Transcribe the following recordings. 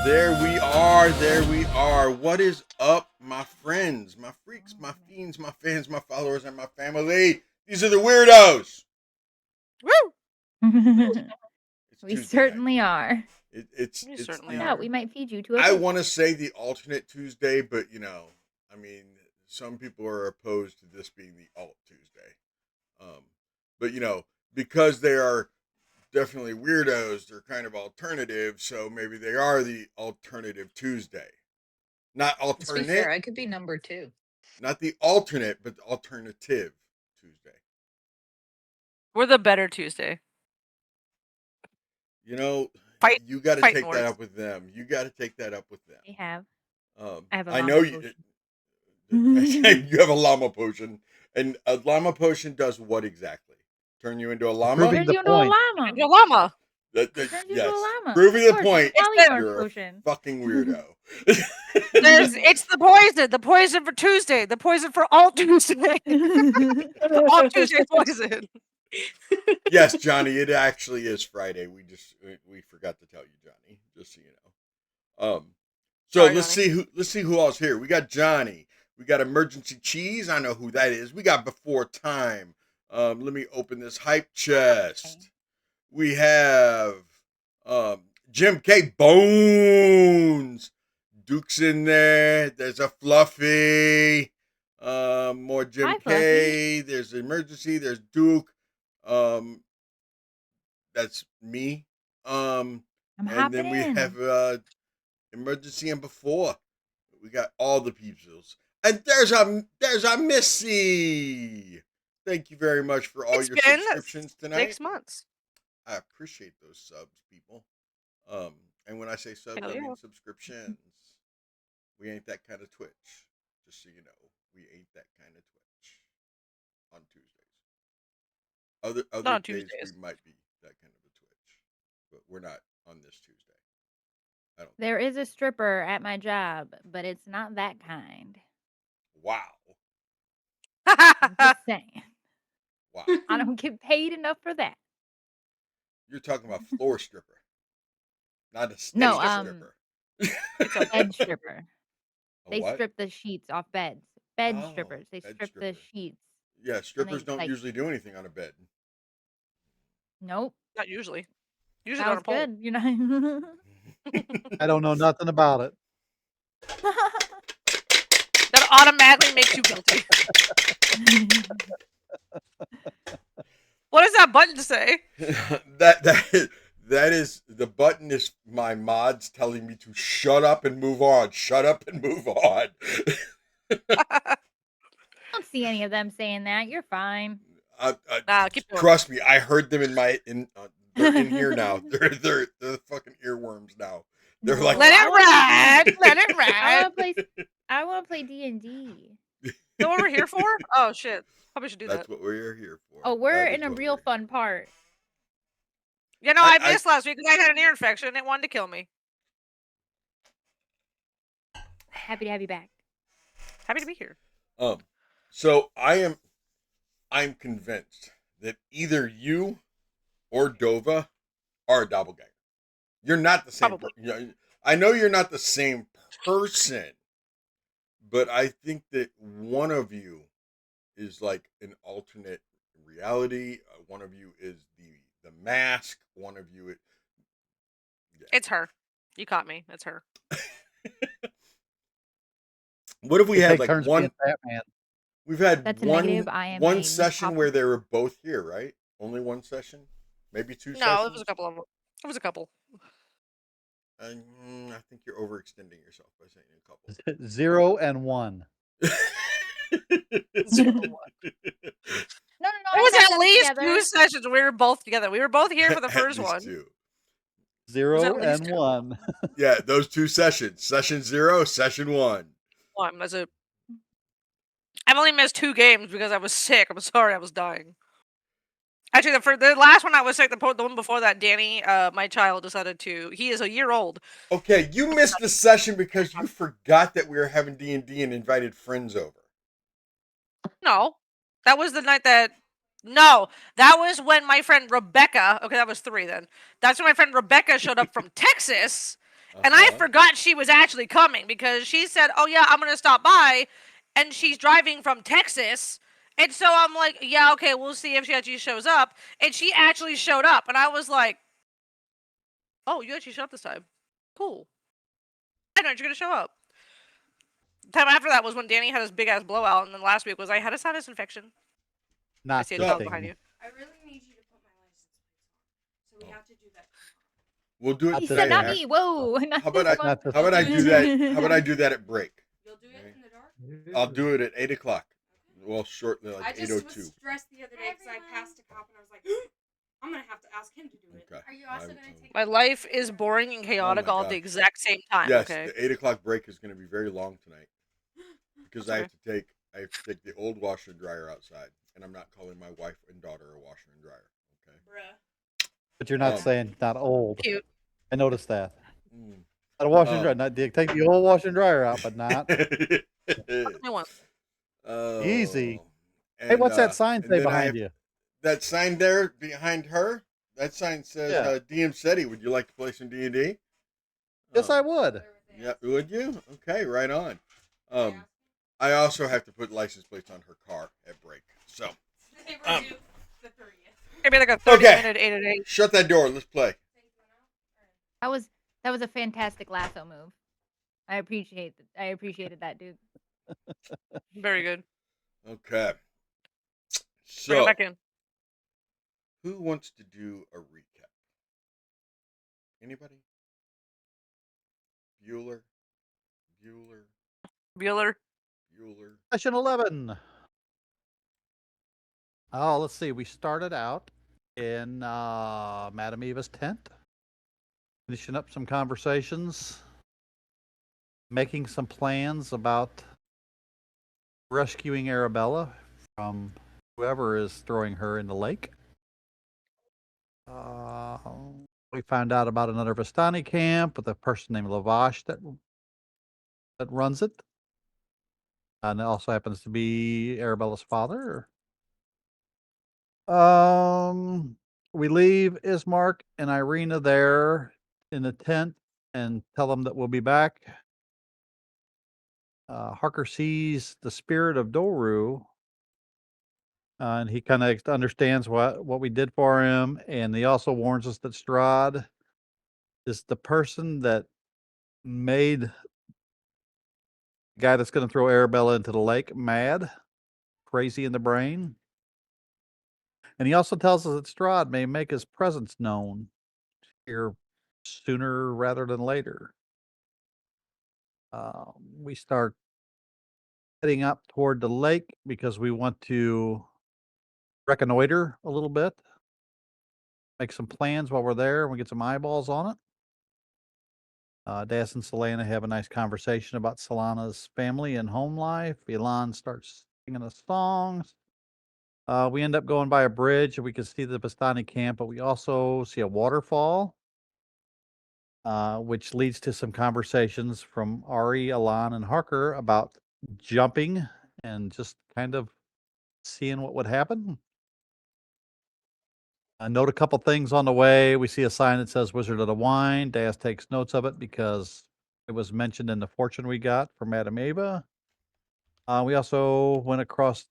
There we are. There we are. What is up, my friends, my freaks, my fiends, my fans, my followers, and my family? These are the Weirdos. Woo! We certainly are. It's certainly Yeah, are. we might feed you to a I fish. want to say the alternate Tuesday, but I mean, some people are opposed to this being the alt Tuesday. But because they are definitely weirdos, they're kind of alternative, so maybe they are the alternative Tuesday. Not Let's be fair, alternate, I could be number 2. not the alternate, but the alternative Tuesday. We're the better Tuesday. You got to take wars. that up with them. You got to take that up with them. We have. I have a I llama know potion. you have a llama potion, and a llama potion does what exactly? Turn you into a llama? Turns you into a llama. You're a llama. Turns you into a Yes, llama. proving Of the course, point. it's a polymorph You're potion. a fucking weirdo. It's the poison. The poison for Tuesday. The poison for all Tuesday. All Tuesday poison. Yes, Johnny, it actually is Friday. We forgot to tell you, Johnny, just so you know. So Sorry, let's see who else here. We got Johnny. We got Emergency Cheese. I know who that is. We got Before Time. Let me open this hype chest. We have Jim K. Bones. Duke's in there. There's a Fluffy. More Jim Hi, K. There's Emergency. There's Duke. That's me. I'm and hopping then we in. have Emergency and Before. We got all the peoples. And there's a Missy. Thank you very much for all your subscriptions tonight. 6 months. I appreciate those subs, people. And when I say subs, Hell I yeah. mean subscriptions. We ain't that kind of Twitch. Just so you know, we ain't that kind of Twitch on Tuesdays. Other Not on days Tuesdays. we might be that kind of a Twitch, but we're not on this Tuesday. I don't. There is a stripper at my job, but it's not that kind. Wow. I'm just saying. Wow. I don't get paid enough for that. You're talking about floor stripper, not a stage No, stripper. It's a bed stripper. A They what? strip the sheets off beds. Bed Oh, strippers. They bed strip stripper. the sheets. Yeah, strippers they, don't like- usually do anything on a bed. Nope. Not usually. Usually on a Sounds pole. good. You know. I don't know nothing about it. That automatically makes you guilty. What does that button say? that is the button is my mods telling me to shut up and move on. Shut up and move on. I don't see any of them saying that. You're fine. Keep going. Trust me, I heard them they're in here now. They're fucking earworms now. They're like, let it ride. Let it ride. I want to play D&D. Know what we're here for? Oh shit! Probably should do that's that. what we're here for. Oh, we're That in is a what real we're- fun part. You know, I missed last week because I had an ear infection and it wanted to kill me. Happy to have you back. Happy to be here. So I'm convinced that either you or Dova are a doppelganger. You're not the same. I know you're not the same person, but I think that one of you is like an alternate reality. One of you is the mask. One of you, It's her. You caught me. It's her. What if we had like turns one? being Batman. We've had That's a negative. I am one a session pop- where they were both here, right? Only one session, maybe two sessions. No, it was a couple of them. It was a couple. I think you're overextending yourself by saying a couple. 0 and 1. No. It was at least together. 2 sessions. We were both together. We were both here for the first one. 0 at least and 2. 1. Yeah, those 2 sessions. Session 0, session 1. I've only missed 2 games because I was sick. I'm sorry, I was dying. Actually, the last one I was sick, the one before that, Danny, my child, decided to. He is a year old. Okay, you missed the session because you forgot that we were having D&D and invited friends over. No, that was the night that. No, that was when my friend Rebecca. Okay, that was 3 then. That's when my friend Rebecca showed up from Texas, And I Uh-huh. forgot she was actually coming because she said, "Oh yeah, I'm gonna stop by," and she's driving from Texas. And so I'm like, "Yeah, okay, we'll see if she actually shows up." And she actually showed up, and I was like, "Oh, you actually showed up this time. Cool. I know you're gonna show up." The time after that was when Danny had his big ass blowout, and then last week was I had a sinus infection. I Not see a the dog thing. behind you. I really need you to put my license plate on. So we have to do that tomorrow. We'll do it Not He this said, tonight. "Not thing. me." Whoa. Not How about this I? one. Not this How about I do that? How about I do that at break? You'll do it Okay. in the dark? I'll do it at 8:00. Well, shortly, I like just 8:02. was stressed the other day because I passed a cop and I was like, I'm going to have to ask him to do it. Okay. Are you also going to take My life is boring and chaotic my all at the gosh. exact same time. Yes, Okay. the 8:00 break is going to be very long tonight because That's I have to take the old washer and dryer outside, and I'm not calling my wife and daughter a washer and dryer. Okay. Bruh. But you're not Um, saying not old. Cute. I noticed that. Mm. Not a washer and dryer. Not take the old washer and dryer out, but not New one. Oh. easy. And, Hey, what's that sign and say then I behind have you? that sign there behind her. That sign says Yeah. dmsetti. Would you like to play some D&D? Yes, I would. Yeah, would you? Okay, right on. I also have to put license plates on her car at break. So They were due the 30th. Maybe like a Okay. 30-minute 8 at 8. shut that door. Let's play. That was a fantastic lasso move. I appreciated that, dude. Very good. Okay. Bring it So, back in. who wants to do a recap? Anybody? Bueller? Bueller. Session 11. Oh, let's see. We started out in Madame Eva's tent, finishing up some conversations, making some plans about rescuing Arabella from whoever is throwing her in the lake. We found out about another Vistani camp with a person named Lavash that runs it. And it also happens to be Arabella's father. We leave Ismark and Irina there in the tent and tell them that we'll be back. Harker sees the spirit of Doru, and he kind of understands what we did for him. And he also warns us that Strahd is the person that made the guy that's going to throw Arabella into the lake mad, crazy in the brain. And he also tells us that Strahd may make his presence known here sooner rather than later. We start heading up toward the lake because we want to reconnoiter a little bit, make some plans while we're there, and we get some eyeballs on it. Daz and Solana have a nice conversation about Solana's family and home life. Elan starts singing us songs. We end up going by a bridge and we can see the Bastani camp, but we also see a waterfall, which leads to some conversations from Ari, Elan, and Harker about jumping and just kind of seeing what would happen. I note a couple things on the way. We see a sign that says Wizard of the Wine. Daz takes notes of it because it was mentioned in the fortune we got from Madame Eva. We also went across,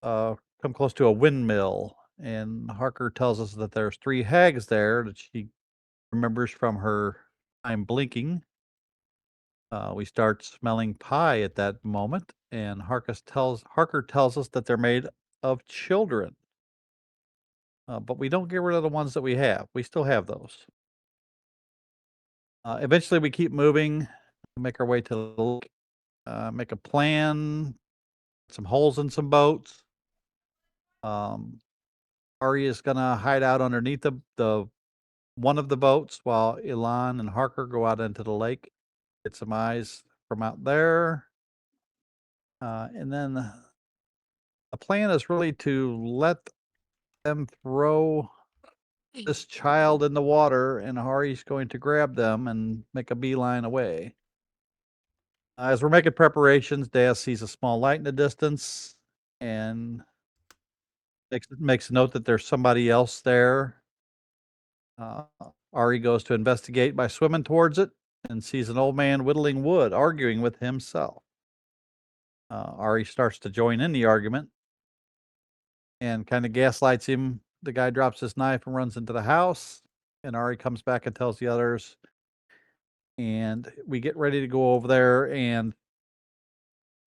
come close to a windmill, and Harker tells us that there's 3 hags there that she remembers from her time blinking. We start smelling pie at that moment, and Harker tells us that they're made of children. But we don't get rid of the ones that we have. We still have those. Eventually, we keep moving, make our way to the lake, make a plan, some holes in some boats. Ari is gonna hide out underneath the one of the boats while Elan and Harker go out into the lake, get some eyes from out there. And then the plan is really to let them throw this child in the water, and Hari's going to grab them and make a beeline away. As we're making preparations, Daz sees a small light in the distance and makes a note that there's somebody else there. Ari goes to investigate by swimming towards it and sees an old man whittling wood, arguing with himself. Ari starts to join in the argument and kind of gaslights him. The guy drops his knife and runs into the house, and Ari comes back and tells the others. And we get ready to go over there and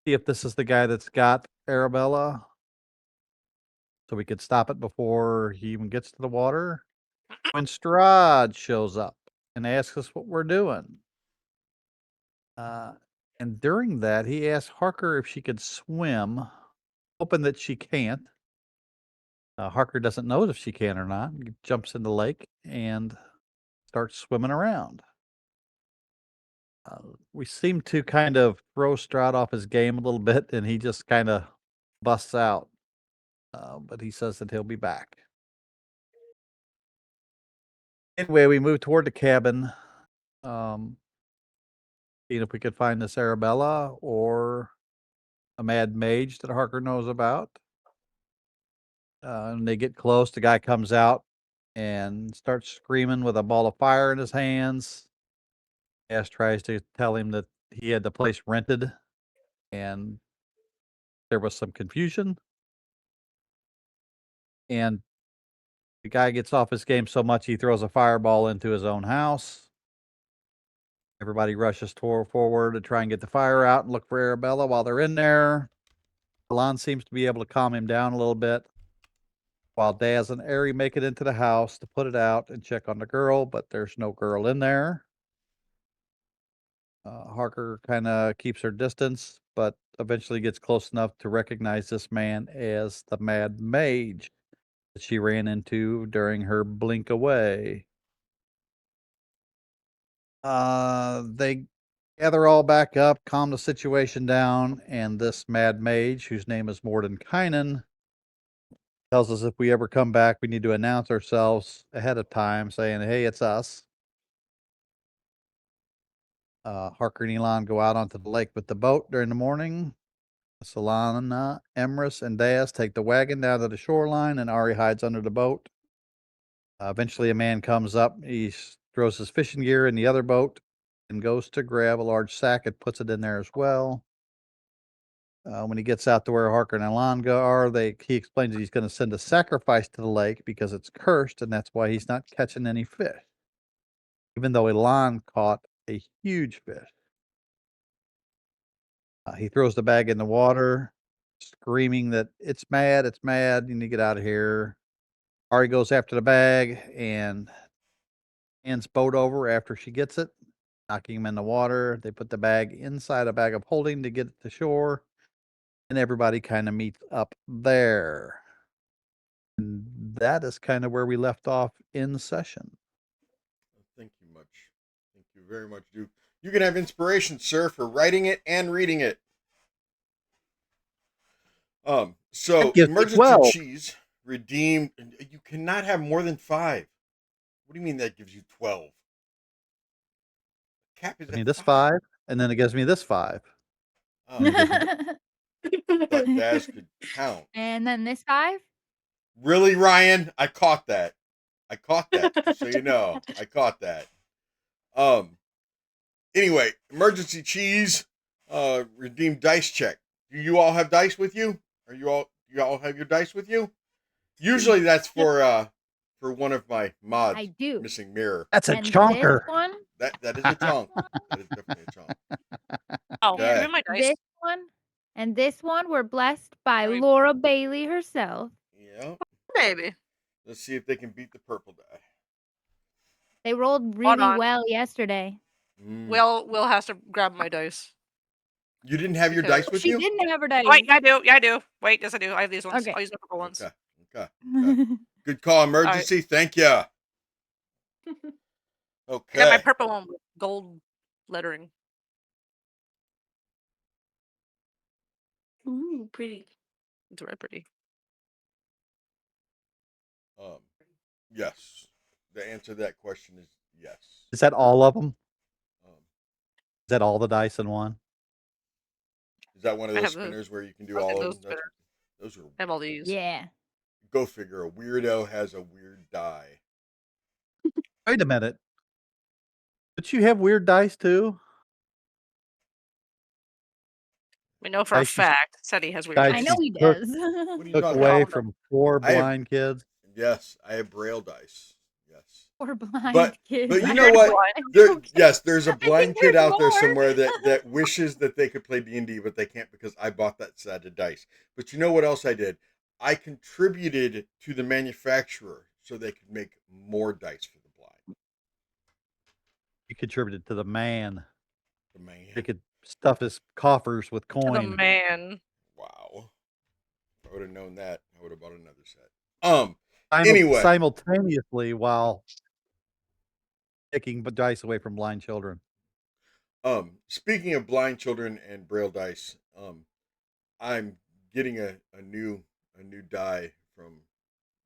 see if this is the guy that's got Arabella, so we could stop it before he even gets to the water. When Strahd shows up and asks us what we're doing. And during that, he asks Harker if she could swim, hoping that she can't. Harker doesn't know if she can or not. He jumps in the lake and starts swimming around. We seem to kind of throw Strahd off his game a little bit, and he just kind of busts out. But he says that he'll be back. Anyway, we move toward the cabin, seeing if we could find this Arabella or a mad mage that Harker knows about. And they get close. The guy comes out and starts screaming with a ball of fire in his hands. Ash tries to tell him that he had the place rented and there was some confusion. And the guy gets off his game so much he throws a fireball into his own house. Everybody rushes forward to try and get the fire out and look for Arabella while they're in there. Alon seems to be able to calm him down a little bit, while Daz and Ari make it into the house to put it out and check on the girl, but there's no girl in there. Harker kind of keeps her distance, but eventually gets close enough to recognize this man as the Mad Mage that she ran into during her blink away. They gather all back up, calm the situation down, and this Mad Mage, whose name is Mordenkainen, tells us if we ever come back, we need to announce ourselves ahead of time, saying, hey, it's us. Harker and Elon go out onto the lake with the boat during the morning. Solana, Emrys, and Daz take the wagon down to the shoreline, and Ari hides under the boat. Eventually, a man comes up. He throws his fishing gear in the other boat and goes to grab a large sack and puts it in there as well. When he gets out to where Harker and Elon are, he explains that he's going to send a sacrifice to the lake because it's cursed, and that's why he's not catching any fish. Even though Elon caught a huge fish. He throws the bag in the water, screaming that it's mad, you need to get out of here. Ari goes after the bag and hands boat over after she gets it, knocking him in the water. They put the bag inside a bag of holding to get it to shore, and everybody kind of meets up there. And that is kind of where we left off in session. Thank you much. Thank you very much, Duke. You can have inspiration, sir, for writing it and reading it. So emergency cheese redeemed. You cannot have more than 5. What do you mean that gives you 12? Cap is. Gives me this 5, and then it gives me this 5. But Daz could count. And then this 5. Really, Ryan? I caught that. So you know, I caught that. Anyway, emergency cheese. Redeem dice check. Do you all have dice with you? You all have your dice with you? Usually that's for one of my mods. I do. Missing mirror. That's a And chonker. This one? That is a chunk. That is definitely a chunk. Oh, Okay. give me my dice. This one and this one were blessed by Wait. Laura Bailey herself. Yeah. Maybe. Let's see if they can beat the purple die. They rolled really well yesterday. Will has to grab my dice. You didn't have your dice with she you? Didn't have her dice. Wait, I do. Yeah, I do. Wait, yes, I do. I have these ones. Okay. I'll use the purple ones. Okay. Good call, emergency. Right. Thank you. Okay. I got my purple one with gold lettering. Ooh, pretty. It's very pretty. Yes. The answer to that question is yes. Is that all of them? Is that all the dice in one? Is that one of I those have spinners where you can do I have all those of them? Those are. I have all these. Yeah. Go figure. A weirdo has a weird die. Wait a minute. But you have weird dice too? We know for a Dice you- fact Seti has weird dice I dice. know you he took- does. What are you Took talking away about? from 4 I have- blind kids. Yes, I have Braille dice. Yes. Poor blind But kids. you know what? Yes, there's a think blind kid there's out there more. somewhere that wishes that they could play D&D, but they can't because I bought that set of dice. But you know what else I did? I contributed to the manufacturer so they could make more dice for the blind. You contributed to the man. The man. They could stuff his coffers with To the coin. man. Wow. If I would have known that, I would have bought another set. Anyway. Simultaneously while taking dice away from blind children. Speaking of blind children and Braille dice, I'm getting a new die from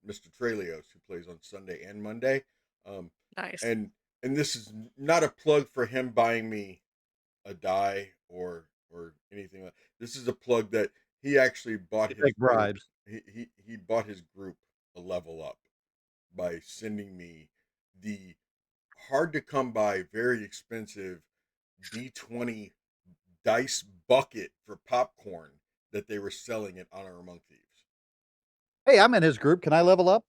Mr. Trelios, who plays on Sunday and Monday. Nice. And this is not a plug for him buying me a die or anything like. This is a plug that he actually bought his Big group. bribes. He bought his group a level up by sending me the hard to come by, very expensive D20 dice bucket for popcorn that they were selling at Honor Among Thieves. Hey, I'm in his group. Can I level up?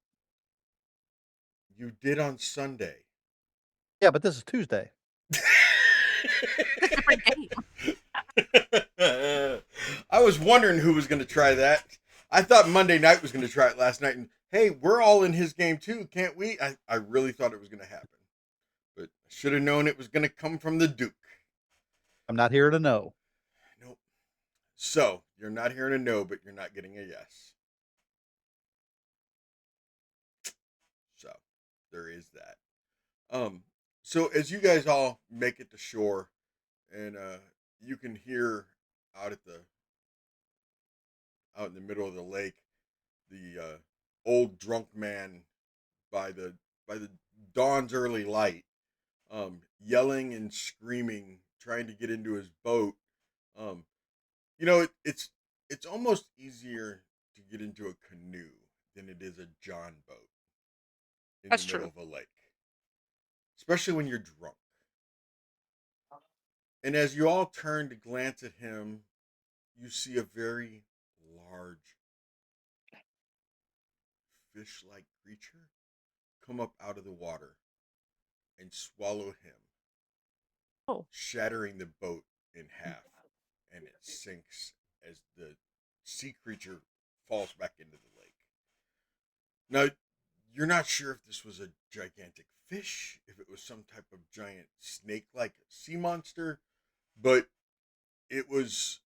You did on Sunday. Yeah, but this is Tuesday. Different game. I was wondering who was going to try that. I thought Monday night was going to try it last night. And hey, we're all in his game too, can't we? I really thought it was going to happen. But I should have known it was going to come from the Duke. I'm not here to know. Nope. So, you're not hearing a no, but you're not getting a yes. So, there is that. So as you guys all make it to shore, and you can hear out in the middle of the lake, the old drunk man by the dawn's early light, yelling and screaming, trying to get into his boat. It's almost easier to get into a canoe than it is a John boat in That's the middle true. of a lake, especially when you're drunk. And as you all turn to glance at him, you see a very large fish-like creature come up out of the water and swallow him, shattering the boat in half, and it sinks as the sea creature falls back into the lake. Now, you're not sure if this was a gigantic fish, if it was some type of giant snake-like sea monster, but it was,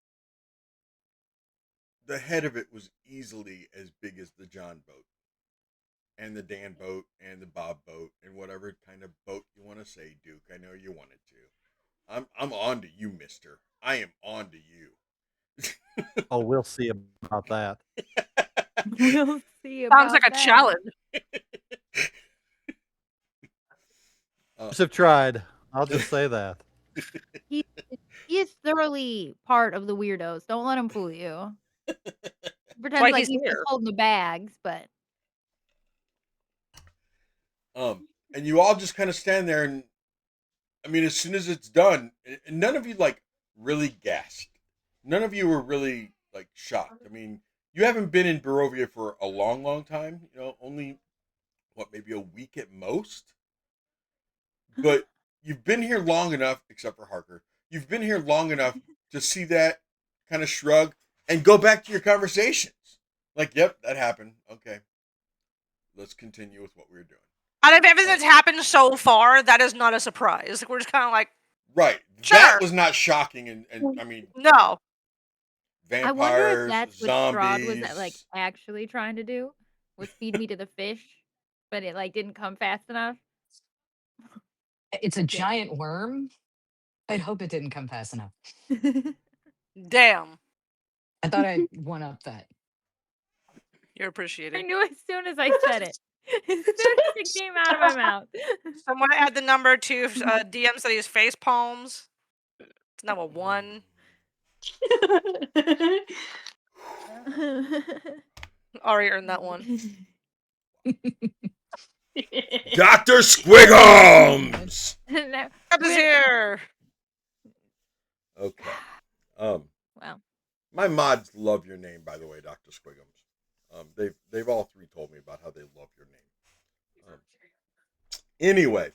the head of it was easily as big as the John boat, and the Dan boat, and the Bob boat, and whatever kind of boat you want to say, Duke. I know you wanted to. I'm on to you, mister. I am on to you. Oh, we'll see about that. We'll see about Sounds like a that. challenge. Have tried. I'll just say that. He is thoroughly part of the Weirdos. Don't let him fool you. Pretend why like he's he's just here. holding the bags, but And you all just kind of stand there, and I mean, as soon as it's done, and none of you like really gasped. None of you were really like shocked. I mean, you haven't been in Barovia for a long, long time. Only maybe a week at most. But you've been here long enough, except for Harker. You've been here long enough to see that kind of shrug and go back to your conversations. Like, yep, that happened. Okay, let's continue with what we were doing. Out of everything that's happened so far, that is not a surprise. We're just kind of like, right. Sure. That was not shocking, and I mean, no. vampires, I wonder if that's what Strahd zombies. was like actually trying to do, was feed me to the fish, but it like didn't come fast enough. It's a giant worm. I'd hope it didn't come fast enough. Damn. I thought I'd one up that. You're I appreciated. knew as soon as I said it. As soon as it came out of my mouth. Someone add the number to dmsetti's face palms. It's now a 1. Already earned that one. Dr. Squiggums! No, Up is we're- here. Okay. well, My mods love your name, by the way, Dr. Squiggums. They've all three told me about how they love your name. Anyway,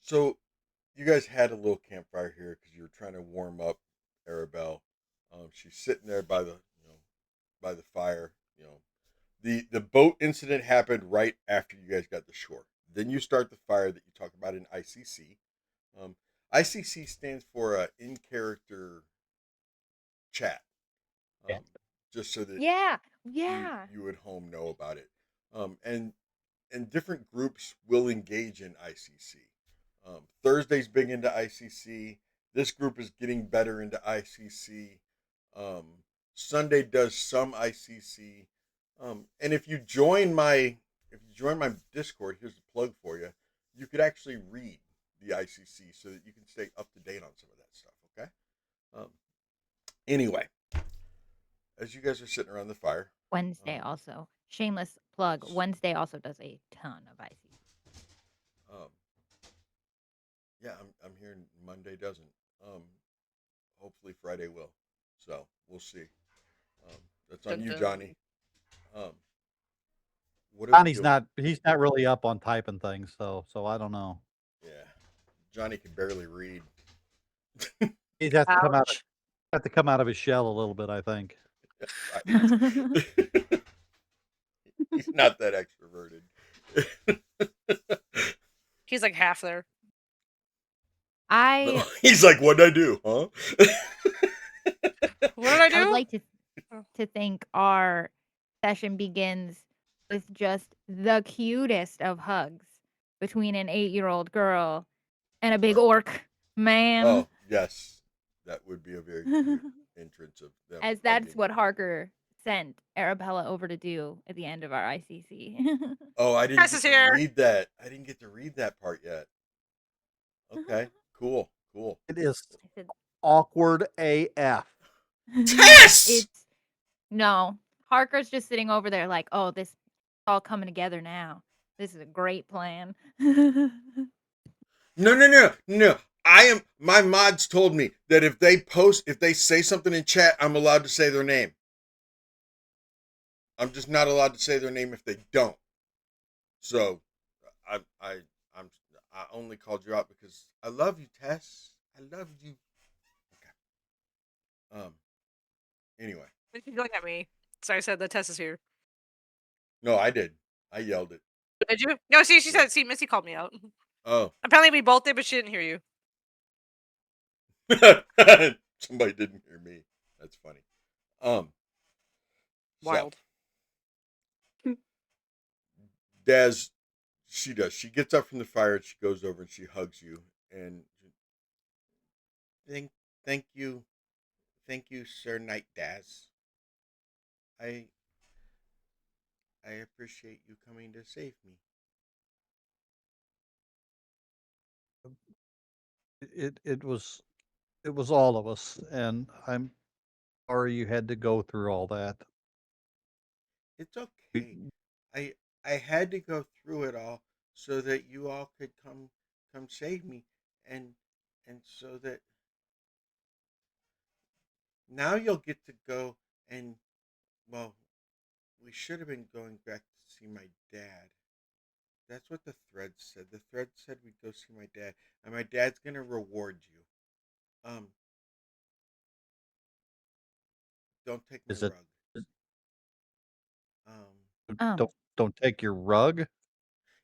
so you guys had a little campfire here because you were trying to warm up Arabelle. She's sitting there by the by the fire. The boat incident happened right after you guys got to shore. Then you start the fire that you talk about in ICC. ICC stands for in character chat. Yeah. Just so that yeah. you at home know about it. And different groups will engage in ICC. Thursday's big into ICC. This group is getting better into ICC. Sunday does some ICC. And if you join my Discord, here's a plug for you. You could actually read the ICC so that you can stay up to date on some of that stuff. Okay. Anyway, as you guys are sitting around the fire, Wednesday also. Shameless plug. Wednesday also does a ton of ICC. Yeah, I'm hearing Monday doesn't. Hopefully Friday will. So we'll see. That's on you, Johnny. What are we Johnny's doing? he's not really up on typing things, so I don't know. Yeah, Johnny can barely read. He'd have Ouch. to come out of his shell a little bit, I think. Right. He's not that extroverted. He's like half there. I He's like, what'd I do, huh? What did I do? I would like to think our session begins with just the cutest of hugs between an 8-year-old girl and a big orc man. Oh, yes. That would be a very cute entrance of them. As that's hugging. what Harker sent Arabella over to do at the end of our ICC. Oh, I didn't Tess get is to here. read that. I didn't get to read that part yet. Okay, cool. It is I said, awkward AF. Tess! No, Harker's just sitting over there like, oh, this is all coming together now. This is a great plan. No. My mods told me that if they say something in chat, I'm allowed to say their name. I'm just not allowed to say their name if they don't. So, I only called you out because I love you, Tess. I love you. Okay. Anyway. She's looking at me. So I said that Tess is here. No, I did. I yelled it. Did you? No, she said, see, Missy called me out. Oh. Apparently we both did, but she didn't hear you. Somebody didn't hear me. That's funny. Wild. So, Daz, she does. She gets up from the fire and she goes over and she hugs you and thank you, Sir Knight Daz. I appreciate you coming to save me. It was all of us, and I'm sorry you had to go through all that. It's okay. I had to go through it all so that you all could come save me and so that now you'll get to go and well, we should have been going back to see my dad. That's what the thread said. The thread said we'd go see my dad, and my dad's gonna reward you. Don't take my Is it- rug. Don't take your rug.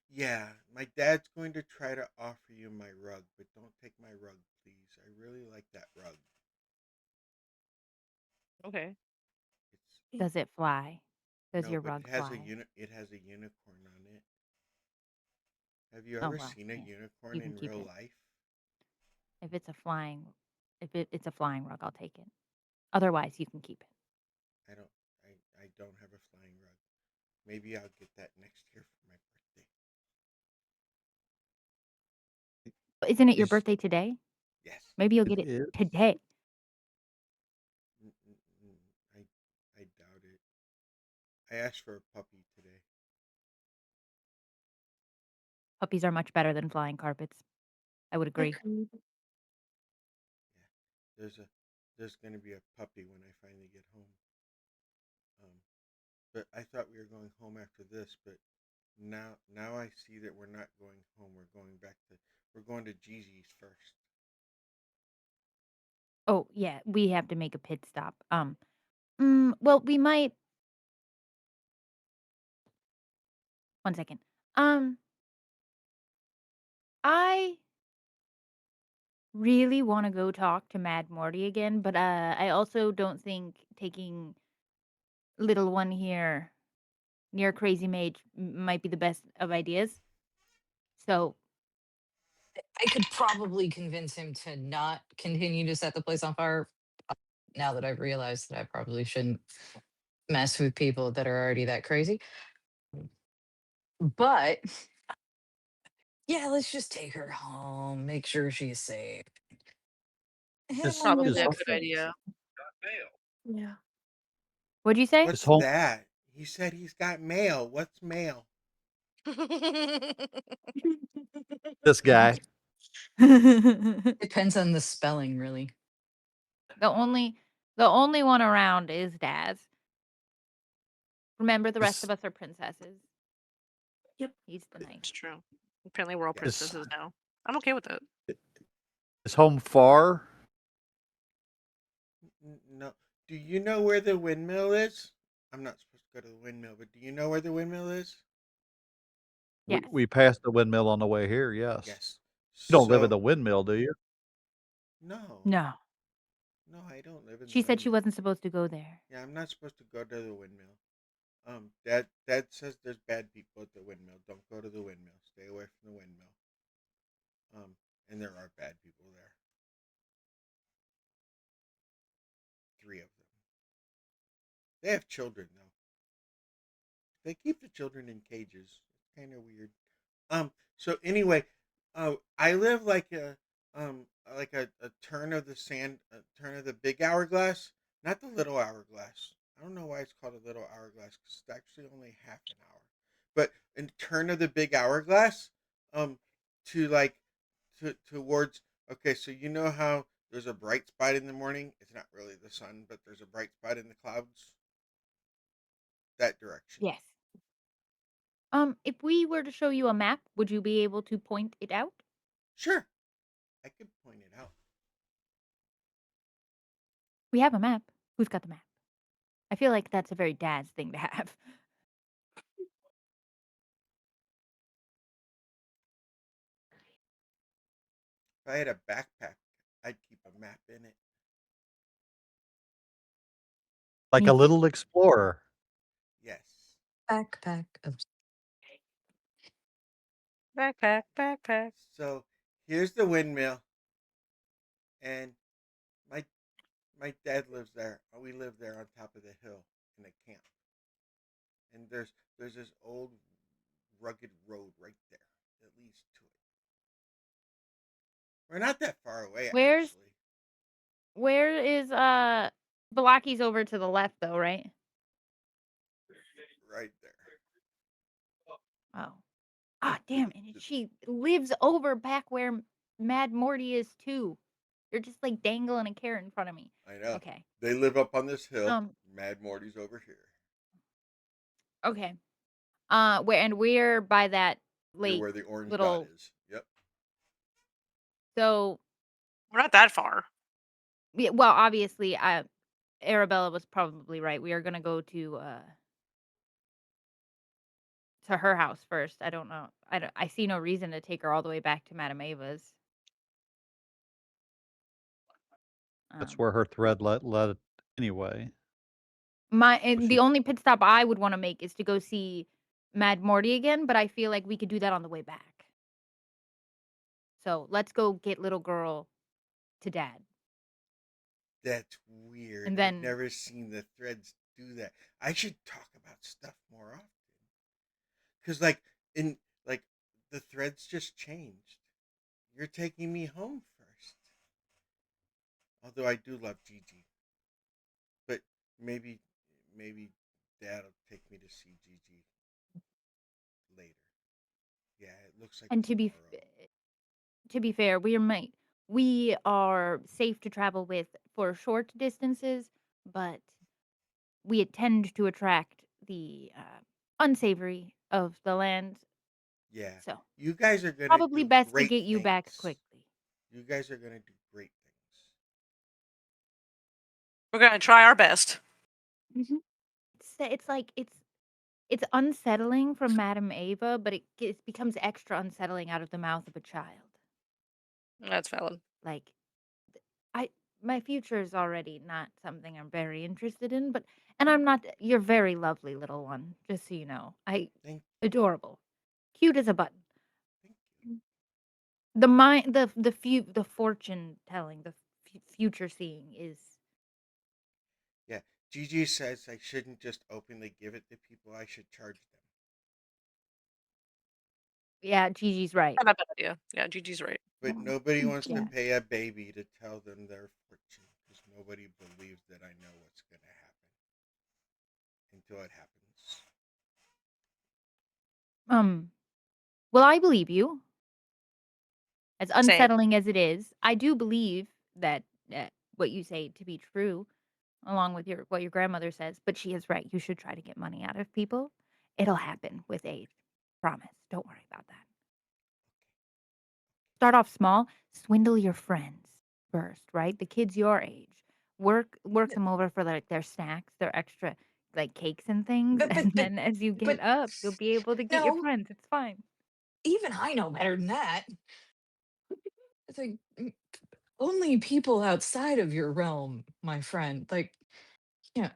Yeah, my dad's going to try to offer you my rug, but don't take my rug, please. I really like that rug. Okay. Does it fly? Does No, your but rug it has fly? it has a unicorn on it. Have you Oh, ever well, seen a yeah. unicorn You can in keep real it. life? If it's a flying rug, I'll take it. Otherwise, you can keep it. I don't have a flying rug. Maybe I'll get that next year for my birthday. Isn't it your Is- birthday today? Yes. Maybe you'll get It it is. today. I doubt it. I asked for a puppy today. Puppies are much better than flying carpets. I would agree. Agreed. There's gonna be a puppy when I finally get home. But I thought we were going home after this, but now I see that we're not going home. We're going to Gigi's first. Oh, yeah, we have to make a pit stop. Well, we might. One second. I really want to go talk to Mad Morty again, but I also don't think taking little one here near Crazy Mage might be the best of ideas. So, I could probably convince him to not continue to set the place on fire now that I've realized that I probably shouldn't mess with people that are already that crazy. But yeah, let's just take her home, make sure she's safe. Is- Probably is a home- good idea. Yeah. what'd you say? What's home- that? He said he's got mail. What's mail? This guy. the Depends on the spelling, really. only one around is Daz. Remember, the rest of us are princesses. Yep. He's the knight. It's true. Apparently, we're all Yes. princesses now. I'm okay with it. Is home far? No. Do you know where the windmill is? I'm not supposed to go to the windmill, but do you know where the windmill is? Yes. We passed the windmill on the way here, yes. Yes. You don't live at the windmill, do you? No. No. No, I don't live in She the said she windmill. wasn't supposed to go there. Yeah, I'm not supposed to go to the windmill. Dad says there's bad people at the windmill. Don't go to the windmill. Stay away from the windmill. And there are bad people there. 3 of them. They have children though. They keep the children in cages. It's kind of weird. So anyway, I live like a turn of the turn of the big hourglass, not the little hourglass. I don't know why it's called a little hourglass because it's actually only half an hour. But in turn of the big hourglass, to like towards. Okay, so you know how there's a bright spot in the morning. It's not really the sun, but there's a bright spot in the clouds. That direction. Yes. If we were to show you a map, would you be able to point it out? Sure, I could point it out. We have a map. Who's got the map? I feel like that's a very Dad's thing to have. If I had a backpack, I'd keep a map in it. Like Me a too. little explorer. Yes. Backpack of Backpack. So here's the windmill, and my dad lives there. We live there on top of the hill in a camp, and there's this old rugged road right there that leads to it. We're not that far away, Where's- actually. Where is Balaki's over to the left though, right? Right there. Oh. Ah, damn, and she lives over back where Mad Morty is too. You're just like dangling a carrot in front of me. I know. Okay. They live up on this hill. Um. Mad Morty's over here. Okay. We're by that You're lake. where the orange little- dot is. Yep. So, We're not that far. yeah, well, obviously, Arabella was probably right. We are gonna go to her house first. I don't know. I see no reason to take her all the way back to Madame Ava's. That's Um, where her thread led anyway. the she- only pit stop I would want to make is to go see Mad Morty again, but I feel like we could do that on the way back. So let's go get little girl to Dad. That's weird. And I've then- never seen the threads do that. I should talk about stuff more often. Cause the threads just changed. You're taking me home first. Although I do love Gigi. But maybe Dad'll take me to see Gigi later. Yeah, it looks like And to be tomorrow. to be fair, we are safe to travel with for short distances, but we tend to attract the unsavory of the land. Yeah. So You guys are gonna probably do best to great get you back things. quickly. You guys are gonna do great things. We're gonna try our best. Mhm. It's like it's unsettling from Madame Ava, but it becomes extra unsettling out of the mouth of a child. That's valid. Like I my future is already not something I'm very interested in, but and I'm not you're very lovely little one, just so you know. Thank Adorable. Cute as a button. you. The fortune telling, the future seeing is Yeah. Gigi says I shouldn't just openly give it to people. I should charge them. yeah, Gigi's right. Not a bad idea. Yeah, Gigi's right. But nobody wants to Yeah. pay a baby to tell them their fortune because nobody believes that I know what's going to happen until it happens. Well, I believe you. As Same. unsettling as it is, I do believe that what you say to be true, along with what your grandmother says. But she is right. You should try to get money out of people. It'll happen with age. Promise. Don't worry about that. Start off small. Swindle your friends first, right? The kids your age. Work them over for like their snacks, their extra like cakes and things, But and then as you but get up, you'll be able to get your no, friends. It's fine. even I know better than that. It's like only people outside of your realm, my friend. Like, yeah,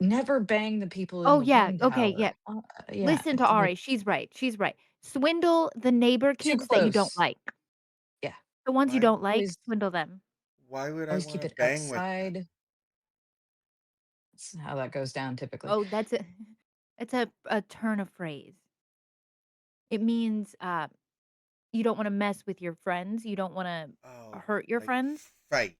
never bang the people in Oh the yeah. one Okay. Yeah. tower. Yeah, Listen to like Ari. She's right. She's right. Swindle the neighbor too kids that you don't close. like. Yeah, The ones you Why? don't like, always swindle them. Why would I always want keep to it bang with them? outside. That's how that goes down typically. Oh, that's a it's a turn of phrase. It means you don't want to mess with your friends. You don't want to Oh, hurt your like friends. fight.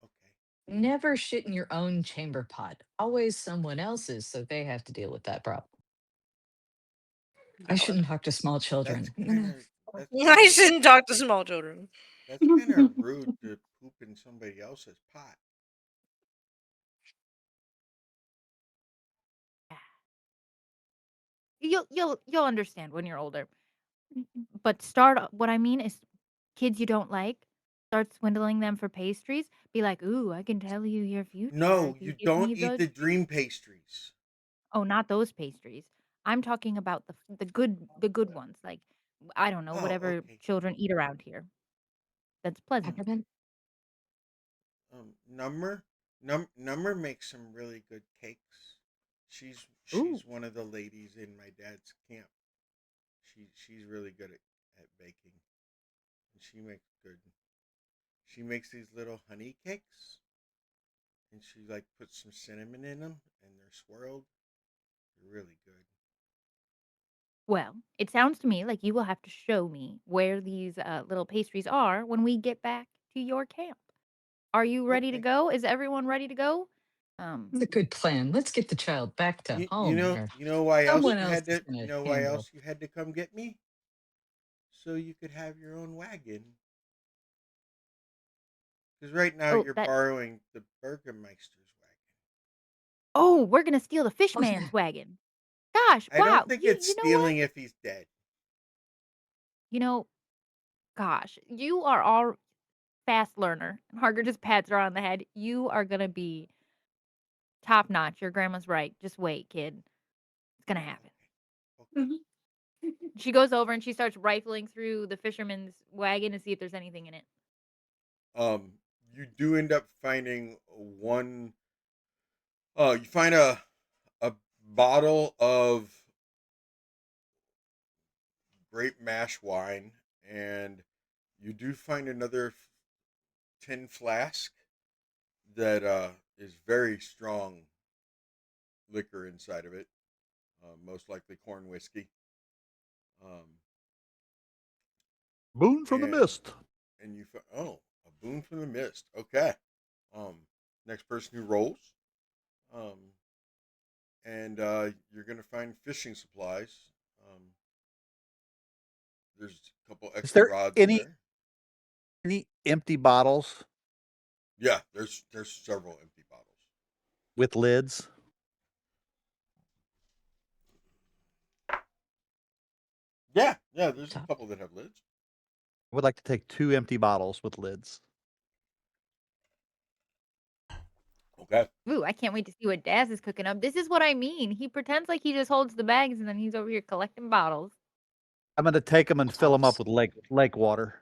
Okay. Never shit in your own chamber pot. Always someone else's, so they have to deal with that problem. I Valid. shouldn't talk to small That's children. I'm kind gonna. of that's kind I of shouldn't talk to small children. that's kind of rude to poop in somebody else's pot. You'll understand when you're older. Mm-hmm. But what I mean is kids you don't like, start swindling them for pastries. Be like, "Ooh, I can tell you your future No, if you you give don't me eat the the treat." dream pastries. Oh, not those pastries. I'm talking about the good ones. Like I don't know, Oh, whatever okay. children eat around here. That's pleasant. Peppermint. Number makes some really good cakes. She's Ooh, she's one of the ladies in my dad's camp. She's really good at baking. And she makes good. She makes these little honey cakes, and she like puts some cinnamon in them, and they're swirled. They're really good. well, it sounds to me like you will have to show me where these little pastries are when we get back to your camp. Are you ready to Okay. go? Is everyone ready to go? It's a good plan. Let's get the child back to You you home know where you know why else someone you else had is to you gonna know why handle. else you had to come get me? So you could have your own wagon. Because right now Oh, you're that. borrowing the Burgermeister's wagon. Oh, we're gonna steal the Oh yeah. fishman's wagon. Gosh, I don't wow. think You it's you know what? stealing if he's dead. You know, gosh, you are all fast learner. And Harger just pats her on the head. You are gonna be top notch. Your grandma's right. Just wait, kid. It's gonna happen. Okay. She goes over and she starts rifling through the fisherman's wagon to see if there's anything in it. Um, you do end up finding one. You find a bottle of grape mash wine, and you do find another tin flask that is very strong liquor inside of it. Most likely corn whiskey. Um, Boon from the and mist. oh, a boon from the mist. Okay. Um, next person who rolls. Um, and you're gonna find fishing supplies. Um, there's a couple Is extra there rods in any there. Any empty bottles Yeah, there's several empty bottles. with lids? Yeah, there's a couple that have lids. I would like to take 2 empty bottles with lids. Okay. Ooh, I can't wait to see what Daz is cooking up. This is what I mean. He pretends like he just holds the bags and then he's over here collecting bottles. I'm going to take them and fill them up with lake water.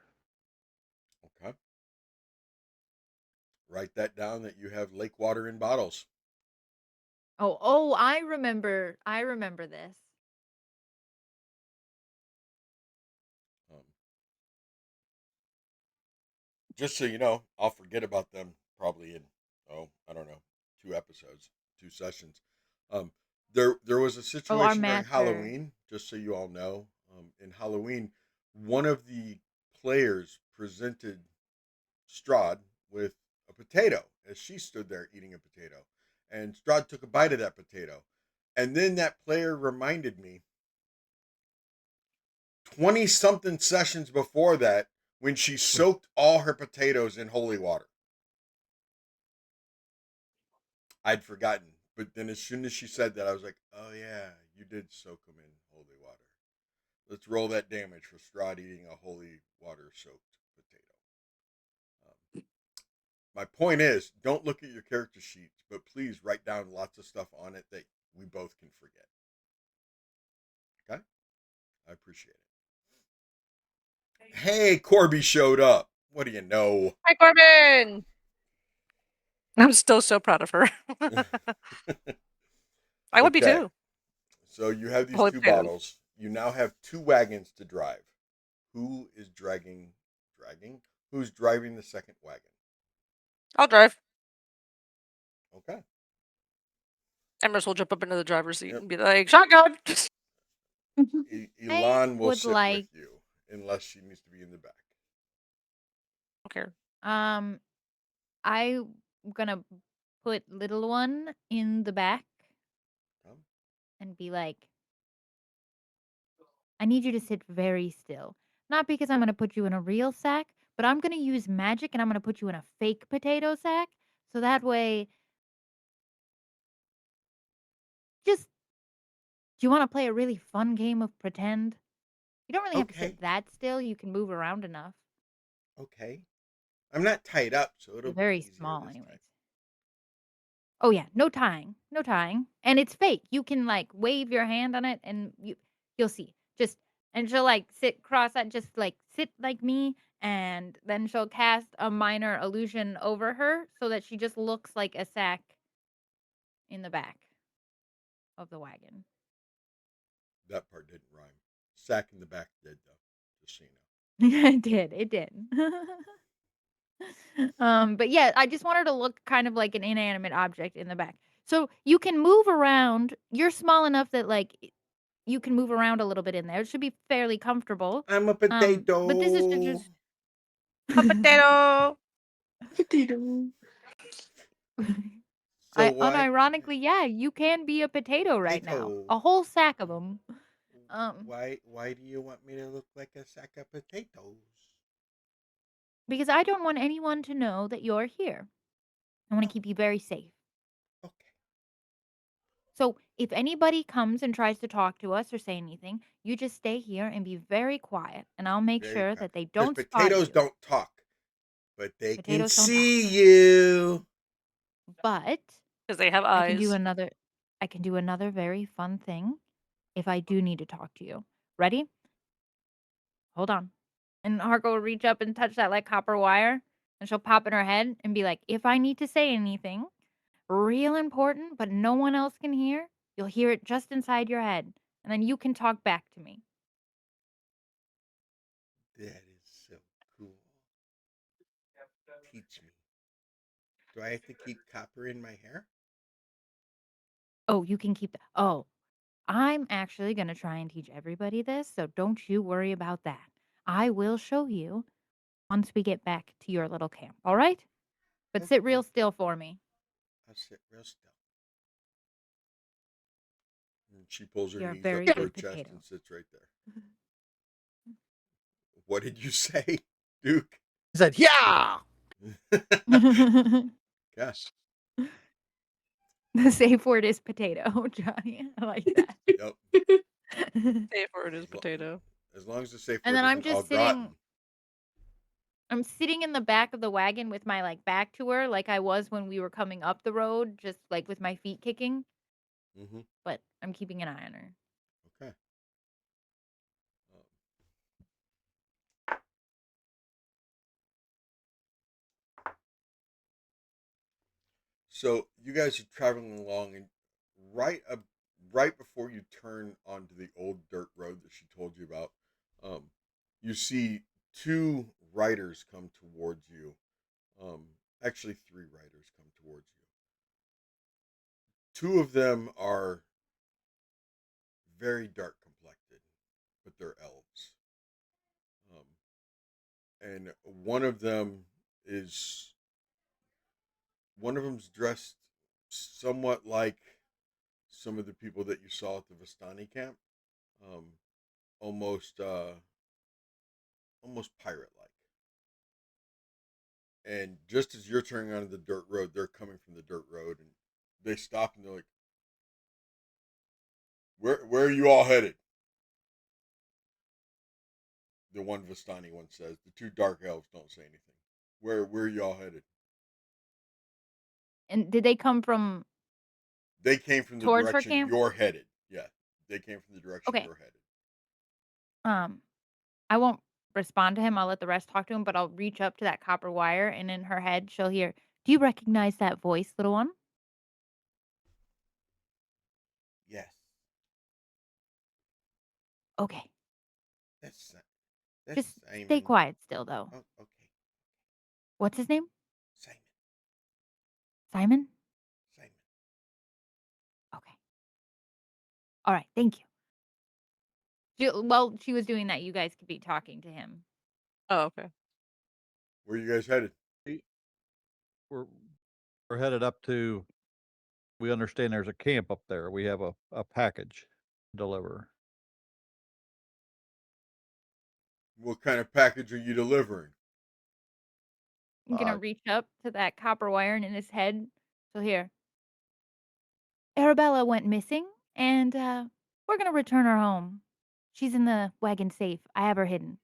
Okay. Write that down that you have lake water in bottles. Oh, I remember this. Just so you know, I'll forget about them probably in I don't know, 2 episodes, 2 sessions. There was a situation during master. Halloween, just so you all know. In Halloween, one of the players presented Strahd with a potato as she stood there eating a potato. And Strahd took a bite of that potato. And then that player reminded me 20 something sessions before that when she soaked all her potatoes in holy water. I'd forgotten. But then as soon as she said that, I was like, oh yeah, you did soak them in holy water. Let's roll that damage for Strahd eating a holy water soaked potato. My point is, don't look at your character sheets, but please write down lots of stuff on it that we both can forget. Okay? I appreciate it. Hey, Corby showed up. What do you know? Hi, Corbin. I'm still so proud of her. I would be Okay. too. So you have these Holy 2 potatoes. bottles. You now have 2 wagons to drive. Who is dragging? Who's driving the second wagon? I'll drive. Okay. Emrys will jump up into the driver's seat Yep. and be like, shotgun. Elon will would sit like- with you unless she needs to be in the back. Okay. I'm gonna put little one in the back and be like, I need you to sit very still. Not because I'm gonna put you in a real sack, but I'm gonna use magic and I'm gonna put you in a fake potato sack. So that way, do you want to play a really fun game of pretend? You don't really have to Okay. sit that still. You can move around enough. Okay. I'm not tied up, so it'll You're very be easier small, this anyways. time. Oh yeah, no tying, and it's fake. You can like wave your hand on it, and you'll see. And she'll like sit cross-eyed, just like sit like me, and then she'll cast a minor illusion over her so that she just looks like a sack in the back of the wagon. That part didn't rhyme. Sack in the back did though. Just so you know. It did. But yeah, I just want her to look kind of like an inanimate object in the back. So you can move around. You're small enough that like you can move around a little bit in there. It should be fairly comfortable. I'm a potato. But this is just A potato. Potato. So why? unironically, yeah, you can be a potato right now. Potato. A whole sack of them. Why do you want me to look like a sack of potatoes? Because I don't want anyone to know that you're here. I want to keep you very safe. Okay. So if anybody comes and tries to talk to us or say anything, you just stay here and be very quiet, and I'll make Very sure quiet. that they 'Cause don't spot potatoes you. don't talk, but they Potatoes can don't see you. But Because they have I eyes. can do another very fun thing if I do need to talk to you. Ready? Hold on. And Harko will reach up and touch that like copper wire, and she'll pop in her head and be like, if I need to say anything real important, but no one else can hear, you'll hear it just inside your head. And then you can talk back to me. That is so cool. Teach me. Do I have to keep copper in my hair? Oh, you can keep that. Oh, I'm actually going to try and teach everybody this, so don't you worry about that. I will show you once we get back to your little camp, all right? But sit real Okay. still for me. I'll sit real still. And she pulls her You're a knees very up to her good chest potato. and sits right there. What did you say, Duke? He said, "Yeah." Yes. The safe word is potato, Johnny. I like that. Yep. Safe word is As lo- potato. As long as the safe And word then I'm isn't au just gratin. I'm sitting in the back of the wagon with my like back to her, like I was when we were coming up the road, just like with my feet kicking. Mm-hmm. But I'm keeping an eye on her. Okay. So you guys are traveling along, and right right before you turn onto the old dirt road that she told you about, you see two riders come towards you. Actually, three riders come towards you. Two of them are very dark complected, but they're elves. And one of them's dressed somewhat like some of the people that you saw at the Vistani camp. Um, almost almost pirate like. And just as you're turning onto the dirt road, they're coming from the dirt road, and they stop and they're like, Where are you all headed?" The one Vistani one says. The two dark elves don't say anything. Where are you all headed? And did they come from They came from the towards her direction camp? you're headed. Yeah. They came from the direction Okay. you're headed. I won't respond to him. I'll let the rest talk to him, but I'll reach up to that copper wire, and in her head, she'll hear, "Do you recognize that voice, little one?" Yes. Okay. That's Just Simon. stay quiet still, though. Oh, okay. What's his name? Simon. Simon? Simon. Okay. All right. Thank you. While she was doing that, you guys could be talking to him. Oh, okay. Where are you guys headed? We're headed up to. We understand there's a camp up there. We have a package to deliver. What kind of package are you delivering? I'm going to reach up to that copper wire, and in his head, she'll hear, "Arabella went missing, and we're going to return her home. She's in the wagon safe. I have her hidden.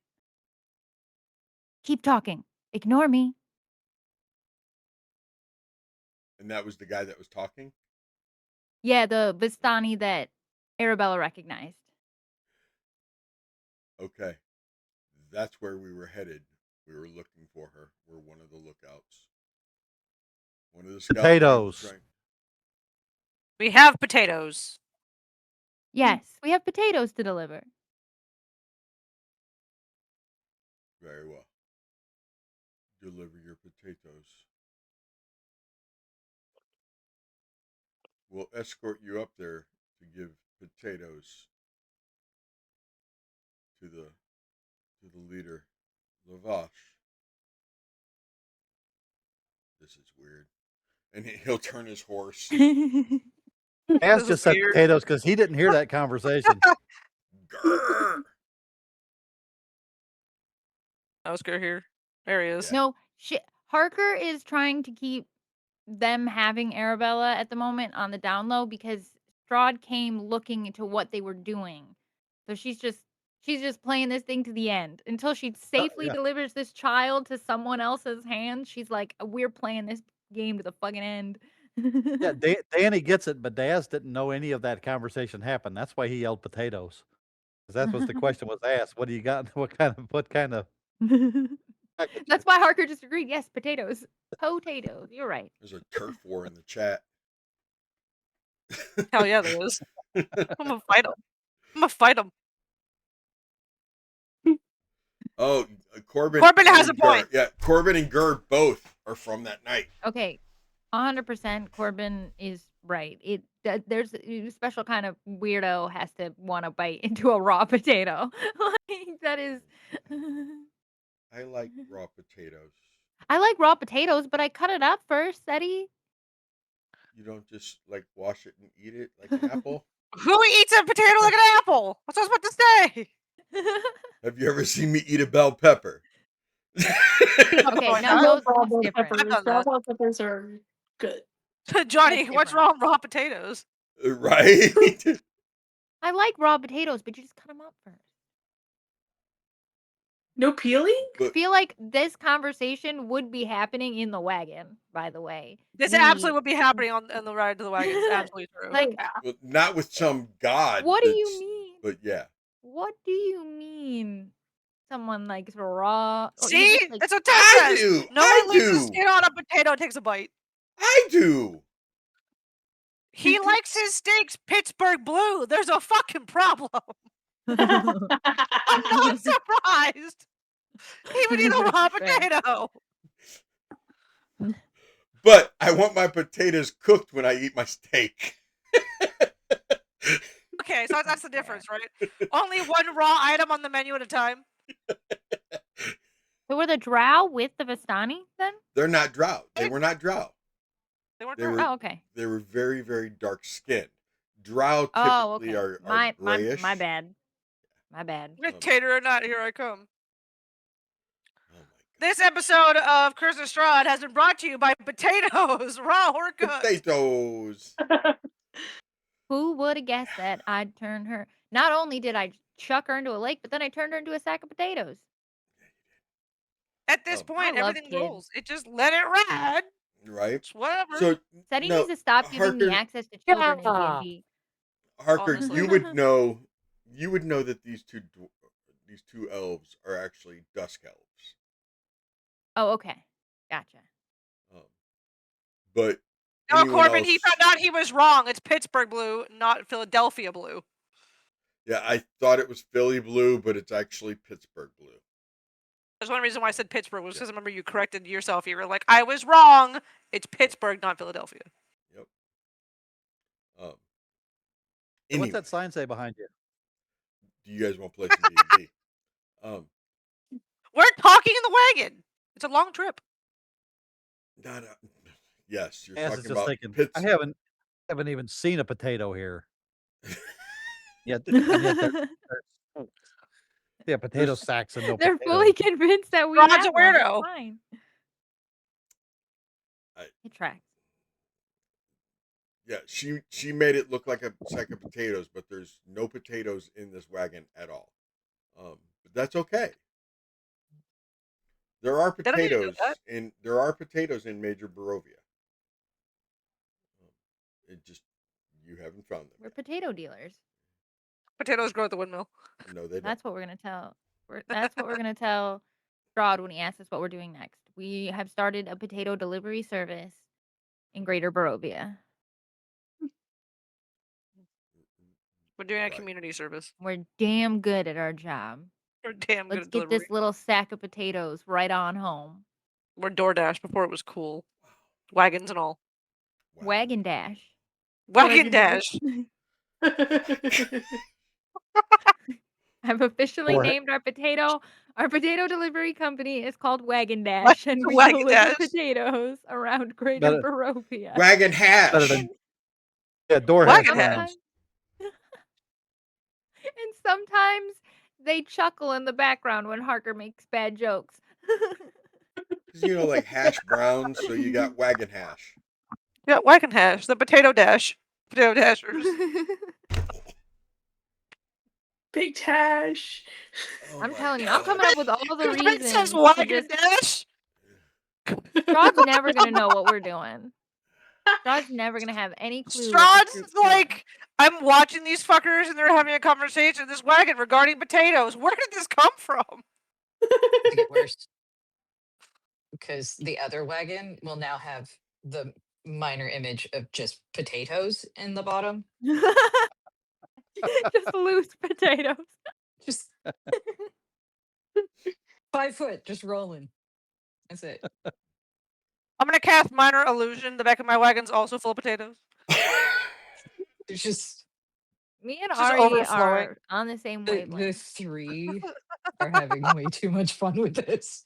Keep talking. Ignore me." And that was the guy that was talking? Yeah, the Vistani that Arabella recognized. Okay. That's where we were headed. We were looking for her. We're one of the lookouts. One of the scout Potatoes. troops. We have potatoes. Yes, we have potatoes to deliver. Very well. Deliver your potatoes. We'll escort you up there to give potatoes to the leader, Lavash. This is weird. And he'll turn his horse. As This just is said weird. potatoes because he didn't hear that conversation. Grrr! Oscar here. There he is. Yeah. No, Harker is trying to keep them having Arabella at the moment on the down low because Strahd came looking into what they were doing. So she's just playing this thing to the end until she safely Yeah. delivers this child to someone else's hands. She's like, "We're playing this game to the fucking end." Yeah, Danny gets it, but Daz didn't know any of that conversation happened. That's why he yelled potatoes. 'Cause that was the question was asked. What do you got? What kind of package? That's why Harker just agreed. Yes, potatoes. Potatoes. You're right. There's a turf war in the chat. Hell yeah, there is. I'm gonna fight him. I'm gonna fight him. Oh, Corbin has and a point. Yeah, Corbin and Gur both are from that night. Okay, 100% Corbin is right. There's a special kind of weirdo has to want to bite into a raw potato. Like that is. I like raw potatoes. I like raw potatoes, but I cut it up first, Eddie. You don't just like wash it and eat it like an apple? Who eats a potato like an apple? What's I was about to say? Have you ever seen me eat a bell pepper? Okay, Why now not? those that's different. I've done that. Raw peppers are good. Johnny, That's what's different. wrong with raw potatoes? Right? I like raw potatoes, but you just cut them up first. No peeling? I But feel like this conversation would be happening in the wagon, by the way. This We- absolutely would be happening on the ride to the wagon. It's absolutely true. Like, well, not with some god. what do you that's- mean? But yeah. What do you mean? Someone likes raw. or See, even, like, that's what Ted I says. do. No I one leaves the do. skin on a potato and takes a bite. I do. He likes his steaks Pittsburgh blue. There's a fucking problem. I'm not surprised. He would eat a raw Fair. potato. But I want my potatoes cooked when I eat my steak. Okay, so that's the difference, right? Only one raw item on the menu at a time. So were the drow with the Vistani then? They're not drow. They were not drow. They weren't. They raw. were Oh, okay. they were very, very dark skinned. Drow Oh, typically okay. are grayish. My bad. My bad. Tater or not, here I come. Oh my god. This episode of Curse of Strahd has been brought to you by potatoes, raw or cooked. Potatoes. Who would have guessed that I'd turn her? Not only did I chuck her into a lake, but then I turned her into a sack of potatoes. At this Oh. point, I love everything kids. rolls. It just let it ride. Right? It's whatever. So Seti no, needs to stop giving me Harker, access to children Yeah. in D&D. Harker, honestly. you would know that these two elves are actually dusk elves. Oh, okay. Gotcha. But No, anyone Corbin, he else- found out he was wrong. It's Pittsburgh blue, not Philadelphia blue. Yeah, I thought it was Philly blue, but it's actually Pittsburgh blue. There's one reason why I said Pittsburgh was because I remember you corrected yourself. You were like, I was wrong. It's Pittsburgh, not Philadelphia. Yep. So Anyway, what's that sign say behind you? do you guys want to play some D&D? We're talking in the wagon. It's a long trip. Not a, yes, you're Yes, talking it's just about thinking. Pitts. I haven't even seen a potato here. Yet, and yet yeah, potato There's- sacks and no They're potatoes. fully convinced that we Rod's have a one. It's weirdo. fine. It tracks. Yeah, she made it look like a sack of potatoes, but there's no potatoes in this wagon at all. But that's okay. There are They don't need to do potatoes in Major Barovia. It just you haven't found them. We're potato dealers. Potatoes grow at the windmill. Yet. No, they don't. That's what we're gonna tell. That's what we're gonna tell Strahd when he asks us what we're doing next. We have started a potato delivery service in Greater Barovia. We're doing a Right. community service. We're damn good at our job. We're damn good Let's at get delivery. this little sack of potatoes right on home. We're DoorDash before it was cool. Wagons and all. Wow. Wagon Dash. Wagon Dash. I've officially Or- named our potato delivery company is called Wagon Dash, and we Wagon deliver Dash. potatoes around Greater Better- Barovia. Wagon hash. Better than yeah, door Wagon hash Dash. plans. And sometimes they chuckle in the background when Harker makes bad jokes. Because like hash browns, so you got wagon hash. Yeah, Wagon Hash. The potato dash. Potato dashers. Big Tash. Oh I'm my telling you, I'm God. coming up with all the It reasons. says to Wagon just- Dash. Strahd's never gonna know what we're doing. Strahd's never gonna have any clue. what the Strahd's group's doing. like, I'm watching these fuckers and they're having a conversation in this wagon regarding potatoes. Where did this come from? To get worse. Because the other wagon will now have the minor image of just potatoes in the bottom. Just loose potatoes. Just 5 foot, just rolling. That's it. I'm gonna cast minor illusion. The back of my wagon's also full of potatoes. It's just Me and Just Ari overflowing. are on the same the wavelength. three are having way too much fun with this.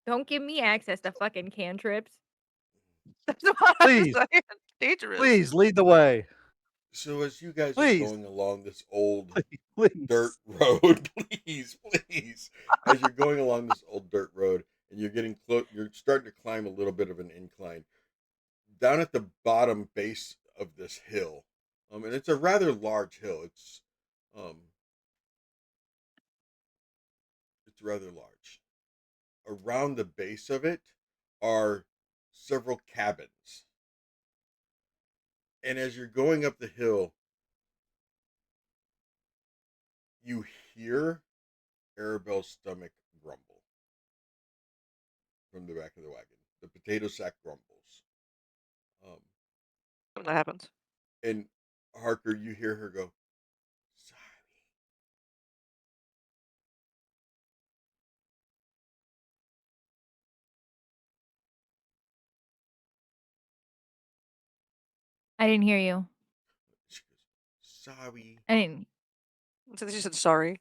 Don't give me access to fucking cantrips. That's what I'm Please. saying. Dangerous. Please lead the way. So as you guys are Please. going along this old Please. dirt road, please, as you're going along this old dirt road and you're getting close, you're starting to climb a little bit of an incline down at the bottom base of this hill. And it's a rather large hill. It's rather large. Around the base of it are several cabins. And as you're going up the hill, you hear Arabelle's stomach grumble from the back of the wagon. The potato sack grumbles. When that happens. And Harker, you hear her go, sorry. I didn't hear you. She goes, sorry. I didn't. So she said sorry.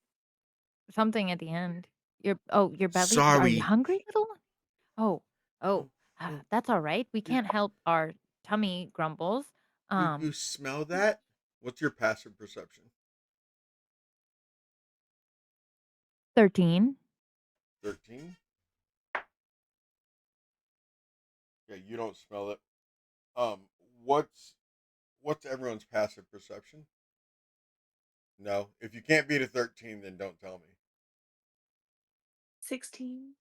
Something at the end. Your belly. Are Sorry. you hungry, little one? Oh. Oh. That's all right. We can't help our tummy grumbles. You smell that? What's your passive perception? 13. 13? Yeah, you don't smell it. What's everyone's passive perception? No. If you can't beat a 13, then don't tell me. 16.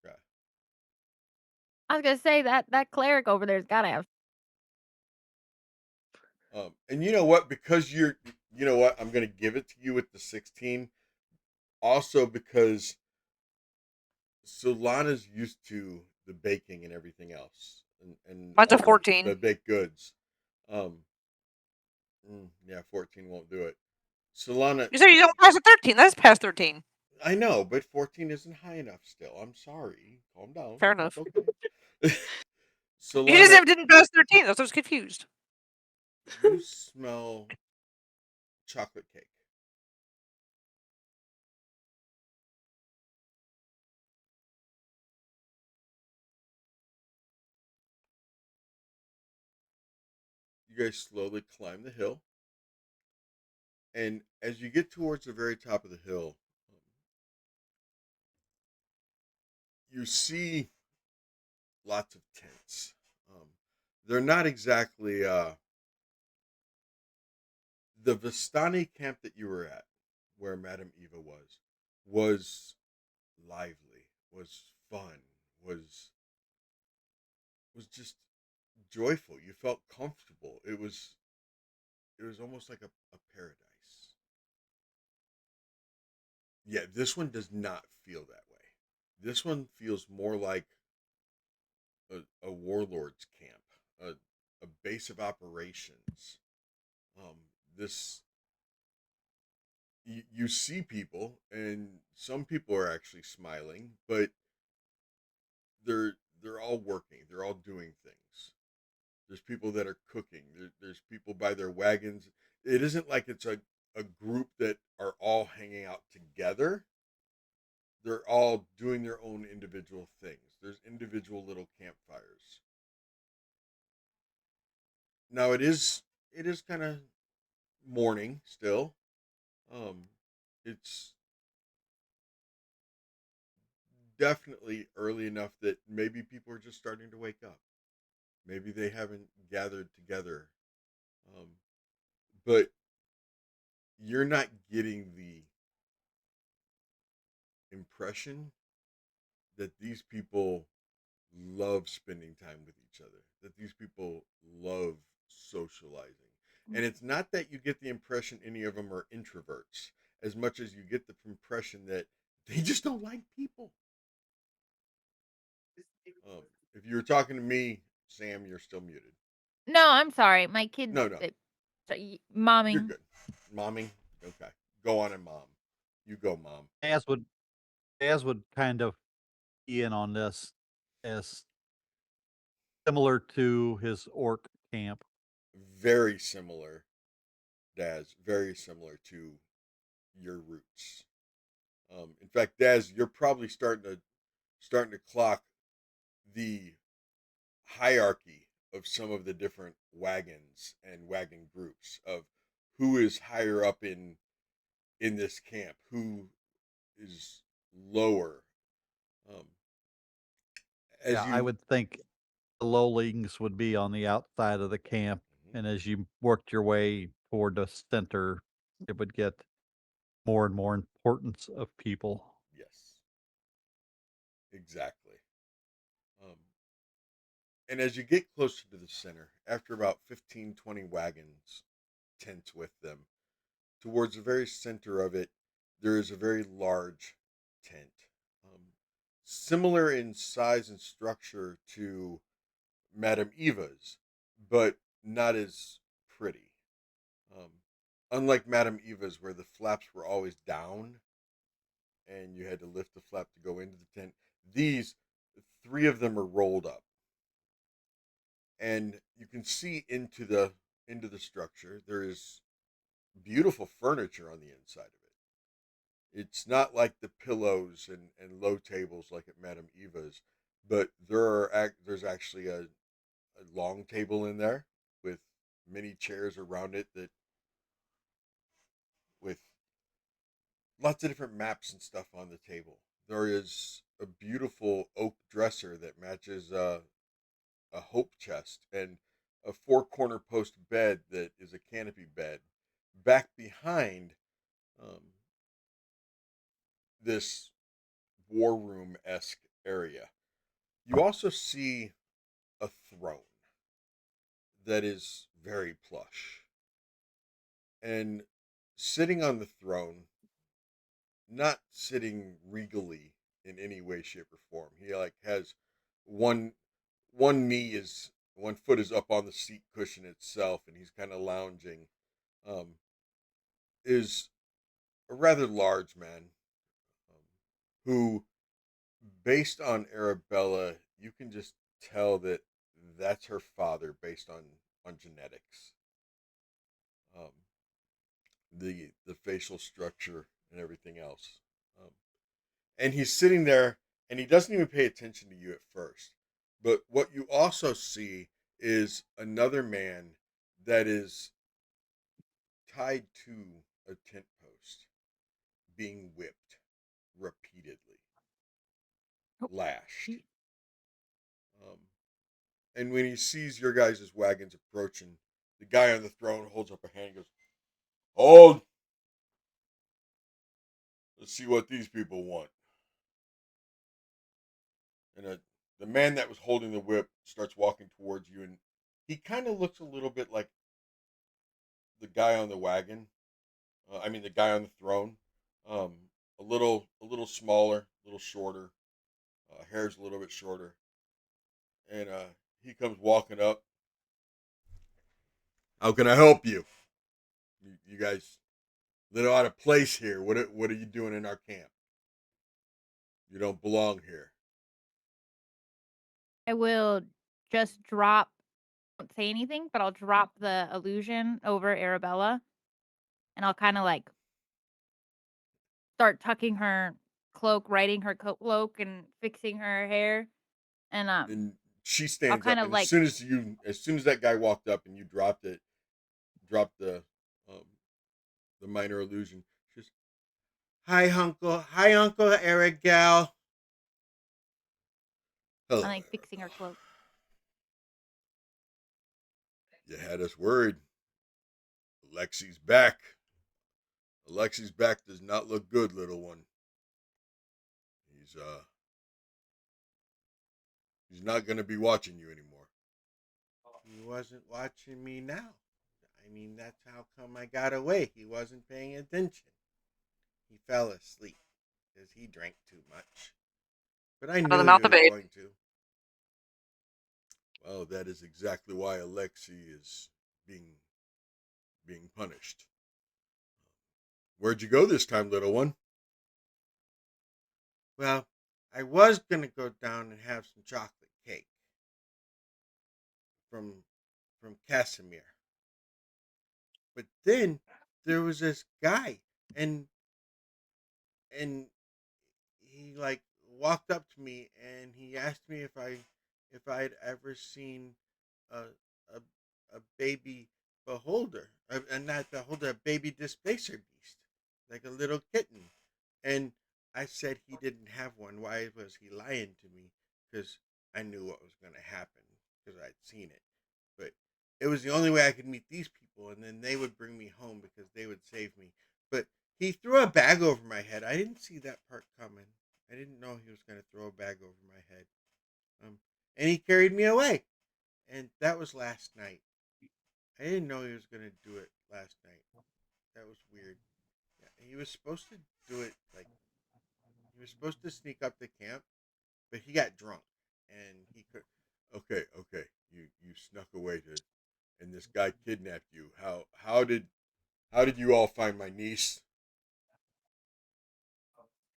Okay. I was gonna say that cleric over there's gotta have. And you know what? Because you know what? I'm gonna give it to you with the 16. Also because Solana's used to the baking and everything else, and Mine's a all 14. the baked goods. Yeah, 14 won't do it. Solana, You said you don't pass a 13. That's past 13. I know, but 14 isn't high enough still. I'm sorry. Calm down. Fair enough. It's okay. You just Solana, didn't pass 13. That's why I was confused. you smell chocolate cake. You guys slowly climb the hill. And as you get towards the very top of the hill, you see lots of tents. They're not exactly the Vistani camp that you were at, where Madame Eva was lively, was fun, was just joyful. You felt comfortable. It was almost like a paradise. Yeah, this one does not feel that way. This one feels more like a warlord's camp, a base of operations. This you see people, and some people are actually smiling, but they're all working. They're all doing things. There's people that are cooking. There's people by their wagons. It isn't like it's a group that are all hanging out together. They're all doing their own individual things. There's individual little campfires. Now it is kind of morning still. It's definitely early enough that maybe people are just starting to wake up. Maybe they haven't gathered together. But you're not getting the impression that these people love spending time with each other, that these people love socializing. And it's not that you get the impression any of them are introverts as much as you get the impression that they just don't like people. If you were talking to me, Sam, you're still muted. No, I'm sorry. My kid. No. Momming. You're good. Momming? Okay. Go on and mom. You go, mom. Daz would kind of key in on this as similar to his orc camp. Very similar, Daz. Very similar to your roots. In fact, Daz, you're probably starting to clock the hierarchy of some of the different wagons and wagon groups of who is higher up in this camp, who is lower. Um, as Yeah, you, I would think the lowlings would be on the outside of the camp, Mhm. and as you worked your way toward the center, it would get more and more importance of people. Yes, exactly. Um, and as you get closer to the center, after about 15, 20 wagons, tents with them, towards the very center of it, there is a very large tent, similar in size and structure to Madame Eva's, but not as pretty. Um, Unlike Madame Eva's, where the flaps were always down and you had to lift the flap to go into the tent, these three of them are rolled up, and you can see into the structure. There is beautiful furniture on the inside of it. It's not like the pillows and low tables like at Madame Eva's, but there's actually a long table in there with many chairs around it that with lots of different maps and stuff on the table. There is a beautiful oak dresser that matches a hope chest and a four-corner post bed that is a canopy bed back behind um, this war room esque area. You also see a throne that is very plush. And sitting on the throne, not sitting regally in any way, shape, or form. He like has one one foot is up on the seat cushion itself, and he's kind of lounging. Um, is a rather large man, who, based on Arabella, you can just tell that that's her father based on genetics. Um, the facial structure and everything else. Um, and he's sitting there, and he doesn't even pay attention to you at first. But what you also see is another man that is tied to a tent post, being whipped repeatedly, Oh, lashed. gee. Um, and when he sees your guys' wagons approaching, the guy on the throne holds up a hand and goes, "Hold! Let's see what these people want." And the man that was holding the whip starts walking towards you, and he kind of looks a little bit like the guy on the wagon. I mean, the guy on the throne. Um, a little smaller, a little shorter. Hair's a little bit shorter, and he comes walking up. "How can I help you? You guys little out of place here. What are you doing in our camp? You don't belong here." I will just drop, won't say anything, but I'll drop the illusion over Arabella, and I'll kind of like start tucking her cloak, riding her cloak, and fixing her hair, and And she I'll stands kind up, of and like as soon as that guy walked up and you dropped um, the minor illusion. She goes, Hi, Uncle Eric Gal. Hello, I'm like fixing her Arabella. cloak. You had us worried. Alexi's back. Alexi's back does not look good, little one. He's he's not gonna be watching you anymore. He wasn't watching me now. I mean, that's how come I got away. He wasn't paying attention. He fell asleep because he drank too much. But I Out of the knew he mouth of was babes. going to. Well, that is exactly why Alexi is being punished. Where'd you go this time, little one? Well, I was gonna go down and have some chocolate cake from Casimir, but then there was this guy, and and he like walked up to me and he asked me if I'd ever seen a a, a baby beholder, not beholder, a baby displacer beast, like a little kitten. And I said he didn't have one. Why was he lying to me? Because I knew what was going to happen because I'd seen it. But it was the only way I could meet these people, and then they would bring me home because they would save me. But he threw a bag over my head. I didn't see that part coming. I didn't know he was going to throw a bag over my head. And he carried me away. And that was last night. I didn't know he was going to do it last night. That was weird. Yeah, he was supposed to do it like he was supposed to sneak up the camp, but he got drunk and he could. Okay, okay, you snuck away to, and this guy kidnapped you. How did you all find my niece?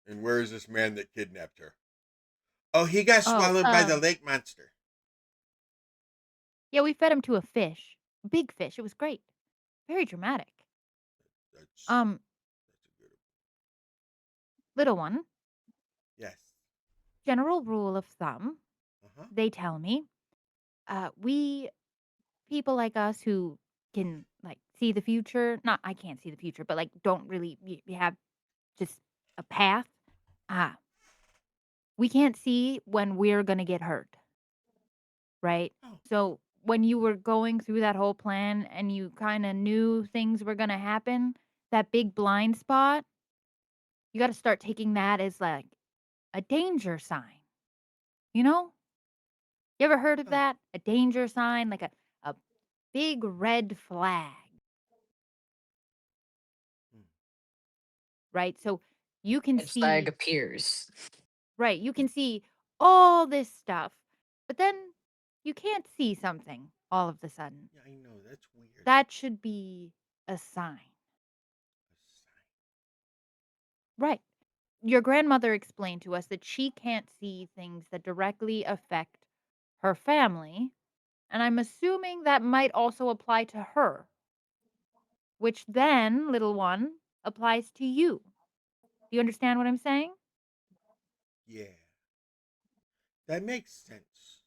And where is this man that kidnapped her? Oh, he got Oh, swallowed by the lake monster. yeah, we fed him to a fish. A big fish. It was great. Very dramatic. That's Um, that's a good. little one, Yes. general rule of thumb, Uh-huh. they tell me, we people like us who can like see the future, not I can't see the future, but like don't really have just a path. Ah, we can't see when we're going to get hurt, right? Oh. So when you were going through that whole plan and you kind of knew things were going to happen, that big blind spot, you got to start taking that as like a danger sign. You know? You ever heard of Oh. that? A danger sign, like a big red flag, Hmm. right? So you can Red flag see, appears. right? You can see all this stuff, but then you can't see something all of the sudden. Yeah, I know that's weird. That should be a sign, A sign. right? Your grandmother explained to us that she can't see things that directly affect her family. And I'm assuming that might also apply to her, which then, little one, applies to you. Do you understand what I'm saying? Yeah, that makes sense.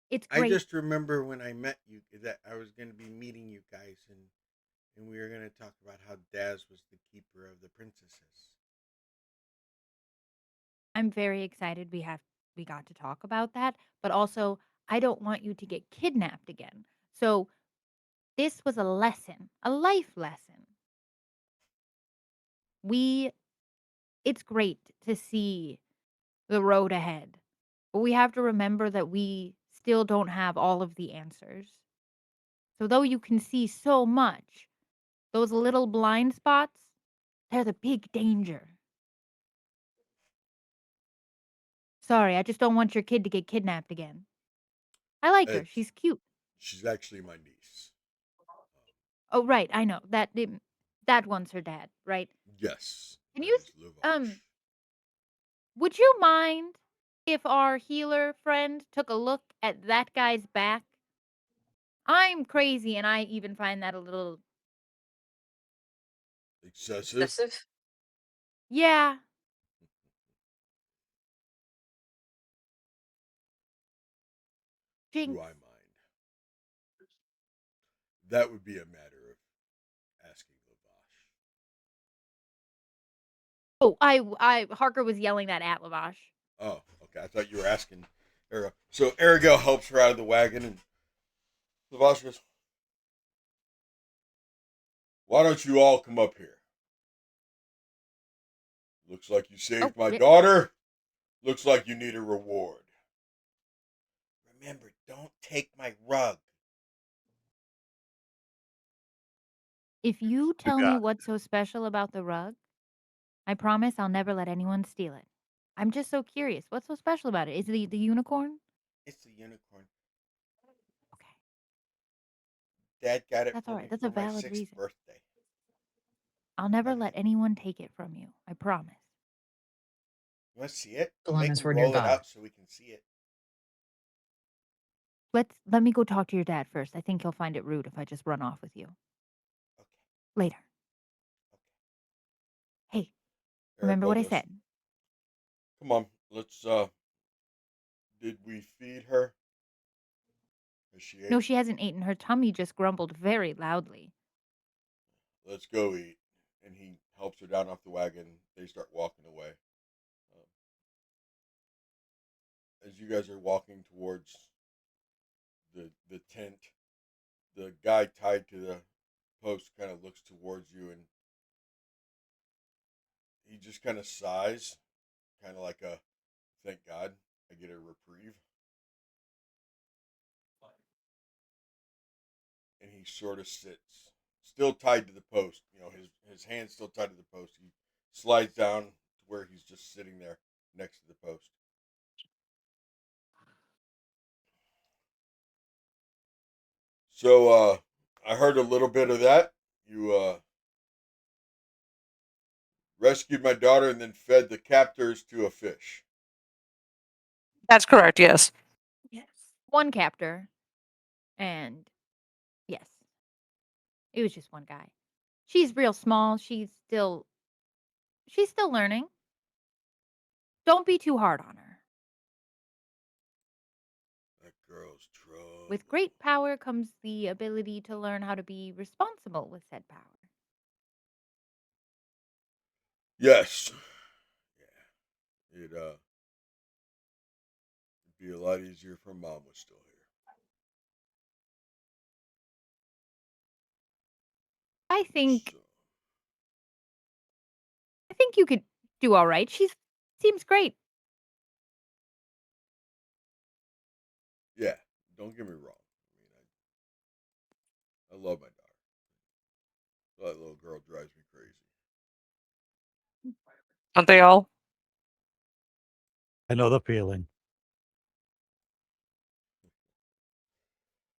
It's I great. just remember when I met you that I was going to be meeting you guys, and we were going to talk about how Daz was the keeper of the princesses. I'm very excited we got to talk about that, but also I don't want you to get kidnapped again. So this was a lesson, a life lesson. We it's great to see the road ahead. But we have to remember that we still don't have all of the answers. So though you can see so much, those little blind spots, they're the big danger. Sorry, I just don't want your kid to get kidnapped again. I like her. It's She's cute. she's actually my niece. Oh, right. I know. That one's her dad, right? Yes, Can that you is Lavash. would you mind if our healer friend took a look at that guy's back? I'm crazy and I even find that a little Excessive? Excessive? yeah. Do Jinx. I mind? That would be a matter of asking Lavash. Oh, I Harker was yelling that at Lavash. Oh, okay. I thought you were asking Ariel. So Ariel helps her out of the wagon, and Lavash goes, "Why don't you all come up here? Looks like you Oh, saved my daughter. Looks like you need a reward. Remember, don't take my rug." if you You tell me got what's so special about the rug, I promise I'll never let anyone steal it. I'm just so curious. What's so special about it? Is it the unicorn? It's a unicorn. Okay. Dad got it That's for all right. me That's for a my valid 6th reason. birthday. I'll never Okay. let anyone take it from you. I promise. You want to see it? So I'll long make as him we're roll it nearby. out so we can see it. Let me go talk to your dad first. I think he'll find it rude if I just run off with you. Okay. Later. Okay. Hey, remember what I goes, said? "Come on, let's, did we feed her?" Has she No, ate? she hasn't eaten. Her tummy just grumbled very loudly. Let's go eat. And he helps her down off the wagon. They start walking away. As you guys are walking towards the tent, the guy tied to the post kind of looks towards you, and he just kind of sighs, kind of like a thank God I get a reprieve. And he sort of sits, still tied to the post. You know, his hand's still tied to the post. He slides down to where he's just sitting there next to the post. So I heard a little bit of that. You rescued my daughter and then fed the captors to a fish. That's correct, yes. Yes. One captor. And yes, it was just one guy. She's real small. She's still learning. Don't be too hard on her. That girl's trouble. With great power comes the ability to learn how to be responsible with said power. Yes. Yeah. It'd be a lot easier if her mom was still here. I think So, you could do all right. She seems great. yeah, don't get me wrong. I love my daughter. That little girl drives me crazy. Aren't they all? I know the feeling.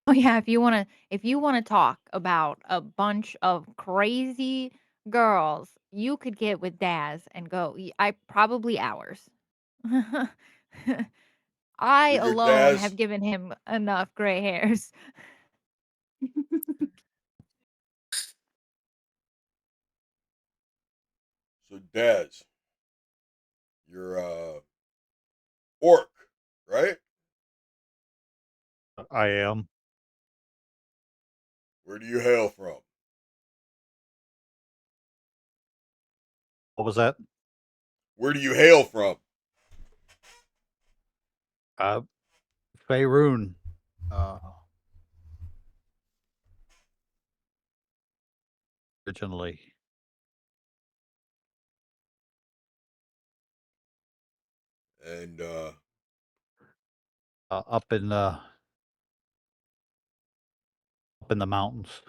Oh yeah, if you wanna talk about a bunch of crazy girls, you could get with Daz and go. I probably hours. I Figure alone Daz. have given him enough gray hairs. So Daz, you're orc, right? I am. Where do you hail from? What was that? Where do you hail from? Faerun. Originally. And Up in the mountains.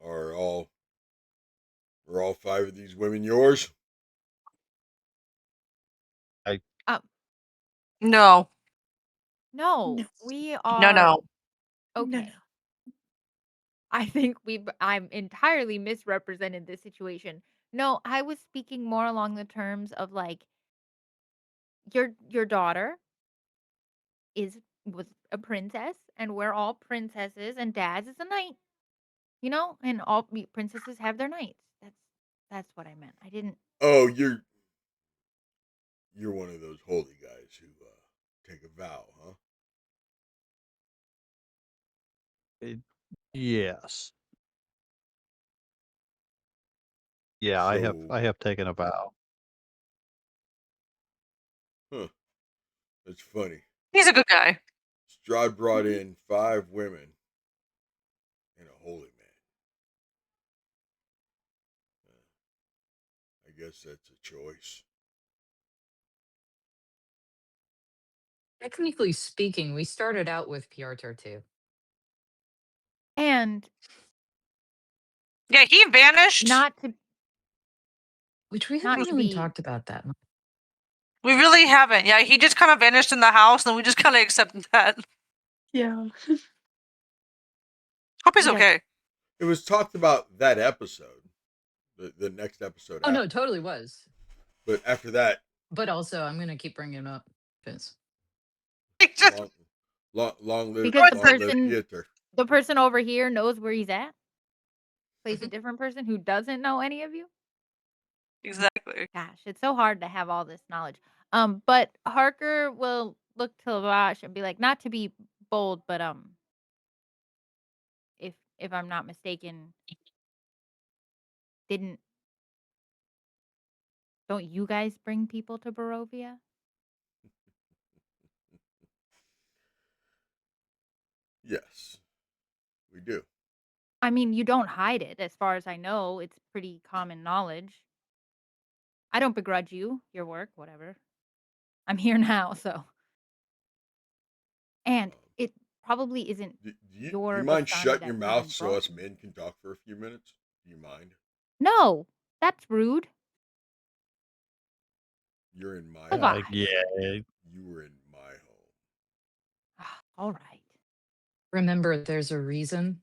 are all five of these women yours? No. No, No. we No, are no. okay. I think I'm entirely misrepresented this situation. No, I was speaking more along the terms of like your daughter was a princess and we're all princesses and Daz is a knight. You know, and all princesses have their knights. That's what I meant. I didn't. Oh, you're one of those holy guys who take a vow, huh? Yes. Yeah, So, I have taken a vow. huh? That's funny. He's a good guy. Strahd brought in 5 women and a holy man. I guess that's a choice. Technically speaking, we started out with Piotr too. And Yeah, he vanished. not to Which we Not haven't to really be- talked about that much. We really haven't. Yeah, he just kind of vanished in the house, and we just kind of accepted that. Yeah. Hope he's Yes. okay. It was talked about that episode, the next episode. Oh no, after. it totally was. But after that, But also, I'm gonna keep bringing it up because He just, long live, Because the long live person- Pieter. the person over here knows where he's at. Plays a different person who doesn't know any of you. exactly. Gosh, it's so hard to have all this knowledge. But Harker will look to Lavash and be like, not to be bold, but if I'm not mistaken, didn't don't you guys bring people to Barovia? Yes, we do. I mean, you don't hide it, as far as I know. It's pretty common knowledge. I don't begrudge you your work, whatever. I'm here now, so. And Um, it probably isn't do you your mind Vistani shutting that your mouth even so brought us you. men can talk for a few minutes? Do you mind? No, that's rude. You're in my home. Lavash. Yeah. You were in my home. All right. Remember, there's a reason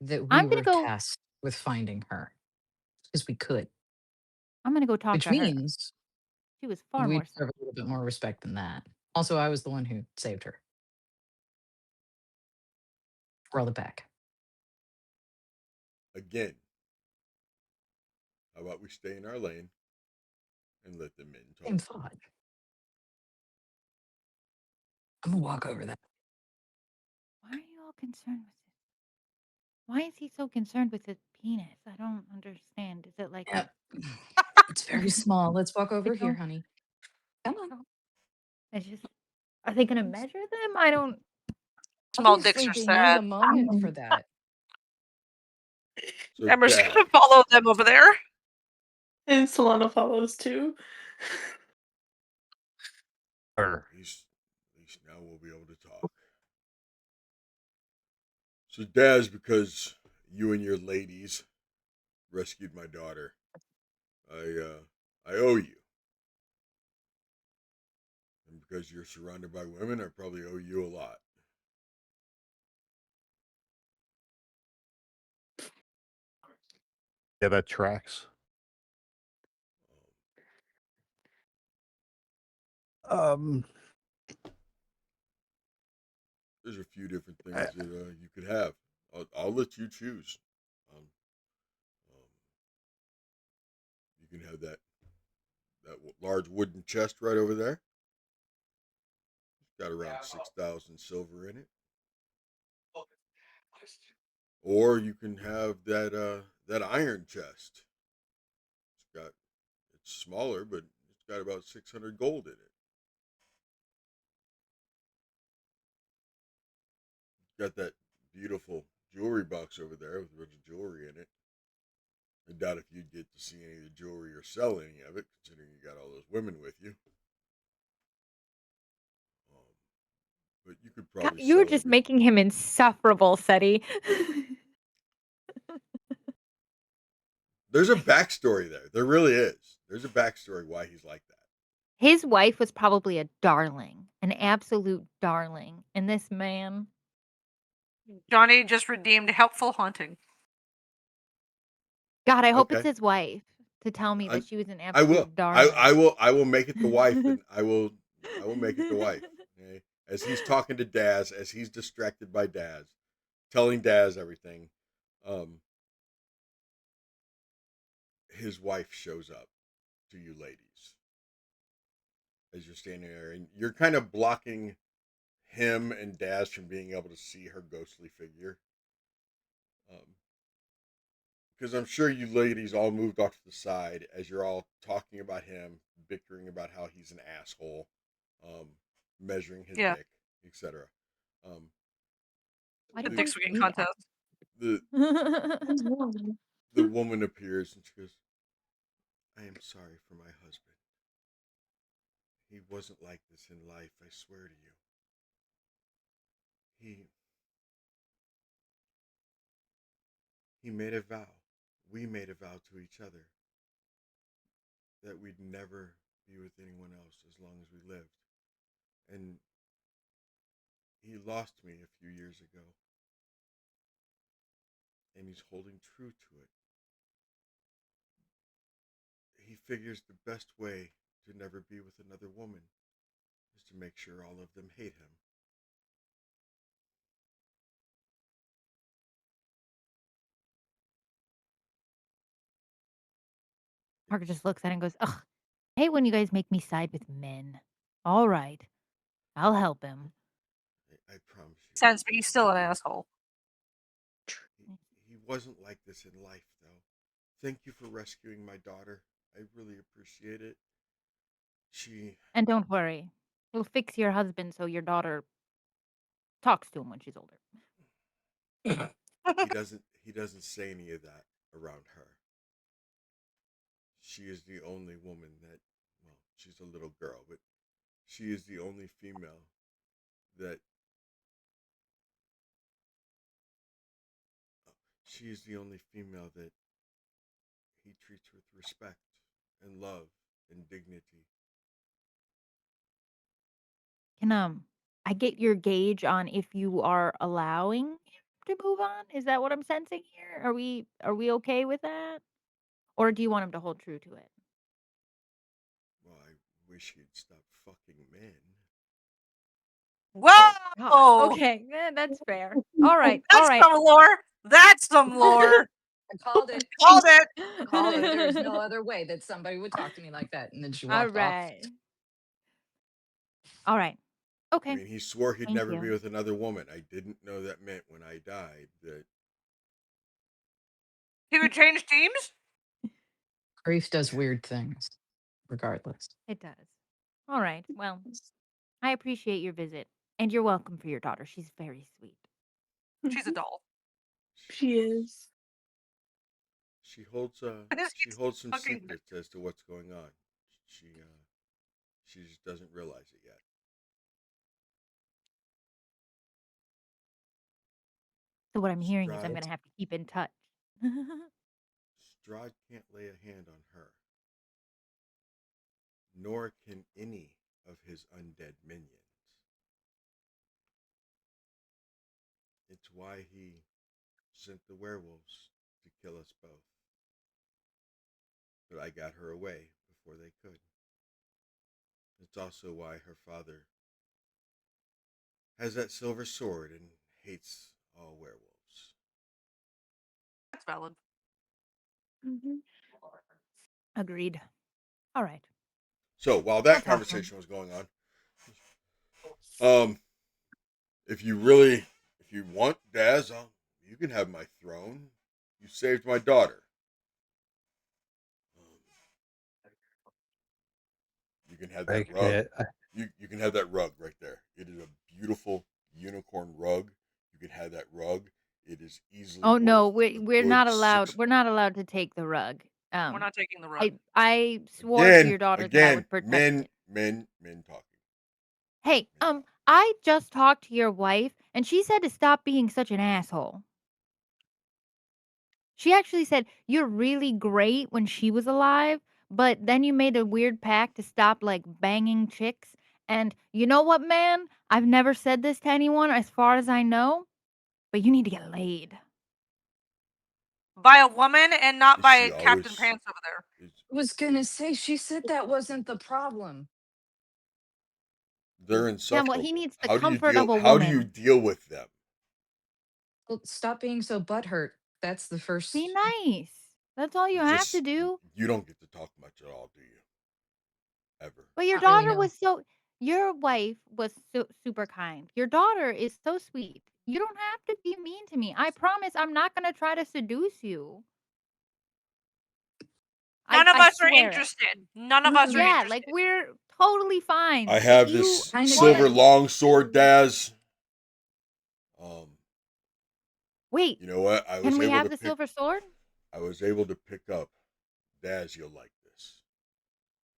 that we I'm gonna were go. tasked with finding her because we could, I'm gonna go talk which to her. means She was far we more deserve a little bit more respect than that. Also, I was the one who saved her. Roll it back. Again, how about we stay in our lane and let the men Same talk? thought. I'm gonna walk over that. Why are you all concerned with this? Why is he so concerned with his penis? I don't understand. Is it like Yep. It's very small. Let's walk over It here, don't- honey. Come on. it's just are they gonna measure them? I don't Small dicks Obviously, are they need sad. a moment for that. So, Ember's Dad, gonna follow them over there. And Solana follows too. Or at least now we'll be able to talk. So, Daz, because you and your ladies rescued my daughter, I owe you. And because you're surrounded by women, I probably owe you a lot. yeah, that tracks. Um, There's a few different things that you could have. I'll let you choose. Um, you can have that large wooden chest right over there. It's got around 6,000 silver in it. Or you can have that iron chest. It's smaller, but it's got about 600 gold in it. Got that beautiful jewelry box over there with a bunch of jewelry in it. I doubt if you'd get to see any of the jewelry or sell any of it, considering you got all those women with you. But you could God, probably you're sell just every. making him insufferable, Seti. There's a backstory there. There really is. There's a backstory why he's like that. His wife was probably a darling, an absolute darling. And this man, Johnny just redeemed helpful hunting. God, I hope it's Okay, his wife to tell me I, that she was an I will. absolute darling. I will make it the wife, and I will make it the wife. Okay? As he's talking to Daz, as he's distracted by Daz, telling Daz everything. His wife shows up to you ladies as you're standing there, and you're kind of blocking him and Daz from being able to see her ghostly figure. Because I'm sure you ladies all moved off to the side as you're all talking about him, bickering about how he's an asshole, um, measuring his Yeah. dick, etc. Why The do you dick always swinging do that? contest. The woman appears and she goes, "I am sorry for my husband. He wasn't like this in life, I swear to you. He made a vow. We made a vow to each other that we'd never be with anyone else as long as we lived. And he lost me a few years ago. And he's holding true to it. He figures the best way to never be with another woman is to make sure all of them hate him." Parker just looks at it and goes, ugh, I hate when you guys make me side with men. All right. I'll help him. I promise you. Sense, but he's still an asshole. He wasn't like this in life, though. Thank you for rescuing my daughter. I really appreciate it. And don't worry, he'll fix your husband so your daughter talks to him when she's older. He doesn't say any of that around her. She is the only woman that, well, she's a little girl, but she is the only female that he treats with respect and love and dignity. Can I get your gauge on if you are allowing him to move on? Is that what I'm sensing here? Are we okay with that? Or do you want him to hold true to it? Well, I wish he'd stop fucking men. Whoa! Okay, that's fair. All right, That's all right. some lore. That's some lore. I called it. Called it. Called it. There's no other way that somebody would talk to me like that. And then she All walked off. right. All right. Okay. I mean, he swore he'd Thank never you. be with another woman. I didn't know that meant when I died that. He would change teams? Grief does weird things, regardless. It does. All right. Well, I appreciate your visit. And you're welcome for your daughter. She's very sweet. She's a doll. She is. She holds some fucking- secrets as to what's going on. She just doesn't realize it yet. So what I'm hearing is I'm Strahd. going to have to keep in touch. Strahd can't lay a hand on her, nor can any of his undead minions. It's why he sent the werewolves to kill us both. But I got her away before they could. It's also why her father has that silver sword and hates all werewolves. That's valid. Agreed. All right. So while that That's awesome. conversation was going on, if you want, Daz, you can have my throne. You saved my daughter. You can have that rug. Okay. You can have that rug right there. It is a beautiful unicorn rug. You can have that rug. It is easily. Oh no, worth a we're good not allowed. six- We're not allowed to take the rug. We're not taking the rug. I swore to your daughter that I would protect it. men talking. Hey, I just talked to your wife and she said to stop being such an asshole. She actually said you're really great when she was alive, but then you made a weird pact to stop like banging chicks. And you know what, man? I've never said this to anyone as far as I know, but you need to get laid. By a woman and not Is by she Captain always- Pants over there. I was gonna say, she said that wasn't the problem. They're insufferable. well, he needs the How do you comfort of a How do woman. you deal with them? Well, stop being so butthurt. That's the first. Be nice. That's all you have to Just- do. You don't get to talk much at all, do you? Ever. But your Not really, daughter no. was so. Your wife was super kind. Your daughter is so sweet. You don't have to be mean to me. I promise I'm not going to try to seduce you. None of I us are swear it. interested. None of us are Yeah, interested. like we're totally fine. I If have you this kinda silver wanna- longsword, Daz. Wait, You know what? I was can we able have to the pick, silver sword? I was able to pick up, Daz, you'll like this.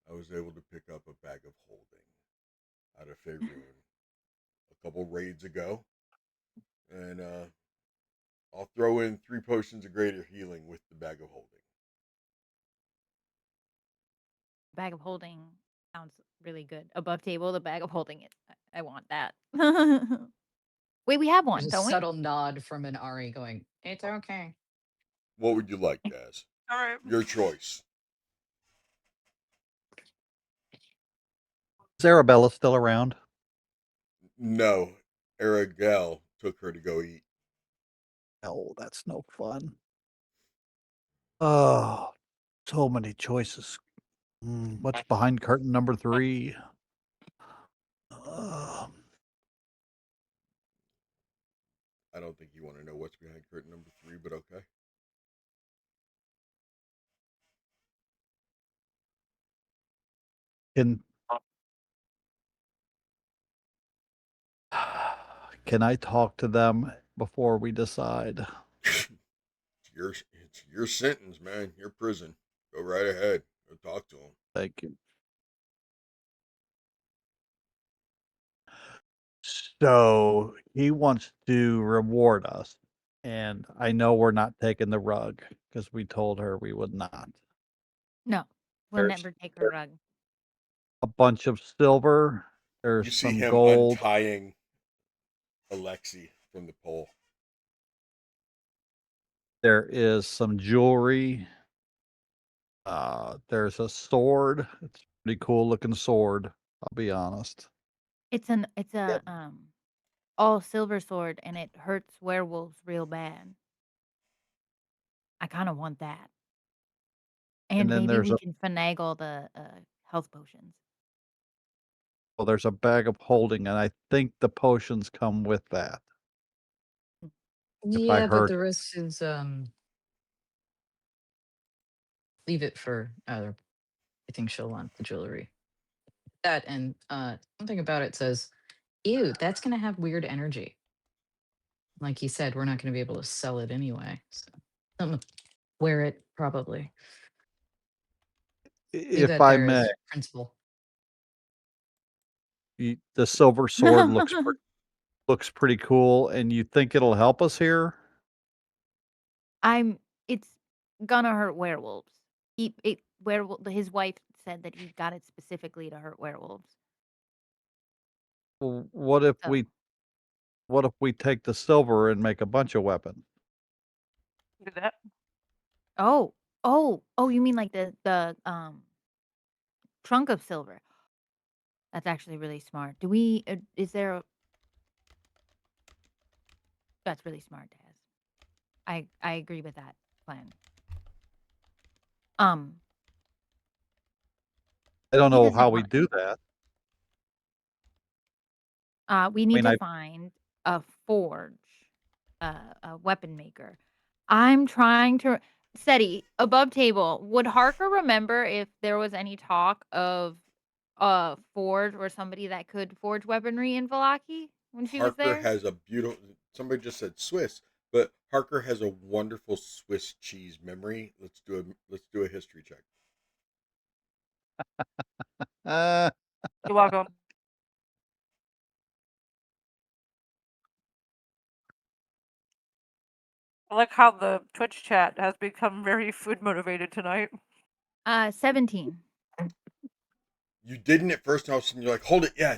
I was able to pick up a bag of holding out of Faerun a couple raids ago. And I'll throw in 3 potions of greater healing with the bag of holding. Bag of holding sounds really good. Above table, the bag of holding it. I want that. Wait, we have one, There's a don't we? subtle nod from an Ari going, "It's okay." What would you like, Daz? All right. Your choice. Is Arabella still around? No, Aragel took her to go eat. Oh, that's no fun. Oh, so many choices. What's behind curtain number 3? I don't think you want to know what's behind curtain number 3, but okay. Can I talk to them before we decide? It's your sentence, man. Your prison. Go right ahead. Go talk to them. Thank you. So he wants to reward us. And I know we're not taking the rug because we told her we would not. No, we'll There's never take her rug. a bunch of silver. There's You see some him gold. untying Alexi from the pole. There is some jewelry. There's a sword. It's a pretty cool looking sword. I'll be honest. It's a all silver sword, and it hurts werewolves real bad. I kind of want that, and then maybe there's we a can finagle the health potions. well, there's a bag of holding, and I think the potions come with that. If I Yeah, but heard the rest is leave it for I think she'll want the jewelry. That and something about it says, ew, that's gonna have weird energy. Like you said, we're not gonna be able to sell it anyway. So I'm gonna wear it probably. Leave if that I there may, as principle. the silver sword looks pretty cool, and you think it'll help us here? It's gonna hurt werewolves. His wife said that he got it specifically to hurt werewolves. Well, what if So we take the silver and make a bunch of weapons? Do that. oh, you mean like the trunk of silver? That's actually really smart. Do we? Is there? That's really smart, Taz. I agree with that plan. I don't He know doesn't how we want. do that. We need mean, to find a forge, a weapon maker. I'm trying to SETI above table. Would Harker remember if there was any talk of a forge or somebody that could forge weaponry in Valaki when she was Harker there? has a beautiful. Somebody just said Swiss, but Harker has a wonderful Swiss cheese memory. Let's do a history check. Uh, You're welcome. I like how the Twitch chat has become very food motivated tonight. 17. You didn't at first, and all of a sudden you're like, "Hold it, yeah."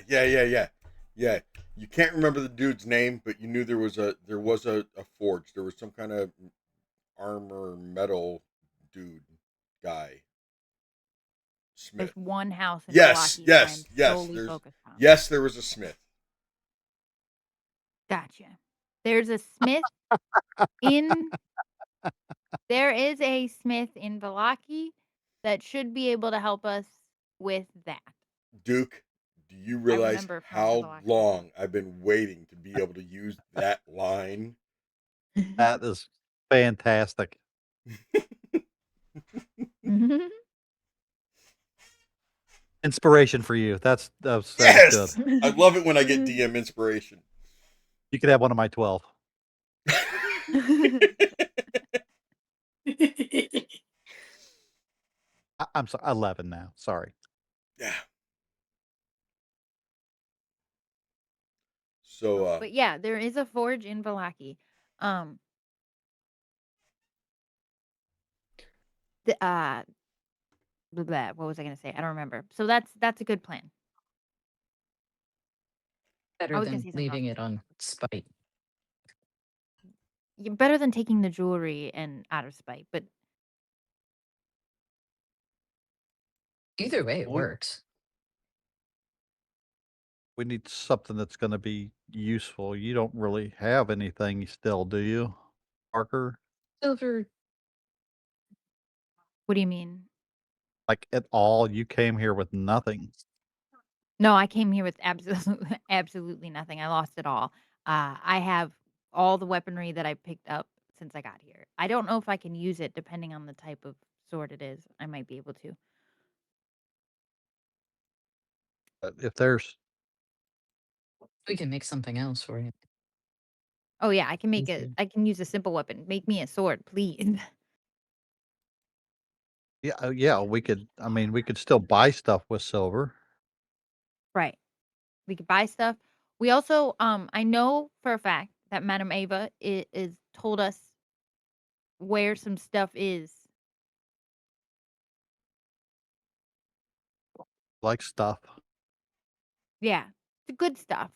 You can't remember the dude's name, but you knew there was a forge. There was some kind of armor metal dude guy. Smith. There's one house in Yes, Valaki that I'm yes. solely There's focused on. yes, there was a Smith. Gotcha. There's a Smith in. There is a Smith in Valaki that should be able to help us with that. Duke, do you I realize remember from the how Valaki. long I've been waiting to be able to use that line? that is fantastic. Inspiration for you. That was Yes, good. I love it when I get DM inspiration. You could have one of my 12. I'm sorry, 11 now. Sorry. Yeah. So But yeah, there is a forge in Valaki. What was I gonna say? I don't remember. So that's a good plan. I Better was gonna than say something leaving else. it on spite. Better than taking the jewelry and out of spite, but Either way, it We- works. We need something that's going to be useful. You don't really have anything still, do you, Parker? Silver. what do you mean? Like at all? You came here with nothing. No, I came here with absolutely nothing. I lost it all. I have all the weaponry that I picked up since I got here. I don't know if I can use it depending on the type of sword it is. I might be able to. If there's We can make something else for you. Oh yeah, I can make Thank it. you. I can use a simple weapon. Make me a sword, please. yeah, we could. I mean, we could still buy stuff with silver. Right. We could buy stuff. We also, I know for a fact that Madame Ava is told us where some stuff is. Like stuff. Yeah, the good stuff.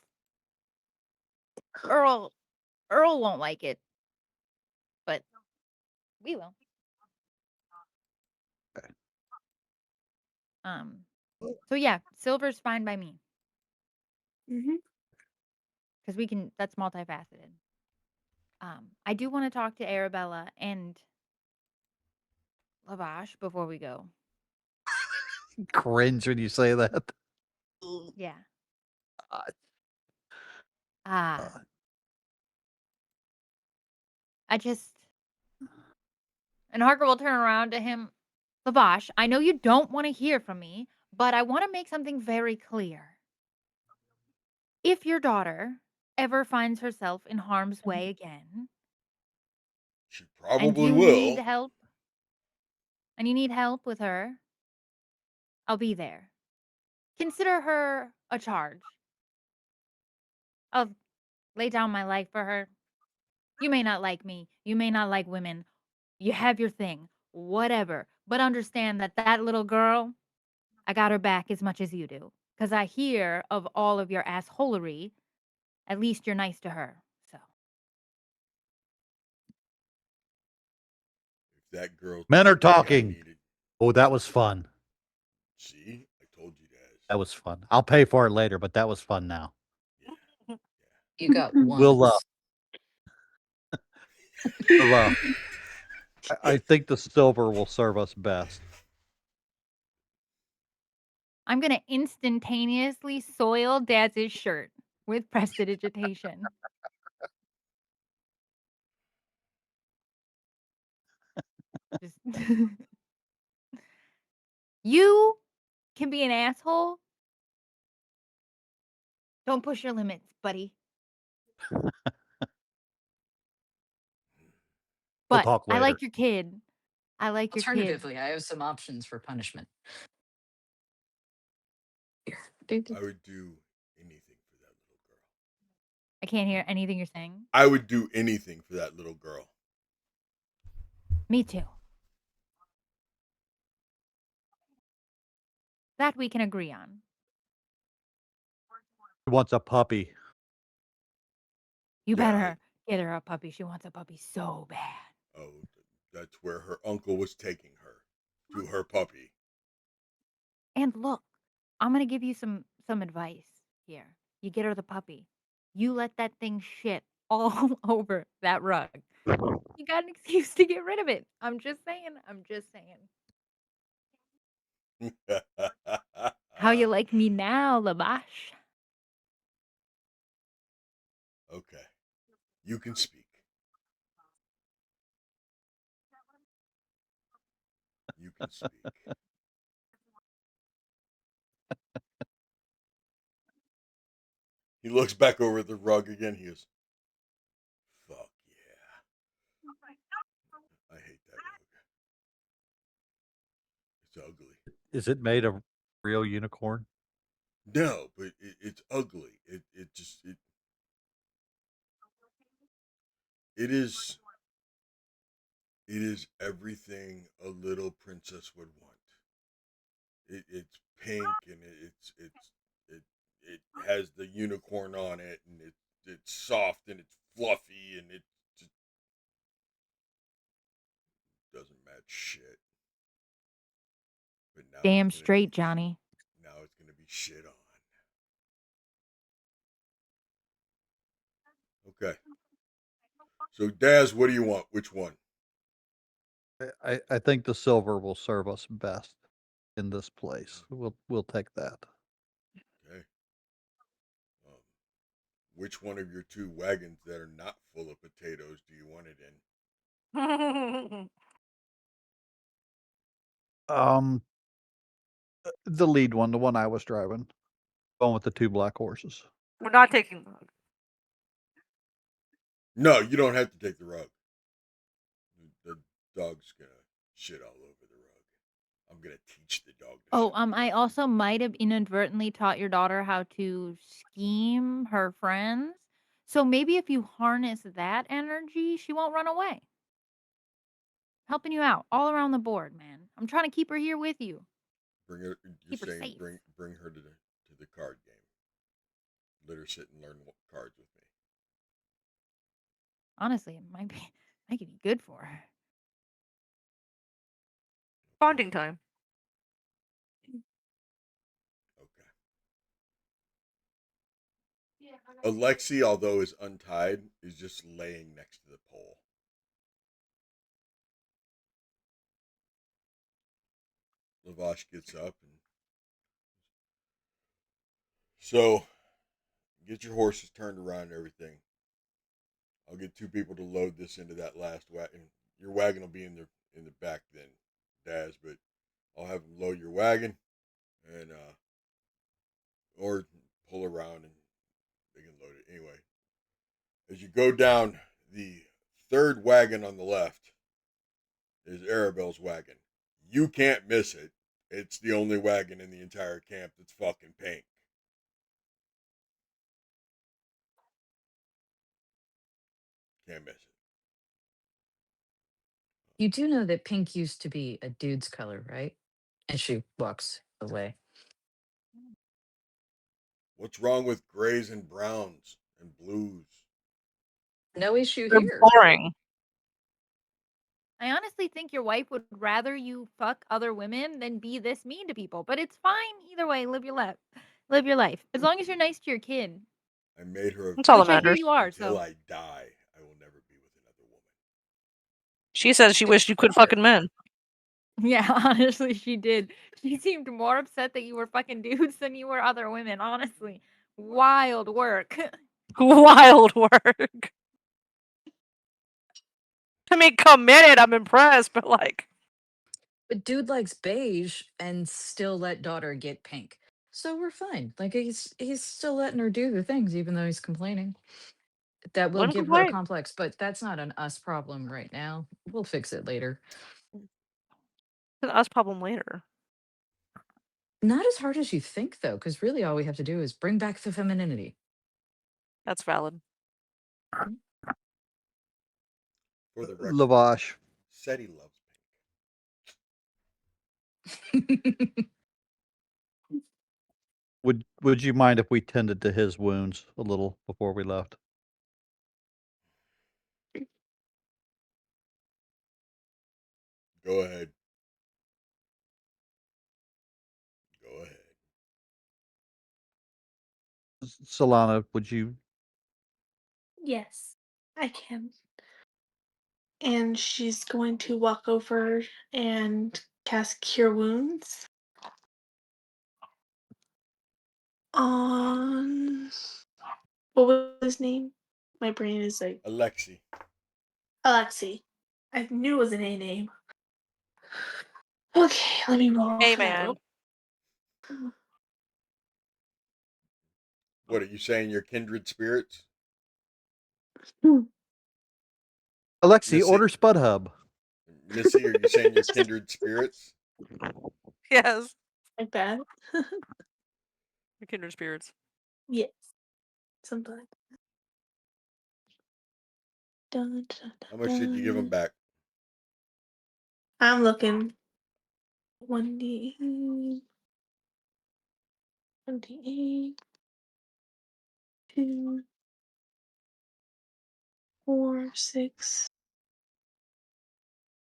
Earl won't like it, but we will. Okay. So yeah, silver's fine by me Mm-hmm. because we can. That's multifaceted. I do want to talk to Arabella and Lavash before we go. Cringe when you say that. Yeah. Uh, Ah, I just. And Harker will turn around to him. Lavash, I know you don't want to hear from me, but I want to make something very clear. If your daughter ever finds herself in harm's way again, She and probably you need will. help, and you need help with her, I'll be there. Consider her a charge. I'll lay down my life for her. You may not like me. You may not like women. You have your thing. Whatever. But understand that that little girl, I got her back as much as you do. Because I hear of all of your assholery. At least you're nice to her. So. If that girl Men are told me I talking. needed, Oh, that was fun. see, I told you guys. That was fun. I'll pay for it later, but that was fun now. Yeah. You got We'll once. we'll, I think the silver will serve us best. I'm going to instantaneously soil Dad's shirt with prestidigitation. Just you can be an asshole. Don't push your limits, buddy. We'll But talk I later. like your kid. I like your kid. Alternatively, I have some options for punishment. Here, I would do anything for that little girl. I can't hear anything you're saying. I would do anything for that little girl. Me too. That we can agree on. He wants a puppy. You Yeah, better get her a puppy. She wants a puppy so bad. Oh, that's where her uncle was taking her, to her puppy. And look, I'm gonna give you some advice here. You get her the puppy. You let that thing shit all over that rug. You got an excuse to get rid of it. I'm just saying. I'm just saying. How you like me now, Labash? Okay, you can speak. You can speak. He looks back over the rug again. He goes, "Fuck yeah! I hate that rug. It's ugly." Is it made of real unicorn? No, but it's ugly. It just it is everything a little princess would want. It's pink and it has the unicorn on it and it's soft and it's fluffy and it just doesn't match shit. But now Damn it's gonna straight, be, Johnny. now it's gonna be shit on. Okay. So Daz, what do you want? Which one? I think the silver will serve us best in this place. We'll take that. Okay. which one of your two wagons that are not full of potatoes do you want it in? The lead one, the one I was driving. Going with the 2 black horses. We're not taking the rug. No, you don't have to take the rug. The dog's gonna shit all over the rug. I'm gonna teach the dog to Oh, shit. I also might have inadvertently taught your daughter how to scheme her friends. So maybe if you harness that energy, she won't run away. Helping you out all around the board, man. I'm trying to keep her here with you. Bring her. You're Keep her saying safe. bring her to the card game. Let her sit and learn cards with me. Honestly, it might be good for her. Bonding time. Okay. Alexi, although is untied, is just laying next to the pole. Lavash gets up and so get your horses turned around and everything. I'll get 2 people to load this into that last wagon. Your wagon will be in the back then, Daz, but I'll have them load your wagon and or pull around and they can load it anyway. As you go down, the 3rd wagon on the left is Arabelle's wagon. You can't miss it. It's the only wagon in the entire camp that's fucking pink. Can't miss it. You do know that pink used to be a dude's color, right? And she walks away. What's wrong with grays and browns and blues? No issue They're here. boring. I honestly think your wife would rather you fuck other women than be this mean to people. But it's fine either way. Live your life. Live your life. As long as you're nice to your kid. I made her a That's all that Which I hear matters. you are. until So I die, I will never be with another woman. She says she wished you quit fucking men. yeah, honestly, she did. She seemed more upset that you were fucking dudes than you were other women. Honestly, wild work. Wild work. I mean, committed. I'm impressed, but like, But dude likes beige and still let daughter get pink. So we're fine. Like he's still letting her do the things even though he's complaining. That will let him give her a complain. complex, but that's not an us problem right now. We'll fix it later. It's an us problem later. Not as hard as you think though, because really all we have to do is bring back the femininity. That's valid. For the record, Lavash, Seti loves would you mind if we tended to his wounds a little before we left? pink. Go ahead. Go ahead. Solana, would you? Yes, I can. And she's going to walk over and cast Cure Wounds on. What was his name? My brain is like Alexi. Alexi. I knew it was an A name. Okay, let me roll Hey, for that man. real. What are you saying? You're kindred spirits? Alexi, Missy, order Spud Hub. Missy, are you saying you're kindred spirits? Yes. Like that? Your kindred spirits. Yes. Something. Dun, dun, How much did you give him dun. back? I'm looking. 1d8. 1d8. 2, 4, 6.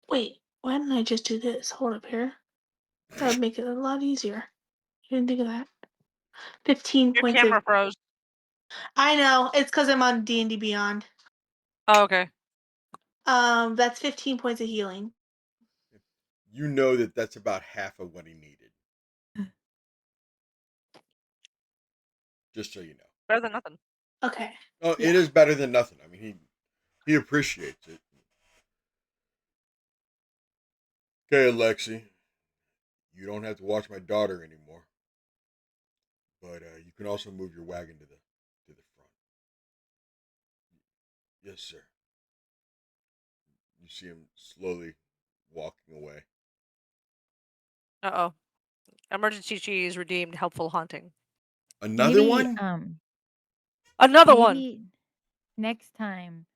Wait, why didn't I just do this? Hold up here. That would make it a lot easier. You didn't think of that. 15 Your points camera of. froze. I know, it's because I'm on D&D Beyond. Oh, okay. That's 15 points of healing. You know that's about half of what he needed. Just so you know. Better than nothing. Okay. Oh, Yeah. it is better than nothing. I mean, he appreciates it. Okay, Alexi, you don't have to watch my daughter anymore, but you can also move your wagon to the front. Yes, sir. You see him slowly walking away. Uh-oh. Emergency cheese redeemed helpful haunting. Another Maybe, one? Another one. maybe next time,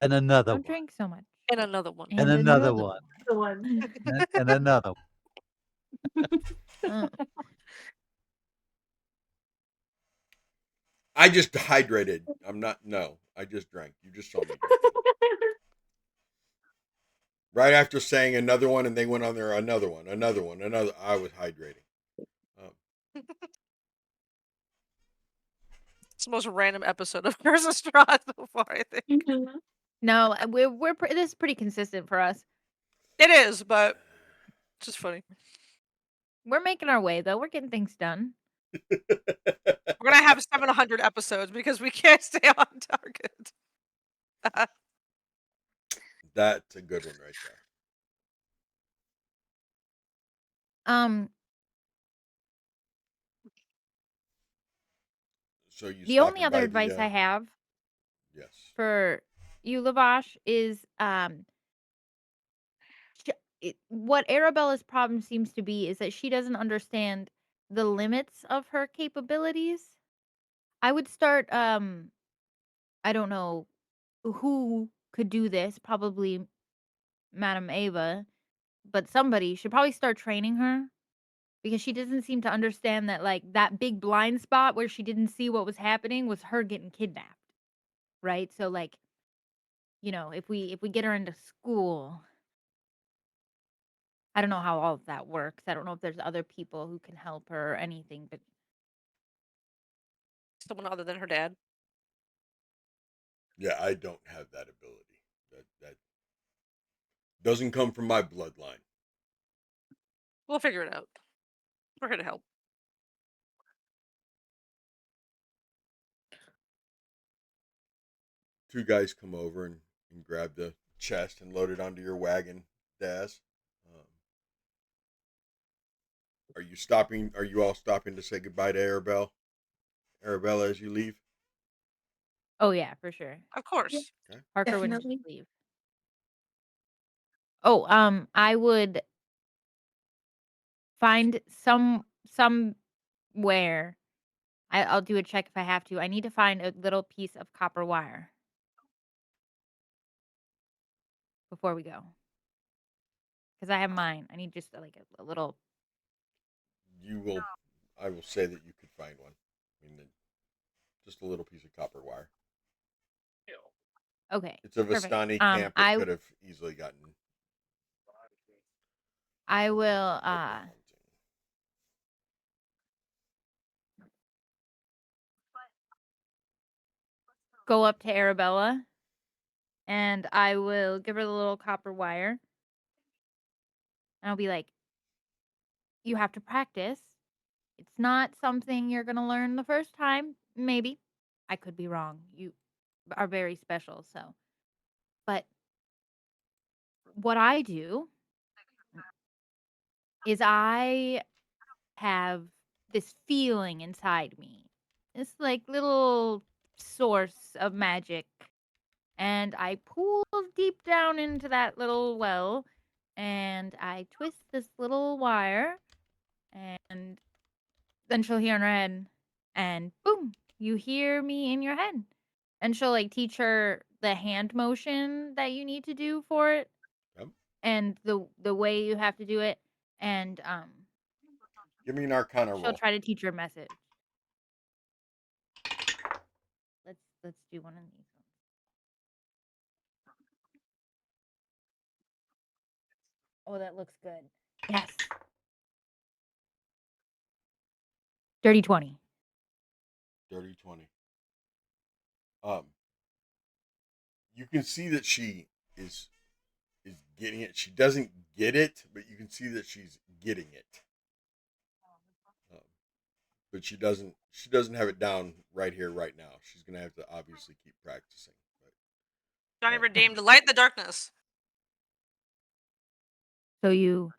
And another don't one. drink so much. And another one. And another one. The one. And another one. Uh, I just hydrated. I'm not. No, I just drank. You just saw me drinking. Right after saying another one, and they went on there, another one, another one, another. I was hydrating. It's the most random episode of Curse of Strahd so far, I think. no, this is pretty consistent for us. It is, but it's just funny. We're making our way though. We're getting things done. We're gonna have 700 episodes because we can't stay on target. That's a good one right there. So you. The only stopping other by advice I have Yes. for you, Lavash, is what Arabella's problem seems to be is that she doesn't understand the limits of her capabilities. I would start I don't know who could do this, probably Madame Ava, but somebody should probably start training her because she doesn't seem to understand that like that big blind spot where she didn't see what was happening was her getting kidnapped. Right? So like, if we get her into school, I don't know how all of that works. I don't know if there's other people who can help her or anything, but Someone other than her dad. Yeah, I don't have that ability. That doesn't come from my bloodline. We'll figure it out. We're here to help. Two guys come over and grab the chest and load it onto your wagon, Daz. Are you stopping? Are you all stopping to say goodbye to Arabella as you leave? oh yeah, for sure. Of course. Okay. Parker wouldn't Definitely. just leave. Oh, I would find somewhere. I'll do a check if I have to. I need to find a little piece of copper wire before we go. Because I have mine. I need just like a little. You will. I will say that you could find one. I mean, just a little piece of copper wire. Okay. It's a perfect. Vistani camp. It I could have easily gotten. I will haunting. go up to Arabella and I will give her the little copper wire. And I'll be like, you have to practice. It's not something you're going to learn the first time. Maybe. I could be wrong. You are very special. So, but what I do is I have this feeling inside me. This like little source of magic. And I pull deep down into that little well and I twist this little wire and then she'll hear in her head and boom, you hear me in your head. And she'll like teach her the hand motion that you need to do for it. Yep. And the way you have to do it. And Give me an Arcana she'll roll. try to teach her message. Let's do one of these ones. Oh, that looks good. Yes. Dirty 20. Dirty 20. You can see that she is getting it. She doesn't get it, but you can see that she's getting it. but she doesn't have it down right here, right now. She's gonna have to obviously keep practicing. Johnny But redeemed light in the darkness. So you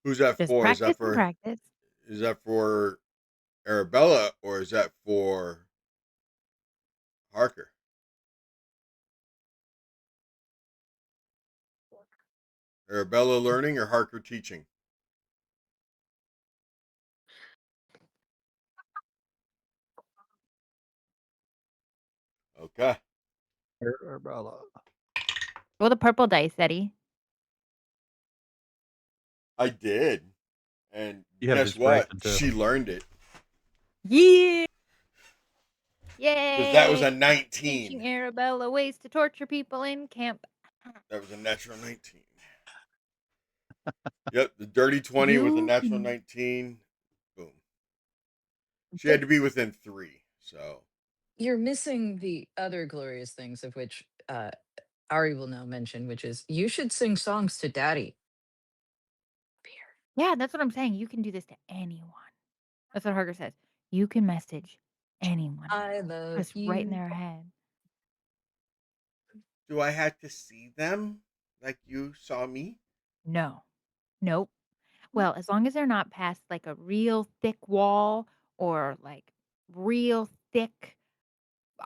who's that just for? practice and practice. Is that for Arabella or is that for Harker? Arabella learning or Harker teaching? Okay. Arabella. Roll the purple dice, Eddie. I did. And You have guess what? inspiration too. She learned it. Yeah. Because that was Yay. a 19. Teaching Arabella ways to torture people in camp. That was a natural 19. Yep, the dirty 20 was a natural 19. Boom. She had to be within 3. So You're missing the other glorious things of which Ari will now mention, which is you should sing songs to Daddy. Yeah, that's what I'm saying. You can do this to anyone. That's what Harker says. You can message anyone. I love Just you. right in their head. do I have to see them like you saw me? No. Nope. Well, as long as they're not past like a real thick wall or like real thick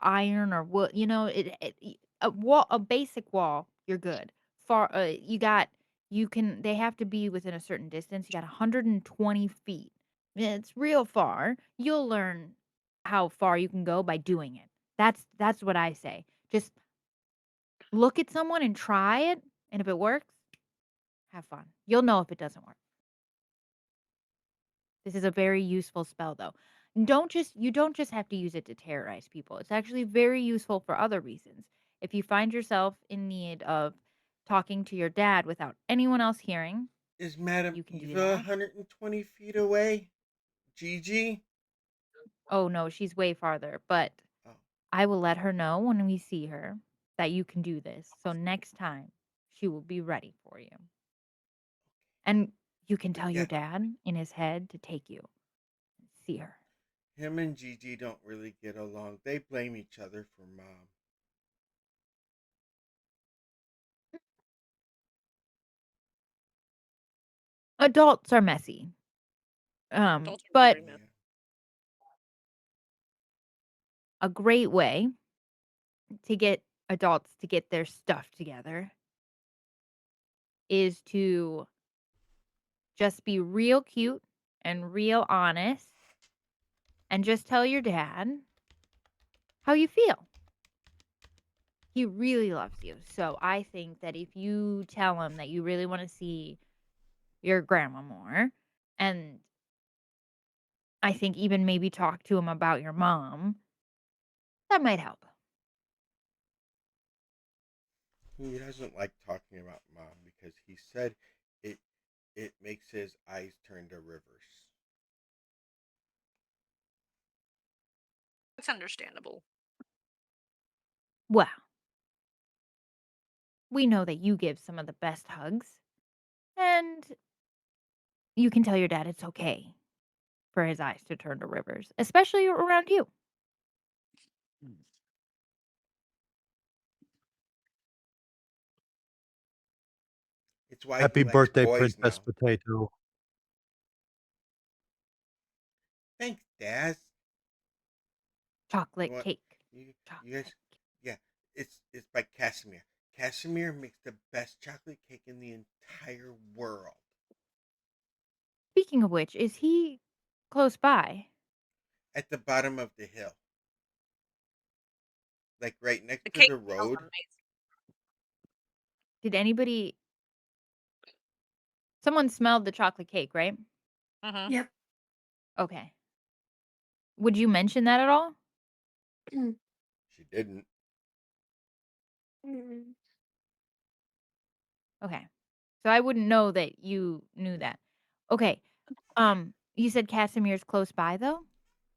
iron or wood, a wall, a basic wall, you're good. They have to be within a certain distance. You got 120 feet. It's real far. You'll learn how far you can go by doing it. That's what I say. Just look at someone and try it, and if it works, have fun. You'll know if it doesn't work. This is a very useful spell, though. You don't just have to use it to terrorize people. It's actually very useful for other reasons. If you find yourself in need of talking to your dad without anyone else hearing, Is Madam you can do Eva that. 120 feet away? Gigi? Oh no, she's way farther, but Oh. I will let her know when we see her that you can do this. So next time, she will be ready for you. And you can tell your dad in his head to take you and see her. Him and Gigi don't really get along. They blame each other for Mom. Adults are messy. Adults are But very messy. a great way to get adults to get their stuff together is to just be real cute and real honest and just tell your dad how you feel. He really loves you. So I think that if you tell him that you really want to see your grandma more, and I think even maybe talk to him about your mom, that might help. He doesn't like talking about Mom because he said it makes his eyes turn to rivers. That's understandable. Well, we know that you give some of the best hugs, and you can tell your dad it's okay for his eyes to turn to rivers, especially around you. It's why Happy he likes birthday, boys Princess now. Potato. Thanks, Daz. Chocolate You want- cake. You Chocolate guys, cake. yeah, it's by Casimir. Casimir makes the best chocolate cake in the entire world. Speaking of which, is he close by? At the bottom of the hill, like right next The to cake the smells road. amazing. Did anybody? Someone smelled the chocolate cake, right? Mhm. Yep. Okay. Would you mention that at all? She didn't. Mm. Okay. So I wouldn't know that you knew that. Okay. You said Casimir's close by though?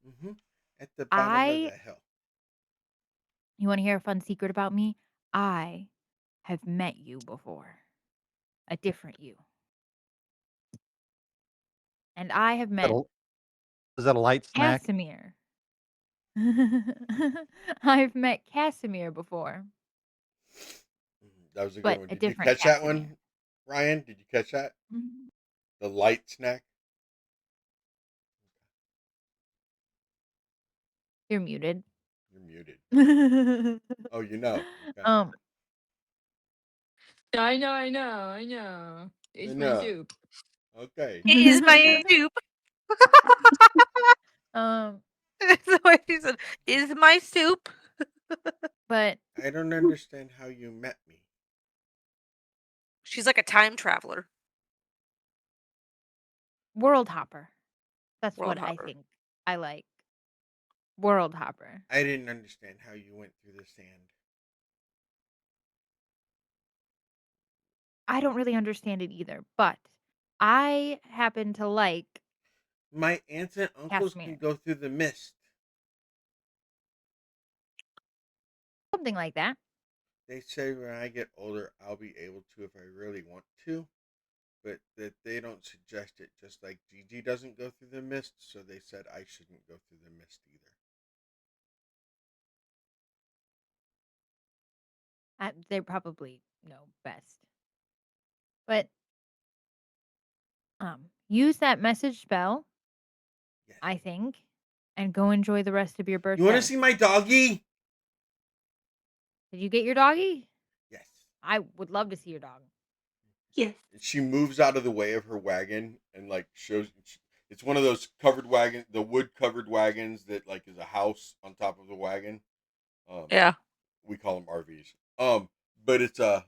Mm-hmm. At the bottom of the hill. You want to hear a fun secret about me? I have met you before. A different you. And I have met That'll Is that a light snack? Casimir. I've met Casimir before, That was a good but one. a Did you different catch that Casimir. one, Ryan? Did you catch that? Mhm. The light snack? You're muted. You're muted. Oh, you know. Okay. I know. It's my No. soup. Okay. It is my soup. That's the way she said, "Is my soup." But I don't understand how you met me. She's like a time traveler. World Hopper. That's World what I hopper. think I like. World Hopper. I didn't understand how you went through the sand. I don't really understand it either, but I happen to like My aunts and uncles can Casimir. go through the mist. Something like that. They say when I get older, I'll be able to if I really want to, but that they don't suggest it. Just like Gigi doesn't go through the mist, so they said I shouldn't go through the mist either. They probably know best. But use that message spell, Yes. I think, and go enjoy the rest of your birthday. You want to see my doggy? Did you get your doggy? Yes. I would love to see your dog. Yes. She moves out of the way of her wagon and like shows. It's one of those covered wagon, the wood covered wagons that like is a house on top of the wagon. Yeah. We call them RVs. But it's the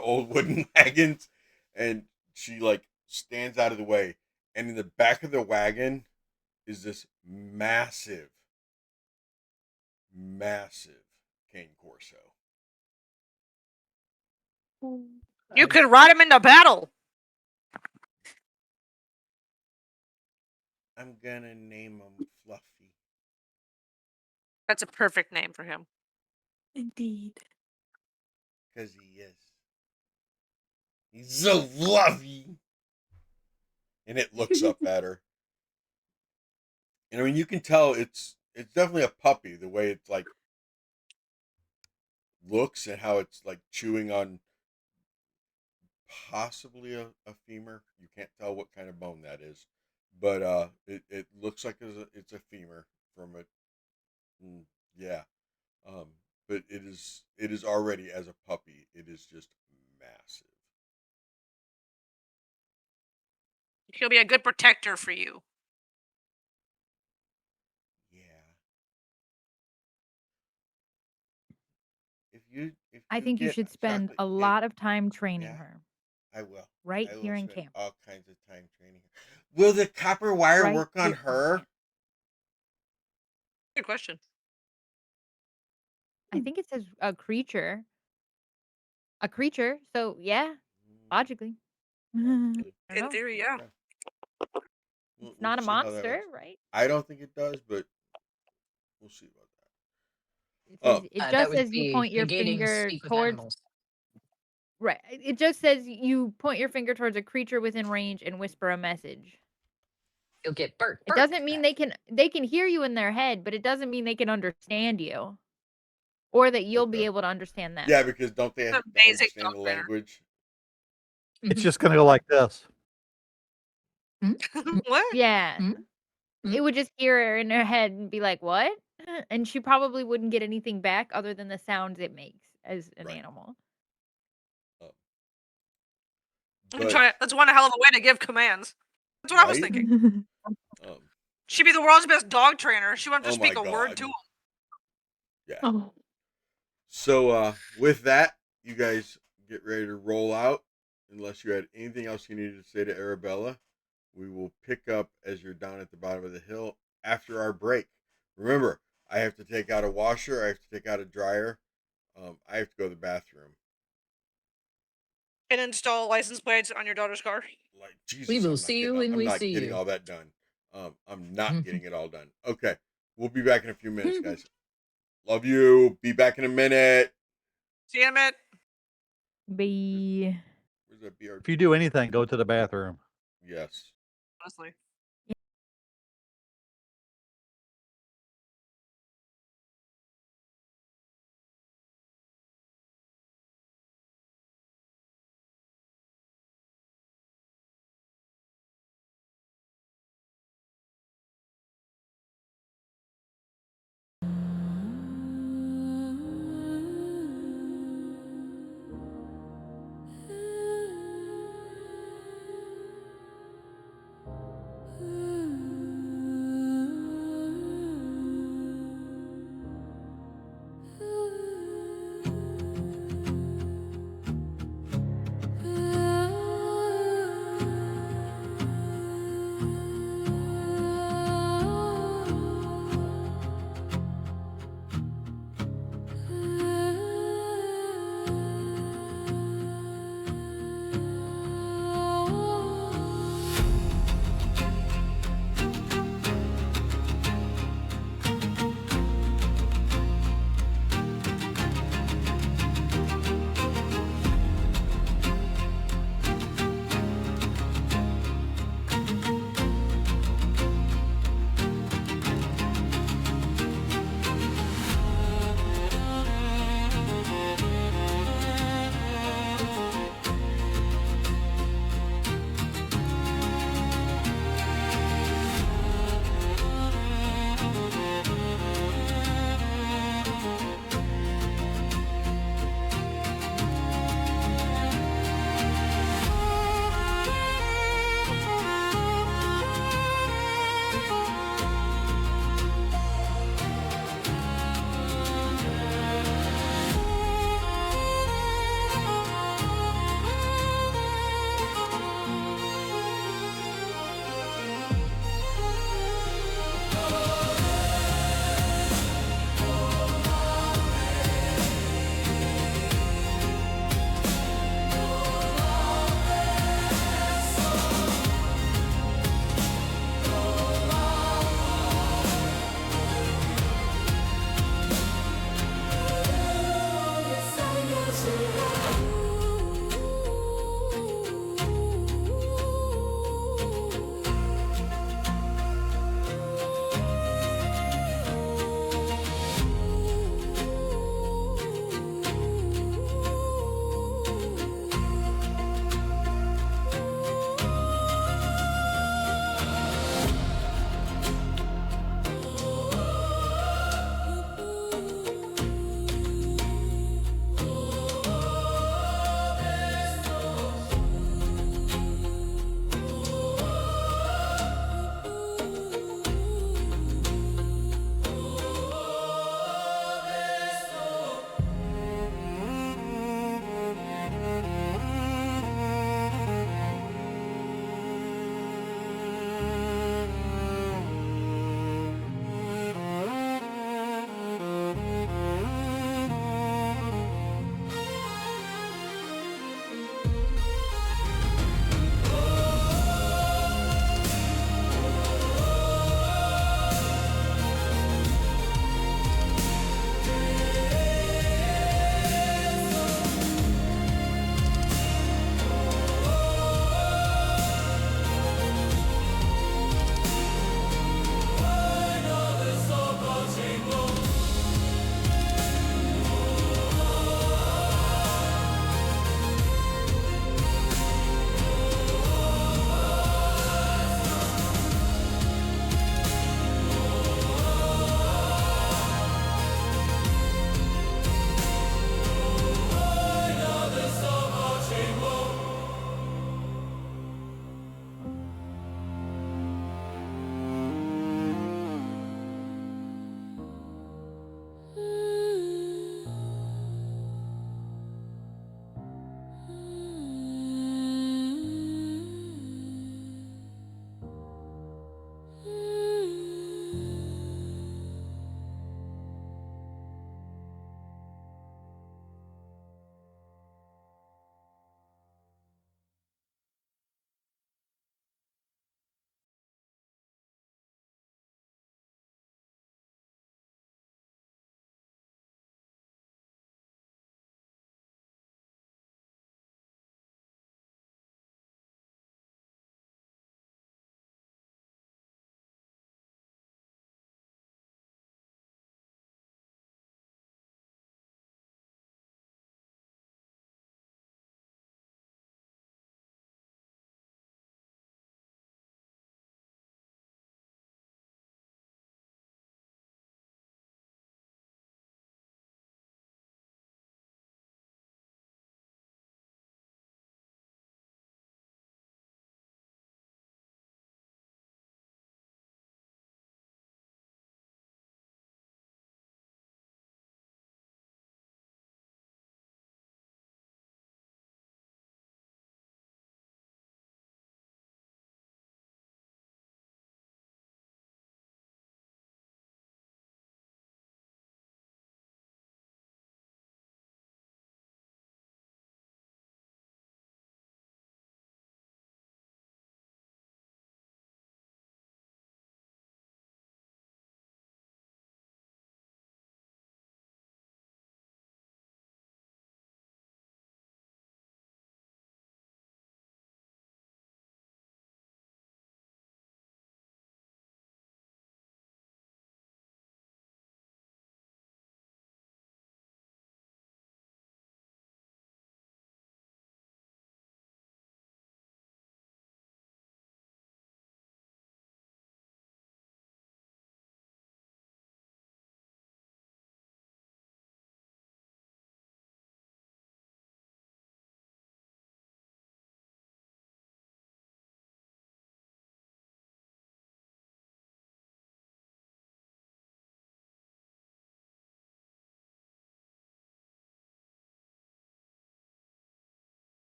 old wooden wagons, and she like stands out of the way, and in the back of the wagon is this massive cane corso. You could ride him into battle. I'm gonna name him Fluffy. That's a perfect name for him. Indeed. Because he is. He's so fluffy. And it looks up at her. And I mean, you can tell it's definitely a puppy, the way it's like looks and how it's like chewing on possibly a femur. You can't tell what kind of bone that is. But it looks like it's a femur from it. Yeah. But it is already, as a puppy, it is just massive. He'll be a good protector for you. Yeah. If I think you get should a spend chocolate a cake, lot of time training yeah, her I will. right I will here in spend camp. all kinds of time training her. Will the copper wire Right work on here in her? camp. Good question. I think it says a creature. A creature. So yeah, logically. I Logically. don't In know. theory, yeah. Okay. We'll It's not a see how that monster, works. right? I don't think it does, but we'll see about It that. says it That just would says you be point your negating finger speak with towards animals. right. It just says you point your finger towards a creature within range and whisper a message. You'll get burnt. It doesn't mean they can hear you in their head, but it doesn't mean they can understand you. Or that you'll be Okay. able to understand them. Yeah, because don't they It's have a to basic understand the dog trainer. language? It's just gonna go like this. What? Yeah. Hmm? It would just hear her in her head and be like, "What?" And she probably wouldn't get anything back other than the sounds it makes as an Right. animal. But That's one hell of a way to give commands. That's what I was right? thinking. She'd be the world's best dog trainer. She wouldn't have to Oh my speak a word God. to him. Yeah. Oh. So with that, you guys get ready to roll out. Unless you had anything else you needed to say to Arabella, we will pick up as you're down at the bottom of the hill after our break. Remember, I have to take out a washer. I have to take out a dryer. I have to go to the bathroom. And install license plates on your daughter's car. Like Jesus, We will see you when I'm we not see getting you. all that done. I'm not getting it all done. Okay, we'll be back in a few minutes, guys. Love you. Be back in a minute. See you in a minute. Be Where's that BRB? If you do anything, go to the bathroom. Yes. Honestly.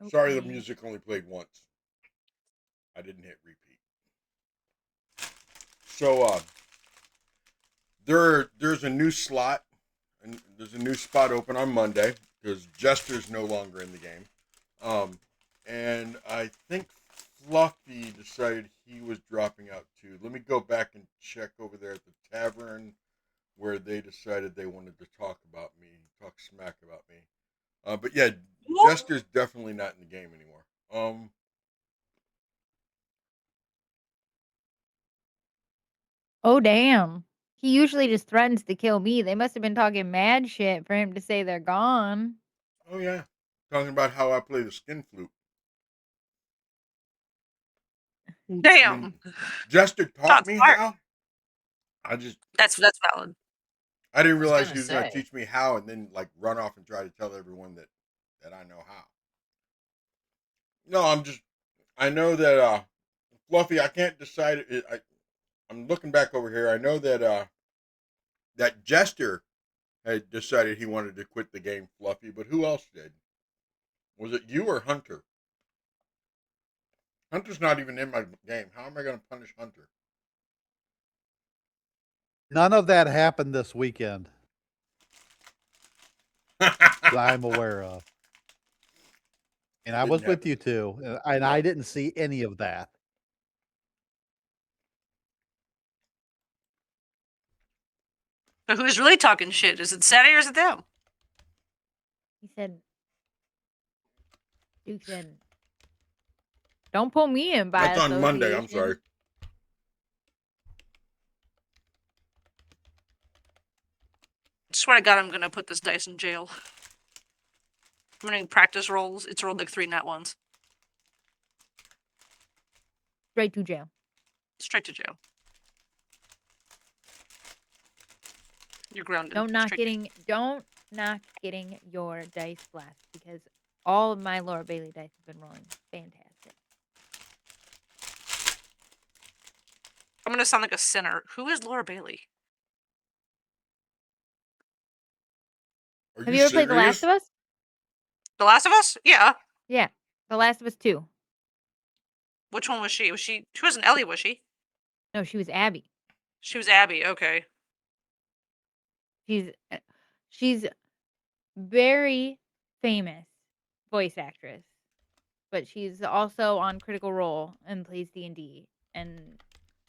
Sorry, the Okay. music only played once. I didn't hit repeat. So there's a new slot, and there's a new spot open on Monday because Jester's no longer in the game. And I think Fluffy decided he was dropping out too. Let me go back and check over there at the tavern where they decided they wanted to talk about me, talk smack about me. But yeah, Jester's definitely not in the game anymore. Oh, damn. He usually just threatens to kill me. They must have been talking mad shit for him to say they're gone. Oh yeah, talking about how I play the skin flute. I Damn. mean, Jester taught Shots me fired. how. I just That's valid. I didn't was realize gonna he was going to say. teach me how, and then like run off and try to tell everyone that I know how. No, I know that Fluffy. I can't decide. I'm looking back over here. I know that that Jester had decided he wanted to quit the game, Fluffy. But who else did? Was it you or Hunter? Hunter's not even in my game. How am I going to punish Hunter? None of that happened this weekend that I'm aware of. And I Didn't was with happen you this too, and No. I didn't see any of that. So who's really talking shit? Is it Sadie or is it them? He said, Duke said, don't pull me in by That's on Monday. I'm sorry. association. I swear to God, I'm gonna put this dice in jail. I'm running practice rolls. It's rolled like 3 nat ones. Straight to jail. Straight to jail. You're grounded. Don't knock Straight getting your dice blessed because all of my Laura Bailey dice have been rolling fantastic. I'm gonna sound like a sinner. Who is Laura Bailey? Are Have you ever played The Last serious? of Us? The Last of Us? Yeah. Yeah. The Last of Us 2. Which one was she? She wasn't Ellie, was she? No, she was Abby. She was Abby. Okay. She's very famous voice actress, but she's also on Critical Role and plays D&D, and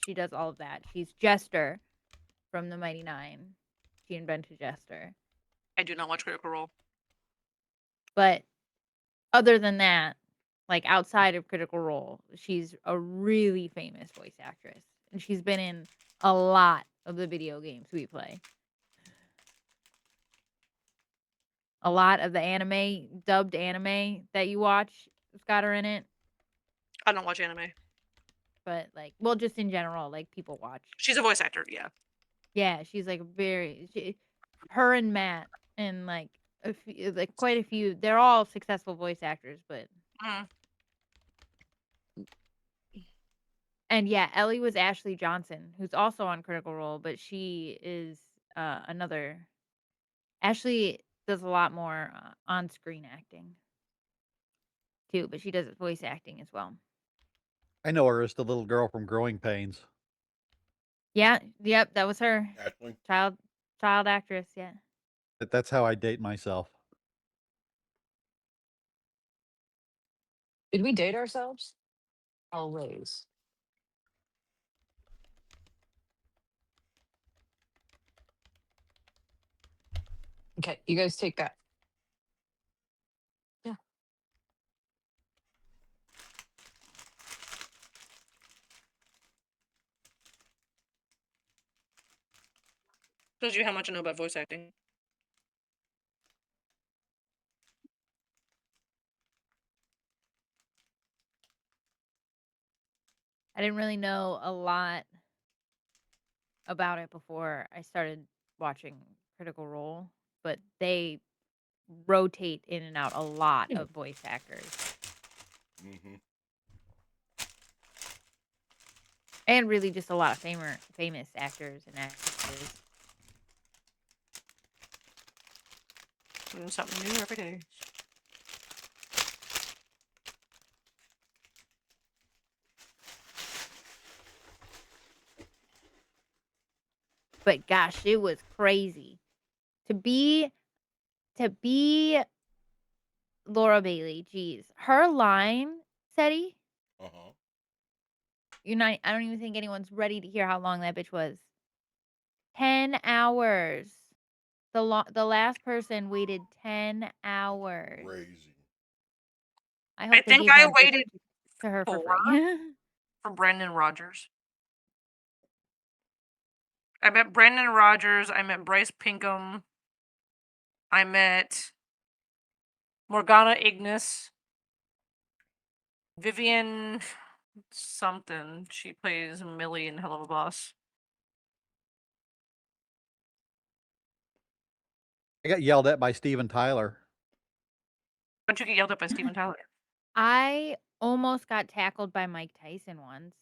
she does all of that. She's Jester from the Mighty Nine. She invented Jester. I do not watch Critical Role. But other than that, like outside of Critical Role, she's a really famous voice actress, and she's been in a lot of the video games we play. A lot of the anime, dubbed anime that you watch, it's got her in it. I don't watch anime. But like, well, just in general, like people watch. She's a voice actor. Yeah. Yeah, she's like her and Matt and like quite a few. They're all successful voice actors, but Mm. and yeah, Ellie was Ashley Johnson, who's also on Critical Role, but she is another. Ashley does a lot more on-screen acting too, but she does voice acting as well. I know her as the little girl from Growing Pains. Yeah, yep, that was her. Ashley? Child actress, yeah. That's how I date myself. Did we date ourselves? Always. Okay, you guys take that. Yeah. Shows you how much I know about voice acting. I didn't really know a lot about it before I started watching Critical Role, but they rotate in and out a lot of voice actors. Mm-hmm. And really just a lot of famous actors and actresses. Learn something new every day. But gosh, it was crazy to be Laura Bailey. Geez, her line, SETI. I don't even think anyone's ready to hear how long that bitch was. 10 hours. The last person waited 10 hours. Crazy. I hope they think gave I that bitch waited to her for 4 free. for Brandon Rogers. I met Brandon Rogers. I met Bryce Pinkham. I met Morgana Ignis. Vivian something. She plays Millie in Hell of a Boss. I got yelled at by Steven Tyler. How'd you get yelled at by Steven Tyler? I almost got tackled by Mike Tyson once.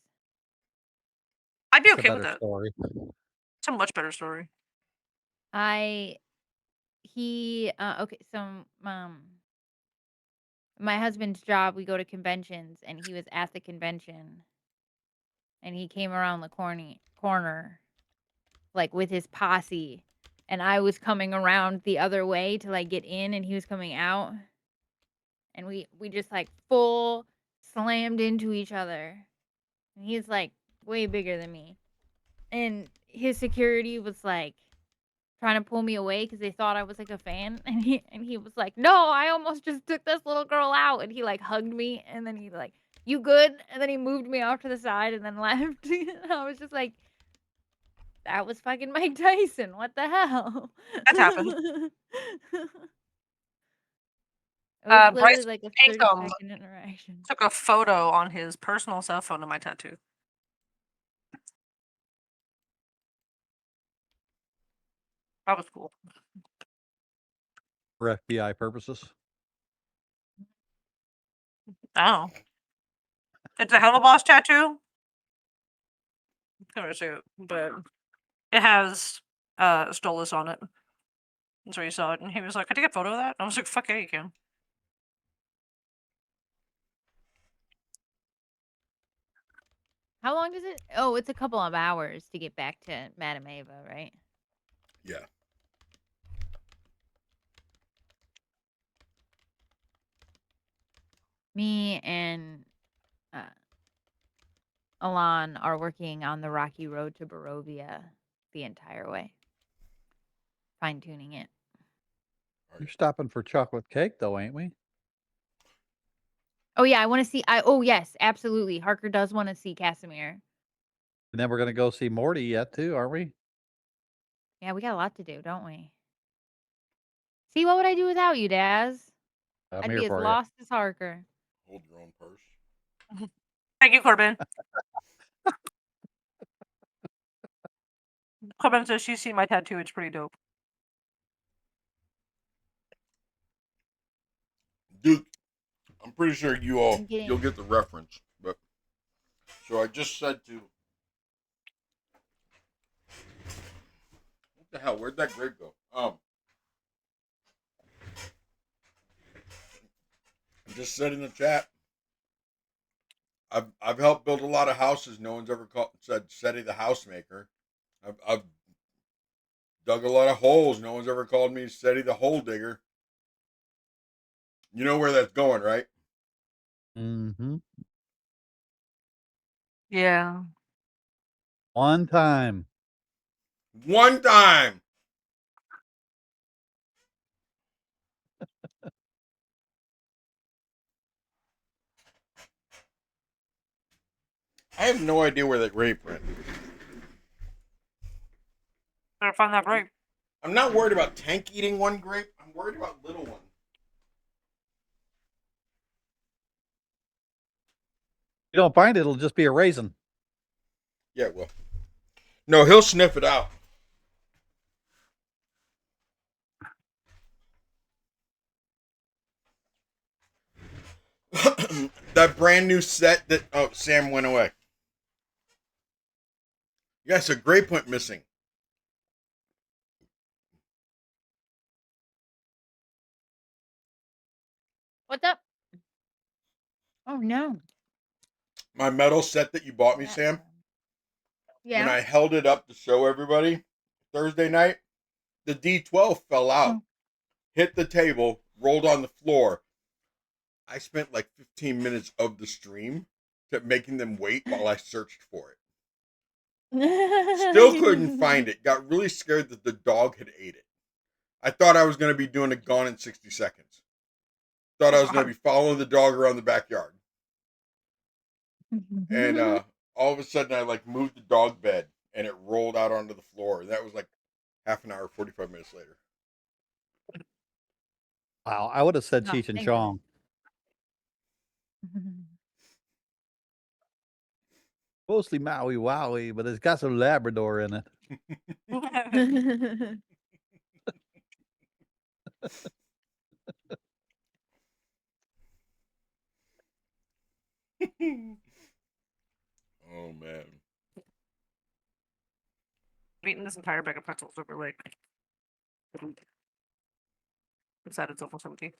I'd be It's a okay with better that. story. It's a much better story. Okay, so my husband's job, we go to conventions, and he was at the convention, and he came around the corner, like with his posse, and I was coming around the other way to like get in, and he was coming out, and we just like full slammed into each other, and he's like way bigger than me, and his security was like trying to pull me away because they thought I was like a fan, and he was like, "No, I almost just took this little girl out," and he like hugged me, and then he like, "You good?" And then he moved me off to the side and then left. And I was just like, that was fucking Mike Tyson. What the hell? That's happened. It was literally Bryce like a Pinkham 30-second interaction. took a photo on his personal cell phone of my tattoo. That was cool. For FBI purposes. Oh. It's a Hell of a Boss tattoo. I'm gonna see it, but it has Stolas on it. That's where you saw it, and he was like, "Can I take a photo of that?" I was like, "Fuck yeah, you can." How long does it? Oh, it's a couple of hours to get back to Madame Ava, right? Yeah. Me and Alon are working on the rocky road to Barovia the entire way, fine tuning it. You're stopping for chocolate cake, though, ain't we? Oh yeah, I want to see. Oh yes, absolutely. Harker does want to see Casimir. And then we're going to go see Morty yet, too, aren't we? Yeah, we got a lot to do, don't we? See, what would I do without you, Daz? I'm I'd here be as for you. lost as Harker. Hold your own purse. Thank you, Corbin. Corbin says she's seen my tattoo. It's pretty dope. Dude, I'm pretty sure you'll getting- get the reference. But so I just said to what the hell? Where'd that grape go? I just said in the chat. I've helped build a lot of houses. No one's ever said SETI the housemaker. I've dug a lot of holes. No one's ever called me SETI the hole digger. You know where that's going, right? Mm-hmm. Yeah. One time. One time. I have no idea where that grape went. Better find that grape. I'm not worried about Tank eating one grape. I'm worried about little one. If you don't find it, it'll just be a raisin. Yeah, well. No, he'll sniff it out. That brand new set that Sam went away. Yes, a grape went missing. What's up? Oh no. My metal set that you bought me, Sam. Yeah. When I held it up to show everybody, Thursday night, the D12 fell out, hit the table, rolled on the floor. I spent like 15 minutes of the stream making them wait while I searched for it. Still couldn't find it. Got really scared that the dog had ate it. I thought I was going to be doing a Gone in 60 Seconds. Thought I was going to be following the dog around the backyard. And all of a sudden I like moved the dog bed and it rolled out onto the floor. And that was like half an hour, 45 minutes later. Wow, I would have said Oh, Cheech and thank Chong. Mostly Maui Wowie, but it's got some Labrador in it. Oh man. I've eaten this entire bag of pretzels over like. I'm sad it's almost empty.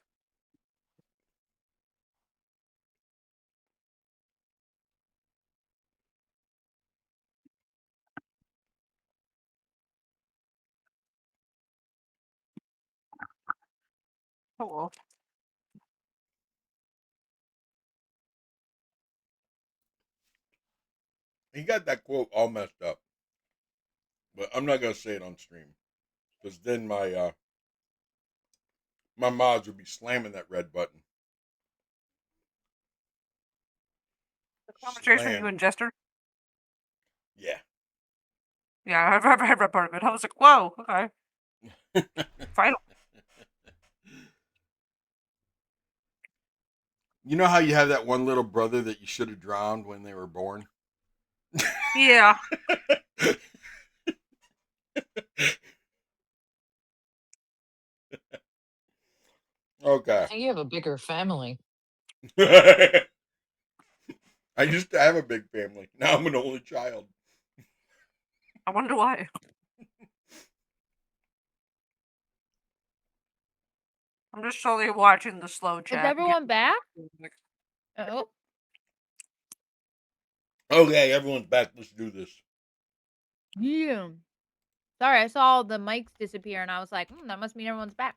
Oh well. He got that quote all messed up. But I'm not gonna say it on stream. Because then my mods would be slamming that red button. The conversation Slam. you and Jester? Yeah. Yeah, I've read part of it. I was like, whoa, okay. Final. You know how you have that one little brother that you should have drowned when they were born? Yeah. Okay. You have a bigger family. I used to have a big family. Now I'm an only child. I wonder why. I'm just slowly watching the slow Is chat. everyone back? Oh, Okay, everyone's back. Let's do this. yeah. Sorry, I saw the mics disappear and I was like, that must mean everyone's back.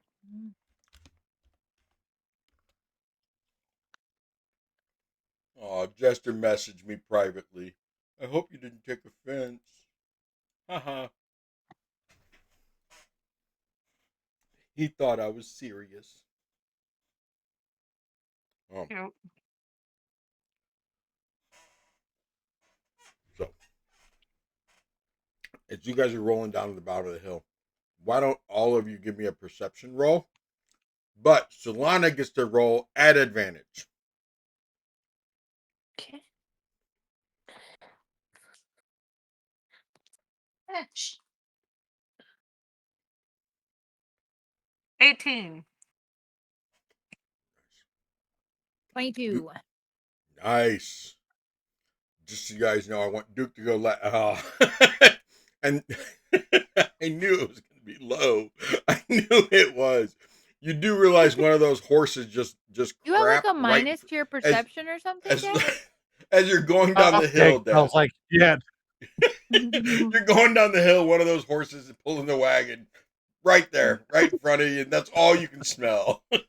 Oh, Jester messaged me privately. I hope you didn't take offense. Haha. He thought I was serious. Oh. Cute. So, as you guys are rolling down to the bottom of the hill, why don't all of you give me a perception roll? But Solana gets to roll at advantage. Okay. 18. 22. Nice. Just so you guys know, I want Duke to go and I knew it was going to be low. I knew it was. You do realize one of those horses just You have like crapped a minus to your perception or something, as you're going down the hill, I was like, yeah. You're going down the hill, one of those horses is pulling the wagon right there, right in front of you, and that's all you can smell. Is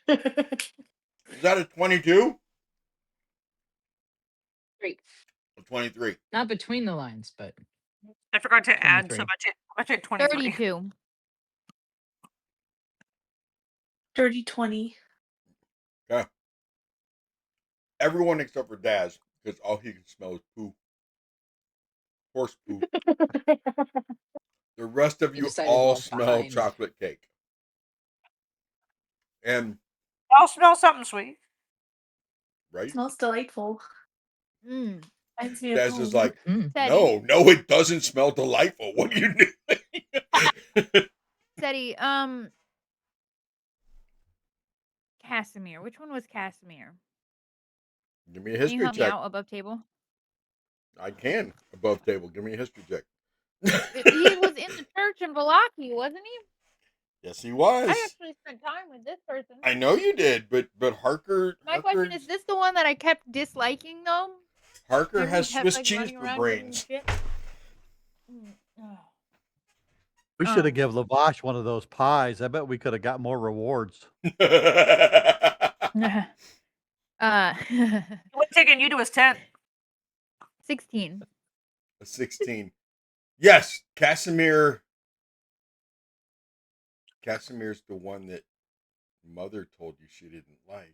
that a 22? Great. A 23. Not between the lines, but I forgot to add 23. so much. I take 23. 32. Dirty 20. Okay. Everyone except for Daz, because all he can smell is poo. Horse poo. The rest of I you decided all to smell behind. chocolate cake. And, I'll smell something sweet. right? Smells delightful. Mm. Reminds me of Daz is home. like, Steady. no, it doesn't smell delightful. What are you doing? Steady. Casimir. Which one was Casimir? Give me a Can you history help me check. out above table? I can. Above table. Give me a history check. He was in the church in Valaki, wasn't he? Yes, he was. I actually spent time with this person. I know you did, but Harker. My question is this the one that I kept disliking though? Harker Remember has he kept, Swiss like, cheese running for around doing brains. shit? We should have Um, given Lavash one of those pies. I bet we could have got more rewards. uh, What's taking you to his tent? 16. A 16. Yes, Casimir's the one that Mother told you she didn't like.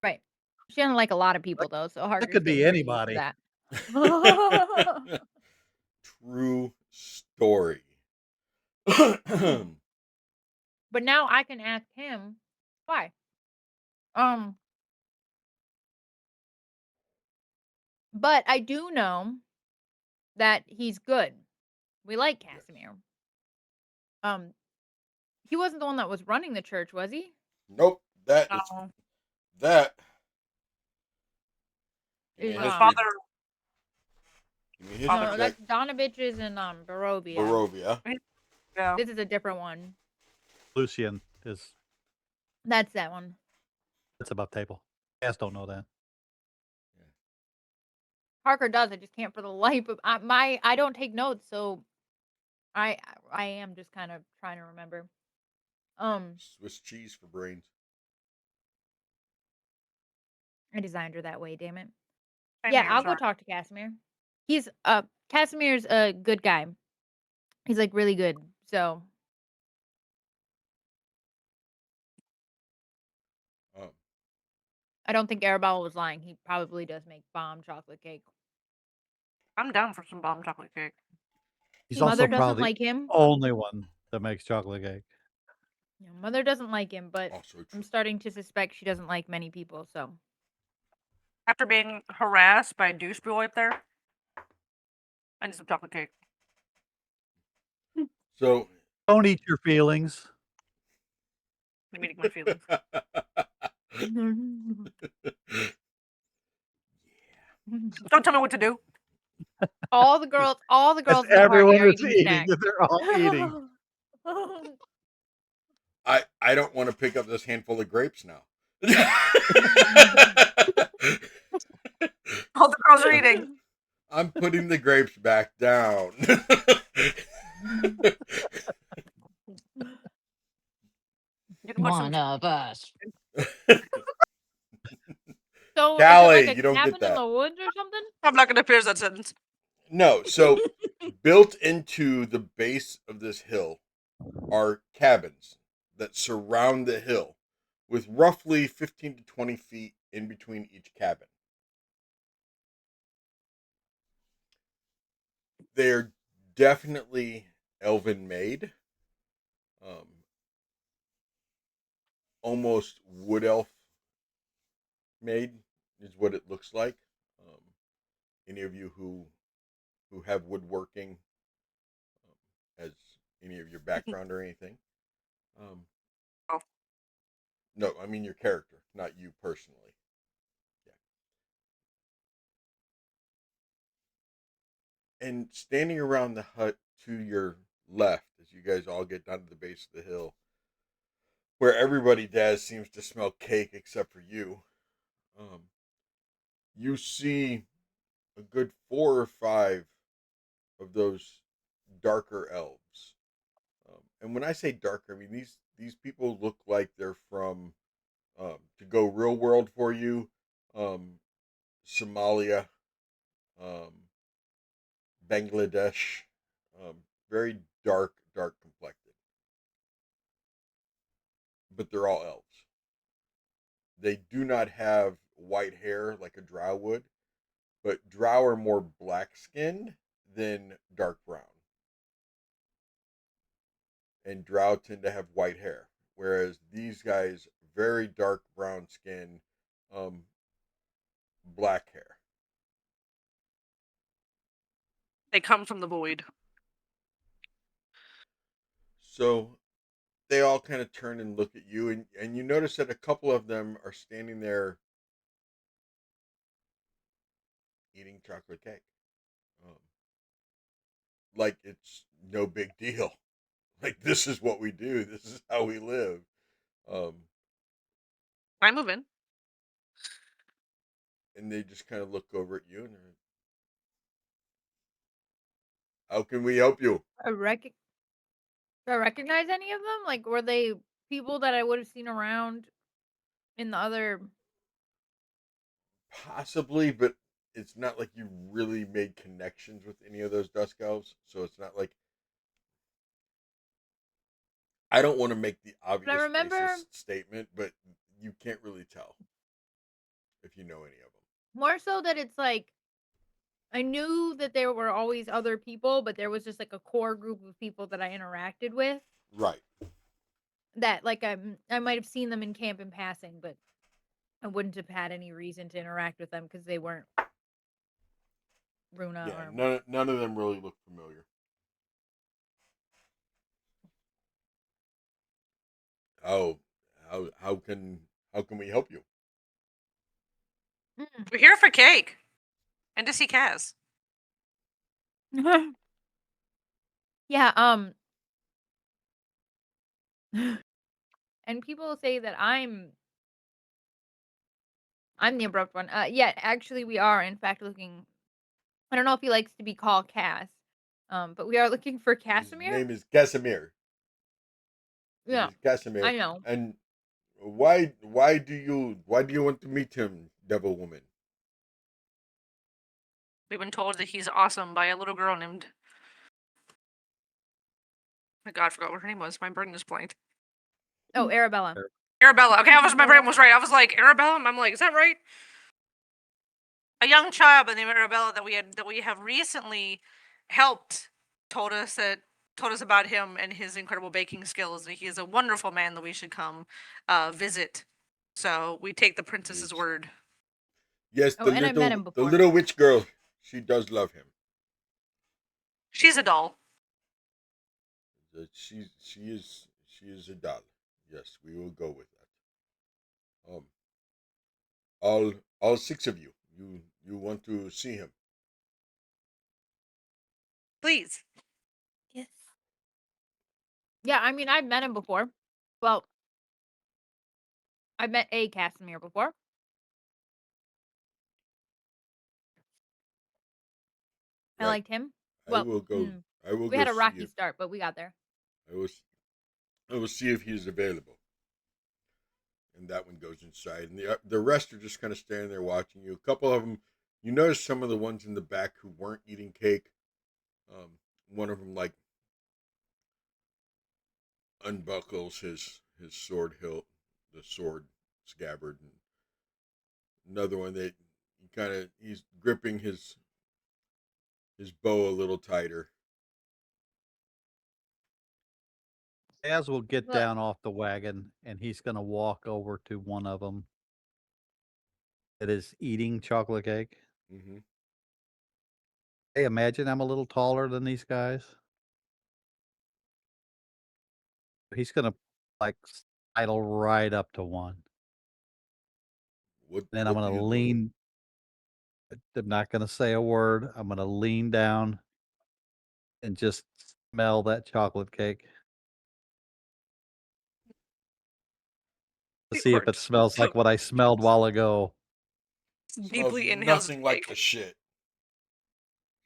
Right. She doesn't like a lot of people though, so Harker's could be getting pretty used to anybody. that. True story. But now I can ask him why. But I do know that he's good. We like Yes. Casimir. He wasn't the one that was running the church, was he? Nope. That is No. that. Is, Give me His history. father. Give me history Father- No, check. that's Donovich's and Barovia. Barovia. Yeah. This is a different one. Lucian is That's that one. it's above table. You guys don't know that. Parker does. I just can't for the life of I don't take notes, so I am just kind of trying to remember. Swiss cheese for brains. I designed her that way, damn it. Same Yeah, here, I'll go sorry. talk to Casimir. He's Casimir's a good guy. He's like really good. So I don't think Arabella was lying. He probably does make bomb chocolate cake. I'm down for some bomb chocolate cake. He's Mother also doesn't probably like him. only one that makes chocolate cake. Yeah, Mother doesn't like him, but Also true. I'm starting to suspect she doesn't like many people. So After being harassed by a douche boy up there, I need some chocolate cake. So Don't eat your feelings. I'm eating my feelings. Don't tell me what to do. all the girls That's at the party everyone are is eating eating. snacks. They're all eating. I don't want to pick up this handful of grapes now. All the girls are eating. I'm putting the grapes back down. You can put some. One of us. So Callie, is it like you a don't get cabin in that. the woods or something? I'm not gonna finish that sentence. No, so built into the base of this hill are cabins that surround the hill with roughly 15 to 20 feet in between each cabin. They're definitely elven made. Almost wood elf made is what it looks like. Any of you who have woodworking as any of your background or anything? Oh. No, I mean your character, not you personally. Yeah. And standing around the hut to your left, as you guys all get down to the base of the hill, where everybody does seems to smell cake except for you. You see a good 4 or 5 of those darker elves. And when I say darker, I mean these people look like they're from to go real world for you, Somalia, Bangladesh, very dark complected, but they're all elves. They do not have white hair like a drow would, but drow are more black skinned than dark brown. And drow tend to have white hair, whereas these guys very dark brown skin, black hair. They come from the void. So they all kind of turn and look at you, and you notice that a couple of them are standing there eating chocolate cake, like it's no big deal. Like this is what we do. This is how we live. I move in. And they just kind of look over at you, and How can we help you? Do I recognize any of them? Like, were they people that I would have seen around in the other? Possibly, but it's not like you really made connections with any of those dusk elves, so it's not like I don't want to make the obvious remember- racist statement, but you can't really tell if you know any of them. More so that it's like I knew that there were always other people, but there was just like a core group of people that I interacted with. Right. That like I might have seen them in camp in passing, but I wouldn't have had any reason to interact with them because they weren't Runa Yeah, or none of them really look familiar. Oh, how can we help you? We're here for cake and to see Kaz. Yeah, and people say that I'm the abrupt one. Yeah, actually we are in fact looking. I don't know if he likes to be called Cass. But we are looking for His Casimir. name is Casimir. Yeah, It is Casimir. I know. And why do you want to meet him, devil woman? We've been told that he's awesome by a little girl named. My God, I forgot what her name was. My brain is blanked. Oh, Arabella. Arabella. Okay, my brain was right. I was like Arabella. I'm like, is that right? A young child by the name of Arabella that we have recently helped told us about him and his incredible baking skills. And he is a wonderful man that we should come visit. So we take the princess's Yes. word. Yes, Oh, and I met him the before. little witch girl. She does love him. She's a doll. She is a doll. Yes, we will go with that. All six of you. You want to see him? Please. Yes. Yeah, I mean I've met him before. Well, I've met a Casimir before. I Right. liked him. I Well, will go. I will we go had a see rocky if start, but we got there. I will see if he is available. And that one goes inside, and the rest are just kind of standing there watching you. A couple of them, you notice some of the ones in the back who weren't eating cake. One of them like unbuckles his sword hilt, the sword scabbard, and another one that he's gripping his bow a little tighter. Az will get Look. down off the wagon and he's going to walk over to one of them that is eating chocolate cake. Mm-hmm. Hey, imagine I'm a little taller than these guys. He's going to like sidle right up to one. Then I'm What going do to you do? lean. I'm not going to say a word. I'm going to lean down and just smell that chocolate cake to see if it smells like what I smelled while ago. Deeply Smells inhales nothing like cake. the shit.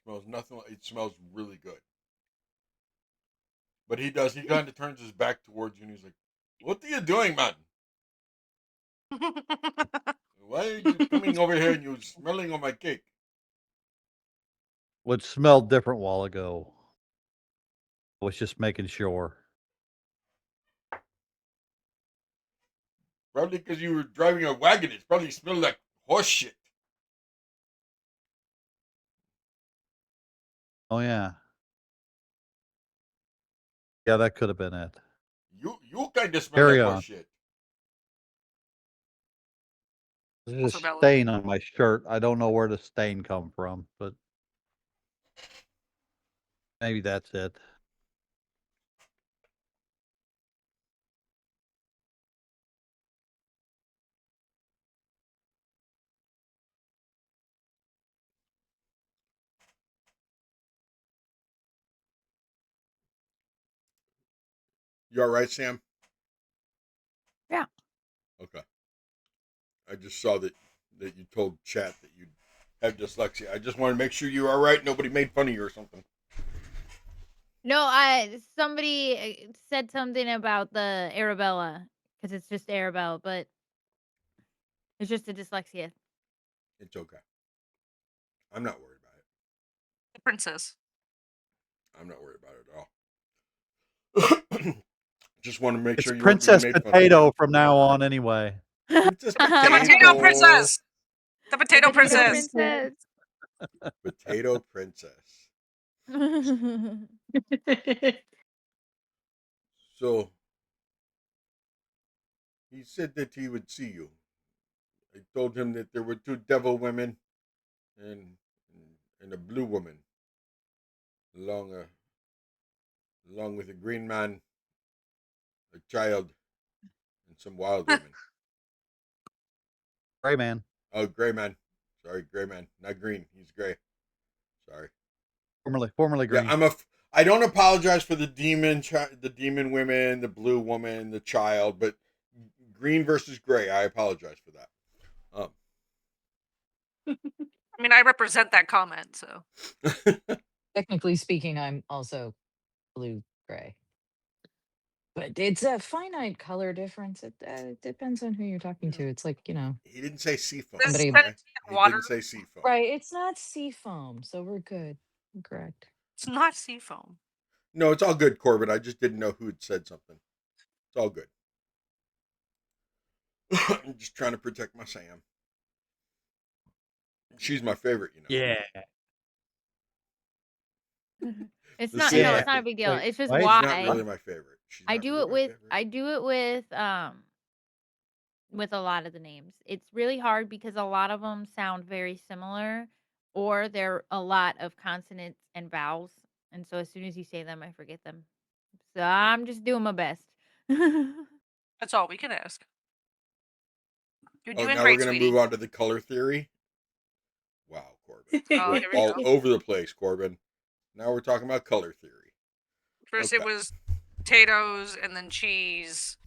Smells nothing like it. Smells really good. But he does. He kind of turns his back towards you, and he's like, "What are you doing, man? Why are you coming over here and you're smelling on my cake?" Which smelled different while ago. I was just making sure. Probably because you were driving a wagon. It probably smelled like horse shit. Oh yeah. Yeah, that could have been it. You kind of smell Carry like on. horse shit. There's a Also valid. stain on my shirt. I don't know where the stain come from, but maybe that's it. You all right, Sam? Yeah. Okay. I just saw that you told chat that you have dyslexia. I just want to make sure you're all right. Nobody made fun of you or something. No, somebody said something about the Arabella because it's just Arabelle, but it's just a dyslexia. It's okay. I'm not worried about it. The princess. I'm not worried about it at all. Just want to make It's sure you Princess made fun of Potato from now on, anyway. Princess The potato princess. The potato The potato princess. princess. Potato princess. So he said that he would see you. I told him that there were 2 devil women and a blue woman, along with a green man, a child, and some wild women. Gray man. Oh, gray man. Sorry, gray man, not green. He's gray. Sorry. Formerly green. Yeah, I don't apologize for the demon women, the blue woman, the child, but green versus gray. I apologize for that. I mean, I represent that comment, so. Technically speaking, I'm also blue gray. But it's a finite color difference. It depends on who you're talking to. It's like, He didn't say seafoam. This Somebody- Okay? He water. didn't say seafoam. right, it's not seafoam, so we're good. Correct. It's not seafoam. No, it's all good, Corbin. I just didn't know who had said something. It's all good. I'm just trying to protect my Sam. She's my favorite, Yeah. It's The not. Sam- No, it's not a big deal. Wait, it's just why? She's why not really my favorite. She's I not do really it my with. favorite. I do it with a lot of the names. It's really hard because a lot of them sound very similar, or they're a lot of consonants and vowels, and so as soon as you say them, I forget them. So I'm just doing my best. That's all we can ask. You're doing Now great, we're going to sweetie. move on to the color theory. Wow, Corbin. Oh, You're here we all go. over the place, Corbin. Now we're talking about color theory. First Okay. it was potatoes and then cheese.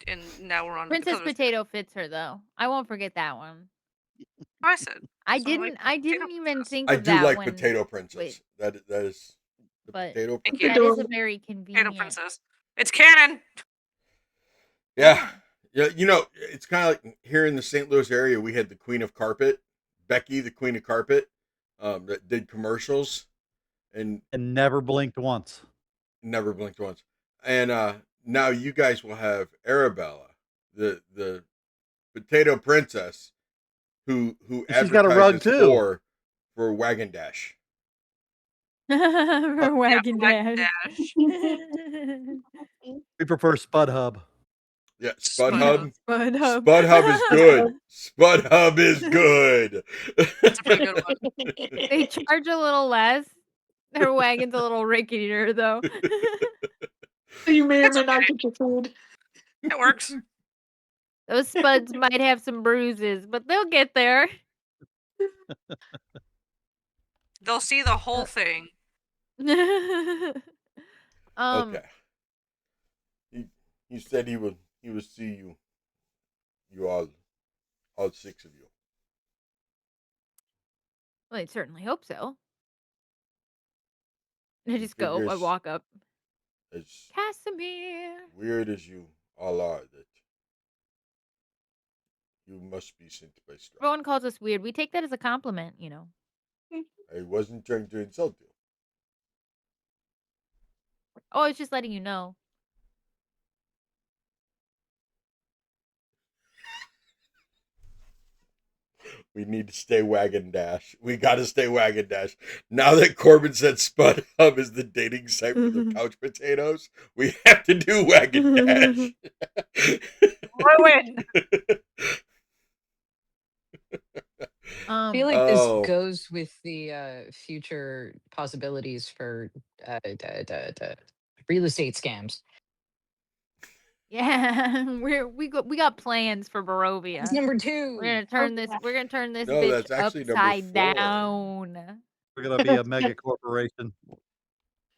And now we're on to the Princess colors. Potato fits her though. I won't forget that one. I said. I So, like, didn't. I potato didn't even princess. think I of do that like when. Potato Princess. wait. That is the But Potato Thank Princess. you. That is a very Potato convenient. princess. It's canon. Yeah. Yeah, it's kind of like here in the St. Louis area, we had the Queen of Carpet, Becky, the Queen of Carpet, that did commercials and never blinked once. never blinked once. And now you guys will have Arabella, the Potato Princess, who She's got a rug, advertises too. for Wagon Dash. For Wagon Wagon Dash. We prefer Spud Hub. Yeah, Spud Spud Hub. Hub. Spud Hub. Spud Hub is good. Spud Hub is good. That's a pretty good one. They charge a little less. Their wagon's a little rickier though. You may or That's may not okay. get your food. It works. Those spuds might have some bruises, but they'll get there. They'll see the whole thing. Okay. He said he would see you all 6 of you. Well, I certainly hope so. I just He go. I figures walk up. As Casimir. weird as you all are, that you must be sent by Strahd. Everyone calls us weird. We take that as a compliment, I wasn't trying to insult you. Oh, I was just letting you know. We need to stay Wagon Dash. We got to stay Wagon Dash. Now that Corbin said Spud Hub is the dating site for the couch potatoes, we have to do Wagon Dash. Ruin. I feel like this Oh. goes with the future possibilities for real estate scams. Yeah, we got plans for Barovia. That's number 2. We're gonna turn this. We're gonna turn this No, bitch that's actually number upside 4. down. We're gonna be a mega corporation.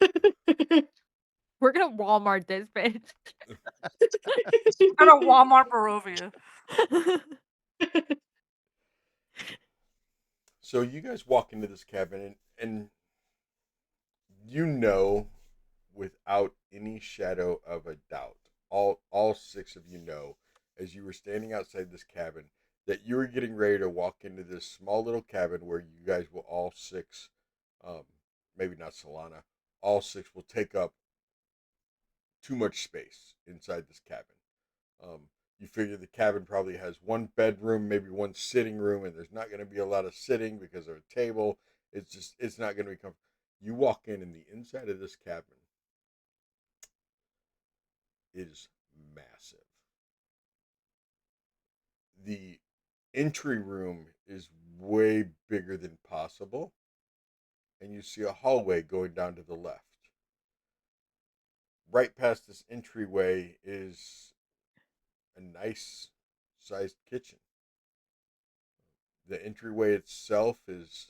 We're gonna Walmart this bitch. Go to Walmart Barovia. So you guys walk into this cabin, and you know, without any shadow of a doubt, all six of you know, as you were standing outside this cabin, that you were getting ready to walk into this small little cabin where you guys will all six, um, maybe not Solana, all six will take up too much space inside this cabin. You figure the cabin probably has one bedroom, maybe one sitting room, and there's not going to be a lot of sitting because of a table. It's not going to be comfortable. You walk in, and the inside of this cabin is massive. The entry room is way bigger than possible, and you see a hallway going down to the left. Right past this entryway is a nice sized kitchen. The entryway itself is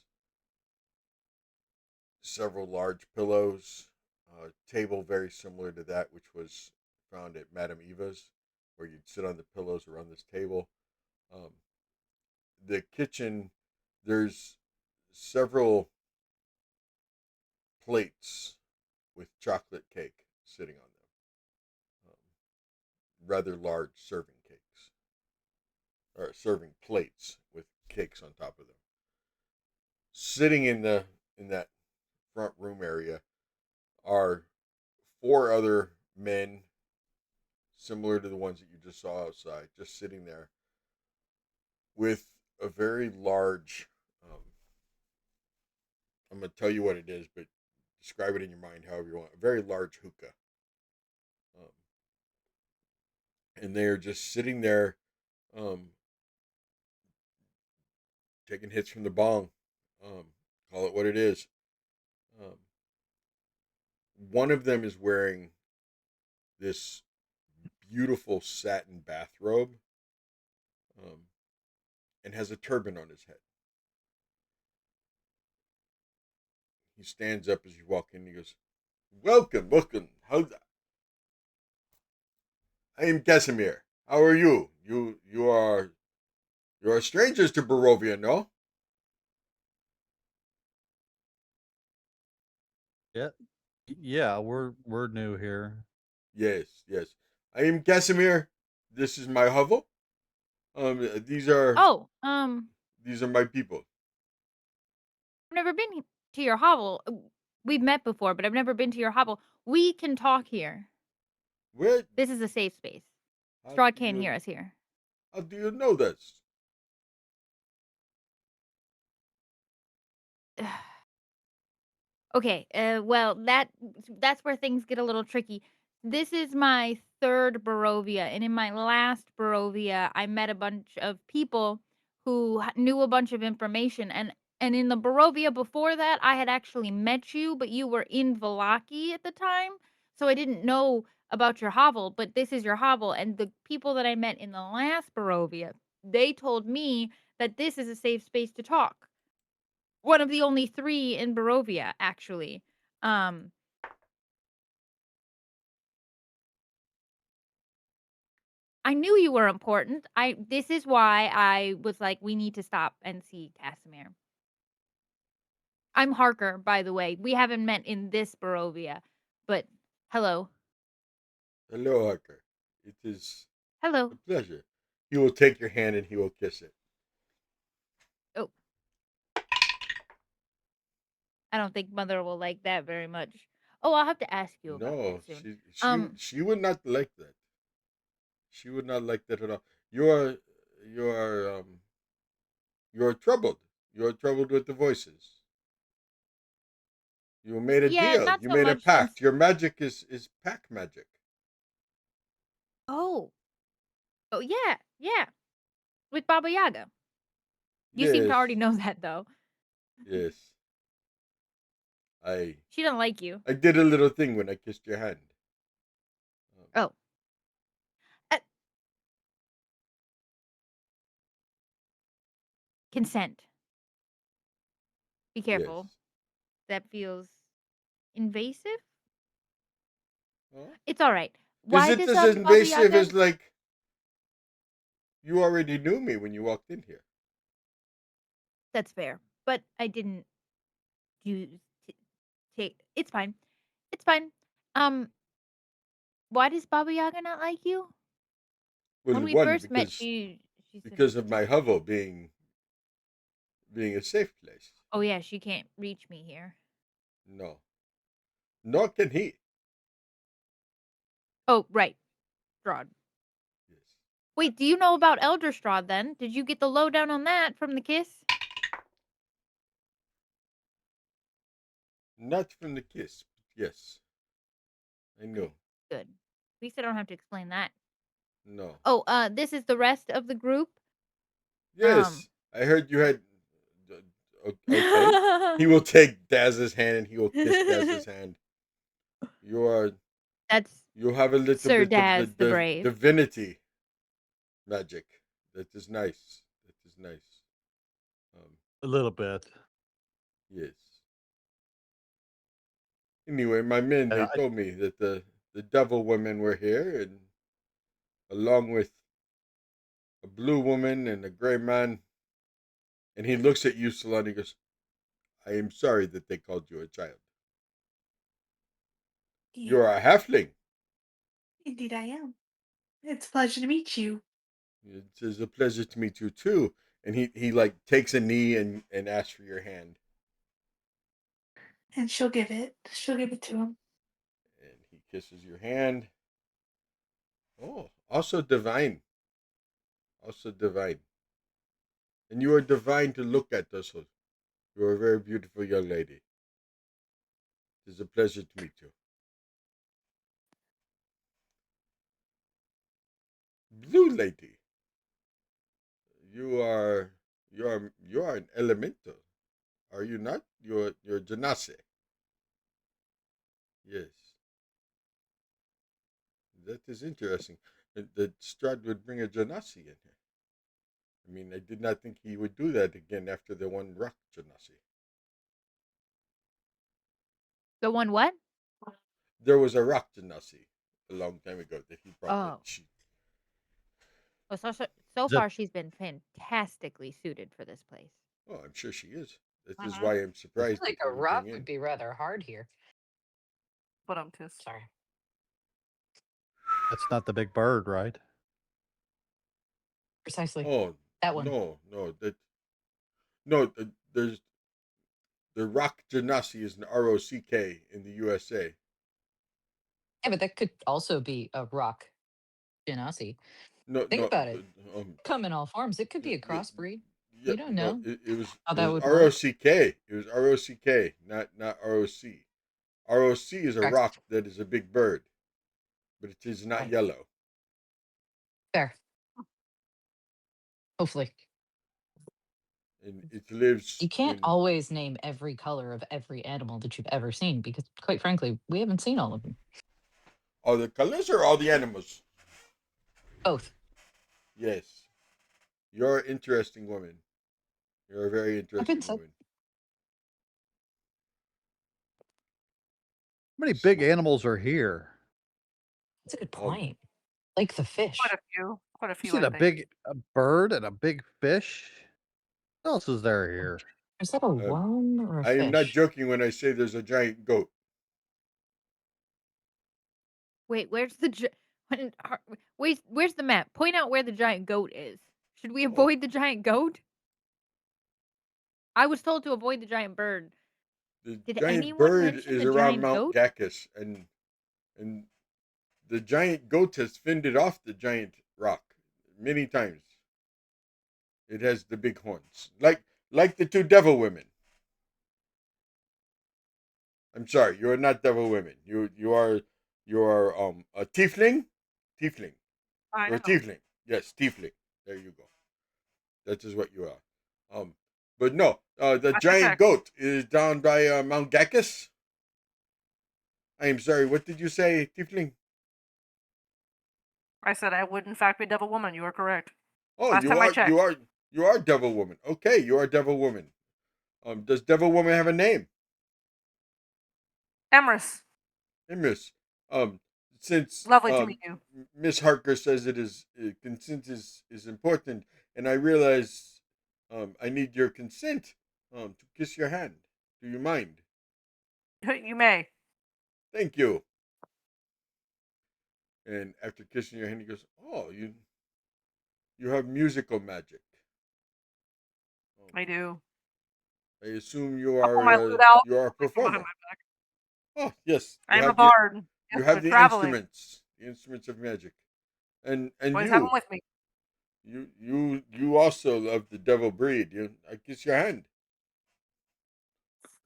several large pillows, a table very similar to that which was found at Madame Eva's, where you'd sit on the pillows around this table. Um, the kitchen, there's several plates with chocolate cake sitting on them. Rather large serving cakes, or serving plates with cakes on top of them. Sitting in that front room area are four other men similar to the ones that you just saw outside, just sitting there with a very large, I'm going to tell you what it is, but describe it in your mind however you want, a very large hookah. And they're just sitting there taking hits from the bong. Call it what it is. One of them is wearing this beautiful satin bathrobe and has a turban on his head. He stands up as you walk in and he goes, welcome. I am Casimir. How are you? You are strangers to Barovia, no? Yeah, we're new here. Yes. I am Casimir. This is my hovel. These are my people. I've never been to your hovel. We've met before, but I've never been to your hovel. We can talk here. Where? This is a safe space. Strahd can't hear us here. How do you know this? Okay, well, that's where things get a little tricky. This is my third Barovia, and in my last Barovia, I met a bunch of people who knew a bunch of information, and in the Barovia before that, I had actually met you, but you were in Vallaki at the time, so I didn't know about your hovel, but this is your hovel, and the people that I met in the last Barovia, they told me that this is a safe space to talk. One of the only 3 in Barovia, actually. I knew you were important. This is why I was like, we need to stop and see Casimir. I'm Harker, by the way. We haven't met in this Barovia, but hello. Hello, Harker. It is Hello. a pleasure. He will take your hand and he will kiss it. Oh. I don't think Mother will like that very much. Oh, I'll have to ask you about No, that soon. she would not like that. She would not like that at all. You are troubled. You are troubled with the voices. You made a Yeah, deal. not You so made a much since. pact. Your magic is pack magic. Oh. Oh, yeah. With Baba Yaga. You seem to Yes. already know that, though. Yes. She doesn't like you. I did a little thing when I kissed your hand. Oh. Consent. Be careful. Yes. That feels invasive. Huh? It's all right. Is Why it does as Baba invasive Yaga? as like you already knew me when you walked in here? That's fair, but I didn't use take It's fine. It's fine. Why does Baba Yaga not like you? Well, When we one first met, she said, because of my hovel being a safe place. "Oh yeah, she can't reach me here." No, nor can he. Oh right, Strahd. Yes, Wait, do you know about Elder Strahd then? Did you get the lowdown on that from the kiss? not from the kiss. But yes, I know. Good. At least I don't have to explain that. No. Oh, this is the rest of the group. Yes, I heard you had. Okay, he will take Daz's hand and he will kiss Daz's hand. You are. That's You have a little Sir bit of the Daz the Brave. divinity magic. That is nice. That is nice. A little bit. Yes. Anyway, my men, Yeah, they told me that the devil women were here, and along with a blue woman and a gray man. And he looks at you, Salon, and he goes, I am sorry that they called you a child. Yeah, You're a halfling. indeed I am. It's a pleasure to meet you. It is a pleasure to meet you too. And he like takes a knee and asks for your hand. And she'll give it. She'll give it to him. And he kisses your hand. Oh, also divine. Also divine. And you are divine to look at, also. You are a very beautiful young lady. It is a pleasure to meet you. Blue lady. You are an elemental. Are you not? You're Janase. Yes. That is interesting. That Strahd would bring a Janasi in here. I mean, I did not think he would do that again after the one rock Janasi. The one what? There was a rock Janasi a long time ago that he brought. Oh. Well, so Is it- far she's been fantastically suited for this place. Oh, I'm sure she is. That is Mhm. why I'm I surprised feel like that a he would rock bring would in. be rather hard here. But I'm too. Sorry. That's not the big bird, right? Precisely. Oh That one. there's the rock Janasi is an ROCK in the USA. Yeah, but that could also be a rock genasi. No, Think no, about it. Come in all forms. It could be a yeah, crossbreed. yeah, You don't no, know it was how it that was would work. ROCK. It was ROCK, not ROC. ROC is a Correct. rock that is a big bird, but it is not Right. yellow. Fair. Hopefully. And it lives You can't in. always name every color of every animal that you've ever seen because, quite frankly, we haven't seen all of them. All the colors or all the animals? Both. Yes. You're an interesting woman. You're a very I've been interesting so. woman. How many big animals are here? That's a good Um, point. Like the fish. Quite a few. Quite a You few, seen I a think. bird and a big fish? What else is there here? Is that a worm or a I am not fish? joking when I say there's a giant goat. Wait, where's the where's the map? Point out where the giant goat is. Should we Oh. avoid the giant goat? I was told to avoid the giant bird. The Did giant anyone bird mention is the around giant Mount goat? Gacus, and the giant goat has fended off the giant rock many times. It has the big horns, like the two devil women. I'm sorry, you are not devil women. You are a tiefling, tiefling. I You're a know. tiefling. Yes, tiefling. There you go. That is what you are. But no, the I giant checked. goat is down by Mount Gacus. I am sorry. What did you say, tiefling? I said I would in fact be devil woman. You are correct. Oh, Last time I checked. you are devil woman. Okay, you are devil woman. Does devil woman have a name? Emrys. Hey, Miss. Since Lovely to meet you. Miss Harker says it is consent is important, and I realize I need your consent to kiss your hand. Do you mind? You may. Thank you. And after kissing your hand, he goes, "Oh, you have musical magic. Oh, I do. I assume you I'll pull are my lute out. you are a Behind my performer. back. Oh, yes, I am a bard. you Yes, have we're the traveling. instruments of magic, and Always have them you with me. you also love the devil breed. I kiss your hand."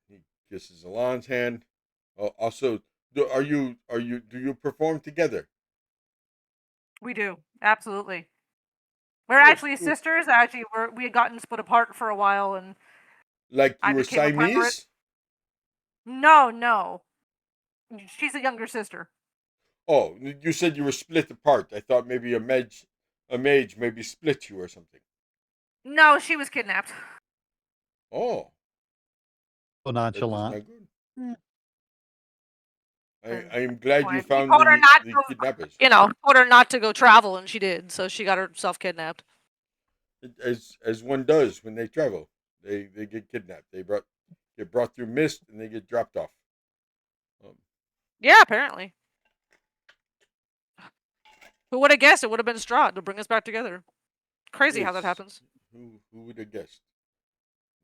He kisses Alon's hand. Also, do you perform together? We do. Absolutely. We're Good, actually good. sisters. Actually, we had gotten split apart for a while, and Like I you were became a pirate. Siamese? No, no. She's a younger sister. Oh, you said you were split apart. I thought maybe a mage maybe split you or something. No, she was kidnapped. Oh, So that is nonchalant. not good. And I am glad you we found told her not the to, kidnappers. told her not to go travel, and she did. So she got herself kidnapped. As one does when they travel, they get kidnapped. Get brought through mist and they get dropped off. Um, Yeah, apparently. Who would have guessed it would have been Strahd to bring us back together? Crazy how that yes, happens. who would have guessed?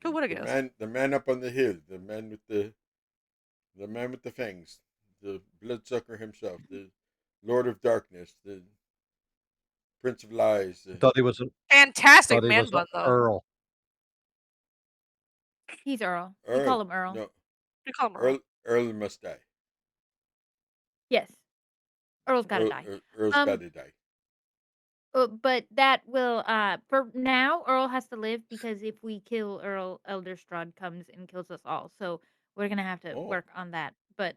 Who would have guessed? The man up on the hill, the man with the fangs, the bloodsucker himself, the Lord of Darkness, the Prince of Lies. I thought he was Fantastic thought he man was bun, though. Earl. He's Earl. We Earl. call him Earl. No, We call him Earl. Earl must die. Yes. Earl's gotta die. Earl's got to die. But that will for now Earl has to live because if we kill Earl, Elder Strahd comes and kills us all. So we're gonna have to Oh. work on that. But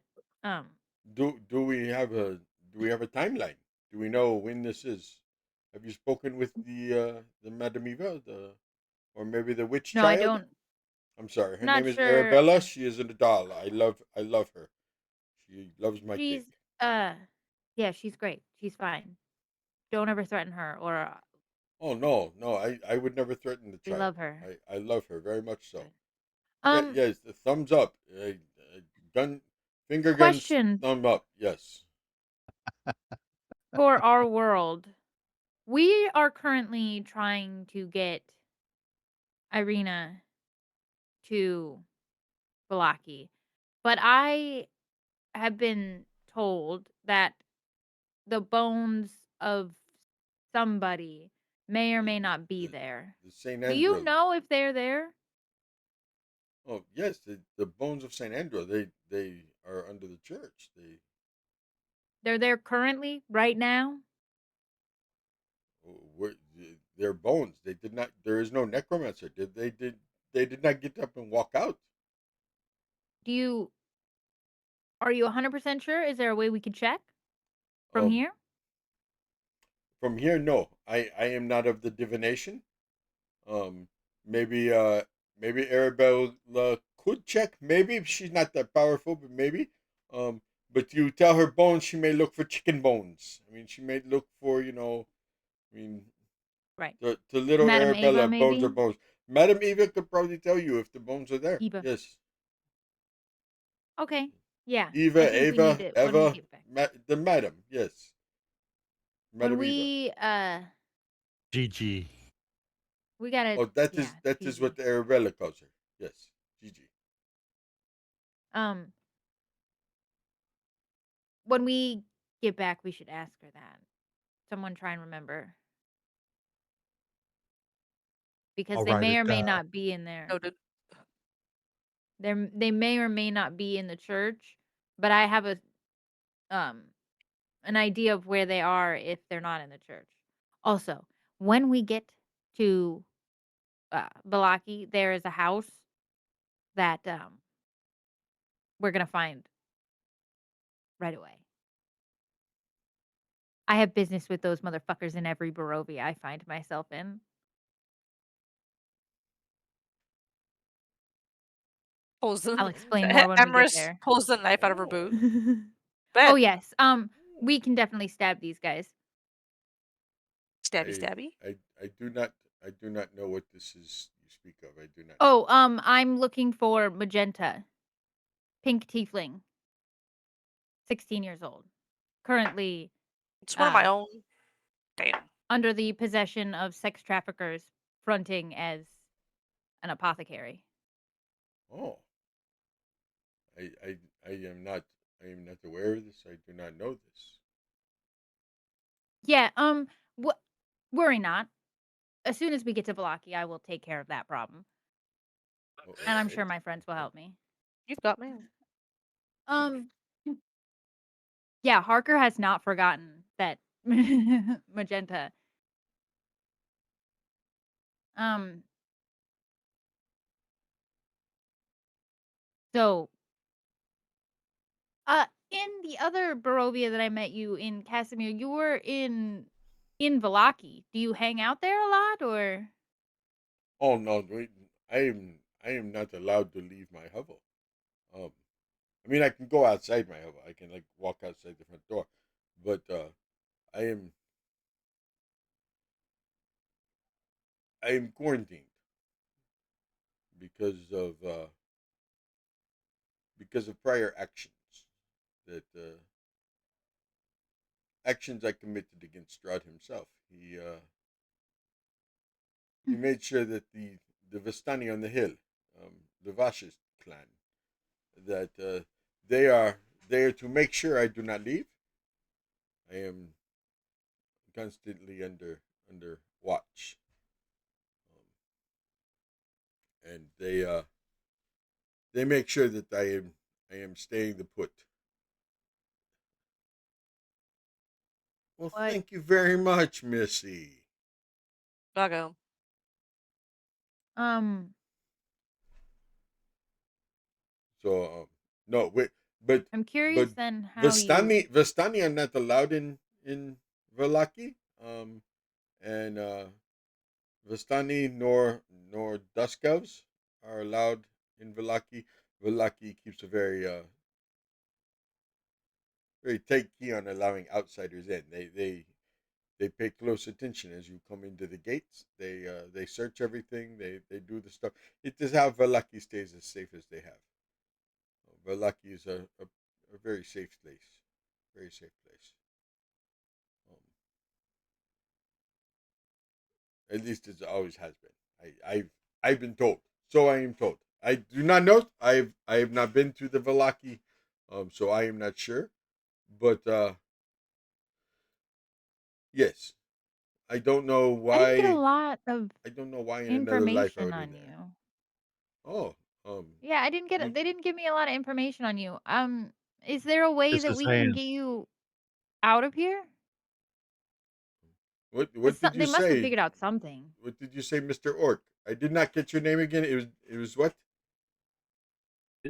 Do we have a timeline? Do we know when this is? Have you spoken with the Madame Eva, or maybe the witch no, child? I don't. I'm sorry. Her Not name is sure. Arabella. She is a doll. I love her. She loves my She's cake. yeah, she's great. She's fine. Don't ever threaten her or Oh no, I would never threaten the we child. love her. I love her very much so. Good. Yes, the thumbs up. Finger guns, Question thumb up. Yes. for our world. We are currently trying to get Irina to Balaki, but I have been told that the bones of somebody may or may not be there. The Saint Do you Andrew. know if they're there? Oh yes, the bones of Saint Andrew. They are under the church. They're there currently, right now? Their bones. They did not. There is no necromancer. They did not get up and walk out. Are you 100% sure? Is there a way we could check from here? From here, no. I am not of the divination. Maybe Arabella could check. Maybe she's not that powerful, but maybe. But you tell her bones, she may look for chicken bones. I mean, she may look for Right. to little Madame Arabella, Eva, bones are maybe? bones. Madame Eva could probably tell you if the bones are there. Eva. Yes. Okay. Yeah. Eva, I think we need it when we Eva, get back. the madam, yes. Madam When Eva. we GG. we gotta Oh, that is what GG. the Arabella calls her. Yes, Gigi. When we get back, we should ask her that. Someone try and remember. Because I'll they write may it or may down. not be in there. Noted. They may or may not be in the church, but I have an idea of where they are if they're not in the church. Also, when we get to Balaki, there is a house that we're gonna find right away. I have business with those motherfuckers in every Barovia I find myself in. Pulls the I'll explain more when we get Emerus there. pulls the knife out of her boot. Oh Bet. yes. We can definitely stab these guys. Stabby stabby. I do not know what this is you speak of. I do not. Oh, I'm looking for magenta. pink tiefling, 16 years old, currently It's one of my own. Damn. under the possession of sex traffickers, fronting as an apothecary. Oh, I, I, I am not. I am not aware of this. I do not know this. Yeah, worry not. As soon as we get to Valaki, I will take care of that problem. And I'm Okay. sure my friends will help me. You've got me. Yeah, Harker has not forgotten that magenta. So, in the other Barovia that I met you in Casimir, you were in Valaki. Do you hang out there a lot, or? Oh no, wait, I am not allowed to leave my hovel. Um, I mean, I can go outside my hovel. I can like walk outside the front door, but I am I am quarantined because of prior actions that actions I committed against Strahd himself. He made sure that the Vistani on the hill, the Vashist clan, that they are there to make sure I do not leave. I am constantly under watch, and they make sure that I am staying the put. Well, What? thank you very much, Missy. Doggo. Um, So no, wait, but I'm but curious then how you. Vistani are not allowed in Velaki. And Vistani nor Dusk Elves are allowed in Velaki. Velaki keeps a very tight key on allowing outsiders in. They pay close attention as you come into the gates. They search everything. They do the stuff. It is how Velaki stays as safe as they have. Velaki is a very safe place. Very safe place. Um, at least it always has been. I've been told. So I am told. I do not know. I have not been to the Velaki, so I am not sure. But yes, I don't know I didn't get a why. lot of I don't know why in another life I information would have been on there. you. Oh, Yeah, I didn't get. you, They didn't give me a lot of information on you. Is there a way It's that his we can hand. get you out of here? what did you They must have say? figured out something. What did you say, Mister Orc? I did not get your name again. It was what?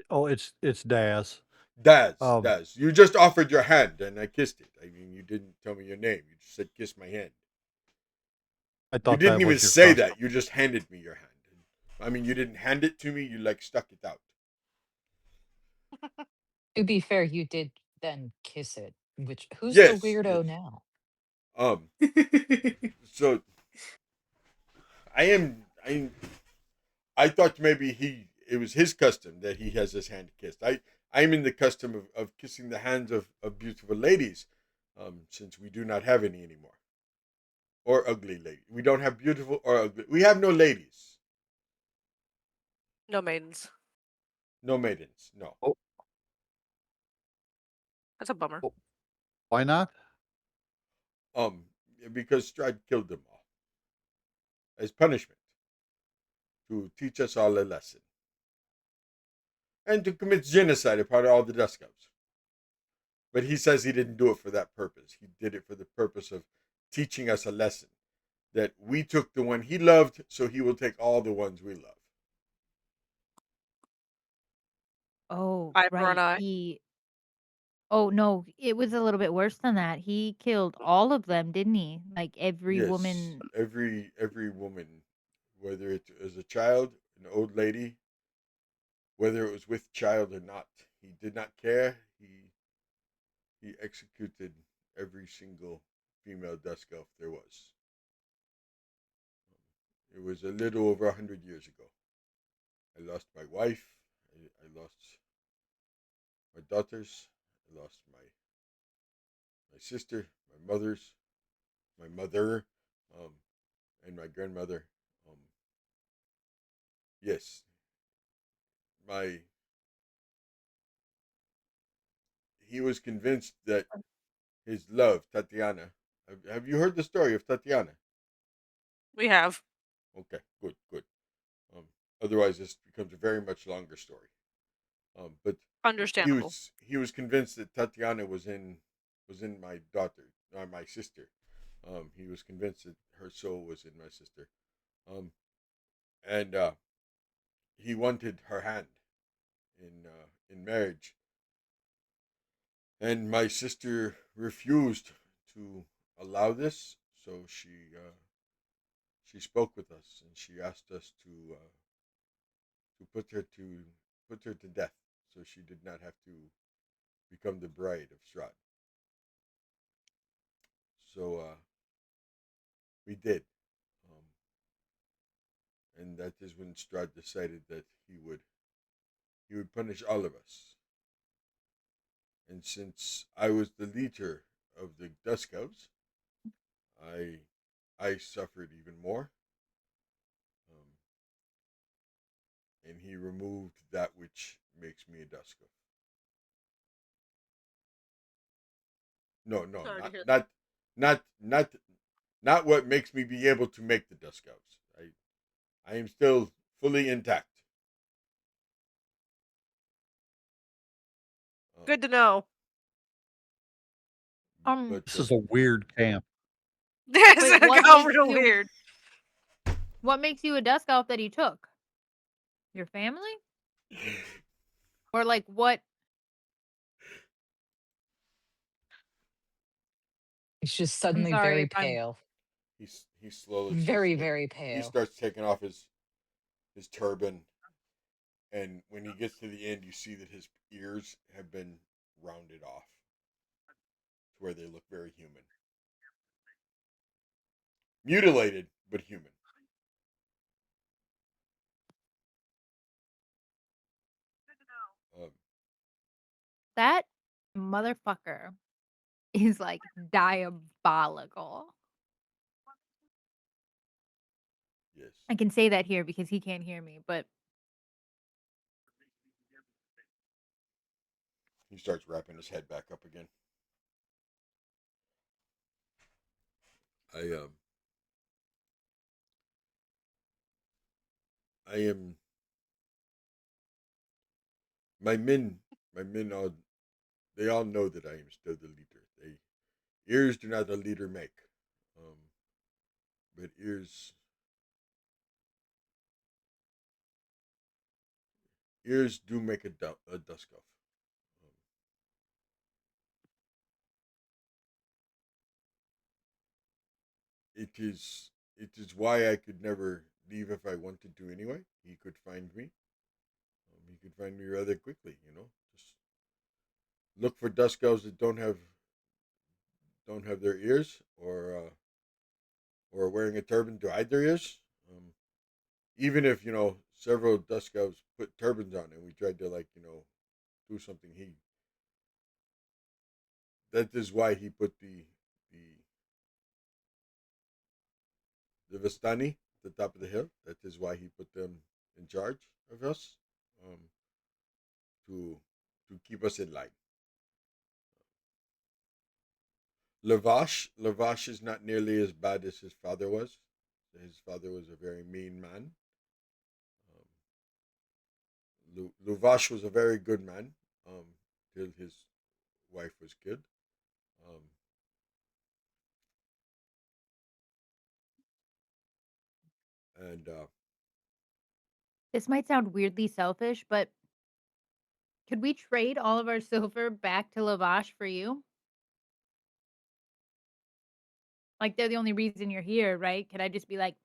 Oh, it's Daz. Daz. Um, Daz. You just offered your hand and I kissed it. I mean, you didn't tell me your name. You just said kiss my hand. I You thought didn't that even was your say custom. that. You just handed me your hand. I mean, you didn't hand it to me. You like stuck it out. To be fair, you did then kiss it, which who's the Yes, yes. weirdo now? Um. So I thought maybe it was his custom that he has his hand kissed. I'm in the custom of kissing the hands of beautiful ladies, since we do not have any anymore, or ugly ladies. We don't have beautiful or ugly. We have no ladies, No maidens. no maidens, no. Oh, That's a bummer. oh, why not? Um, because Strahd killed them all as punishment to teach us all a lesson and to commit genocide upon all the Dust Elves. But he says he didn't do it for that purpose. He did it for the purpose of teaching us a lesson that we took the one he loved, so he will take all the ones we love. Oh, Eye for an right. eye. Oh no, it was a little bit worse than that. He killed all of them, didn't he? Like every Yes, woman. every woman, whether it was a child, an old lady, whether it was with child or not, he did not care. He executed every single female Dusk Elf there was. It was a little over 100 years ago. I lost my wife. I lost my daughters. I lost my sister, my mother, and my grandmother. Yes, my he was convinced that his love, Tatiana. Have you heard the story of Tatiana? We have. Okay, good. Um, Otherwise, this becomes a very much longer story. But Understandable. he was convinced that Tatiana was in my daughter, my sister. He was convinced that her soul was in my sister. And he wanted her hand in marriage, and my sister refused to allow this. So she spoke with us, and she asked us to put her to death, so she did not have to become the bride of Strahd. So we did, um, and that is when Strahd decided that he would punish all of us. And since I was the leader of the Dusk Elves, I I suffered even more. Um, and he removed that which makes me a Dusk Elf. No, no, Sorry to not hear not not not not what makes me be able to make the Dusk Elves. I am still fully intact. Good to know. But This is a weird camp. This Wait, what got makes real you- weird. What makes you a dusk elf that he took? Your family? Or like what? He's just suddenly sorry very if I'm- pale. he slowly Very, starts, very he pale. starts taking off his turban, and when he gets to the end, you see that his ears have been rounded off to where they look very human, mutilated but human. Um, That motherfucker is like diabolical. yes, I can say that here because he can't hear me, but he starts wrapping his head back up again. I I am my men all they all know that I am still the leader. They ears do not a leader make, um, but ears do make a dusk elf. Um, it is why I could never leave if I wanted to anyway. He could find me. He could find me rather quickly. Just look for dusk elves that don't have their ears or wearing a turban to hide their ears. Even if several dusk elves put turbans on and we tried to do something, he that is why he put the the Vistani at the top of the hill. That is why he put them in charge of us, um, to keep us in line. Lavash is not nearly as bad as his father was. His father was a very mean man. Lavash was a very good man, till his wife was killed. Um, and this might sound weirdly selfish, but could we trade all of our silver back to Lavash for you? Like they're the only reason you're here, right? Could I just be like,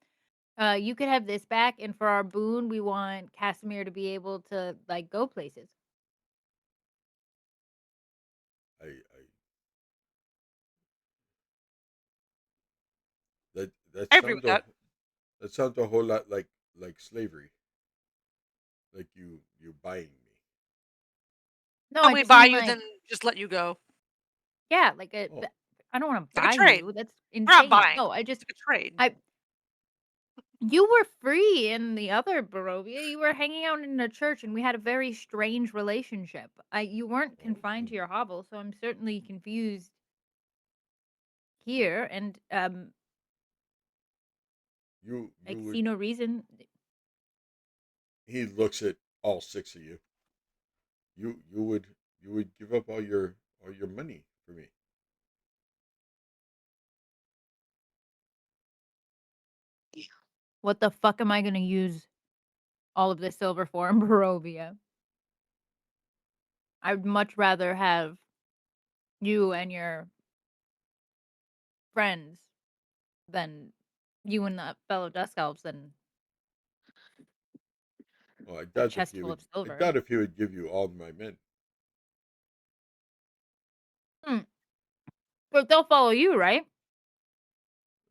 you could have this back, and for our boon, we want Casimir to be able to like go places. I that I agree with that. that sounds a whole lot like slavery. Like you buying me. No, How I we just buy mean you, like, then just let you go. yeah, like Oh. I don't want to Like a buy trade. you. That's We're not insane. buying. No, I just It's like a trade. you were free in the other Barovia. You were hanging out in a church, and we had a very strange relationship. You weren't confined to your hovel, so I'm certainly confused here, and You I would. see no reason. He looks at all 6 of you. You would give up all your money for me. What the fuck am I going to use all of this silver for in Barovia? I would much rather have you and your friends than you and the fellow Dusk Elves than Well, I a doubt if chest he full would. of I silver. doubt if he would give you all my men. But they'll follow you, right?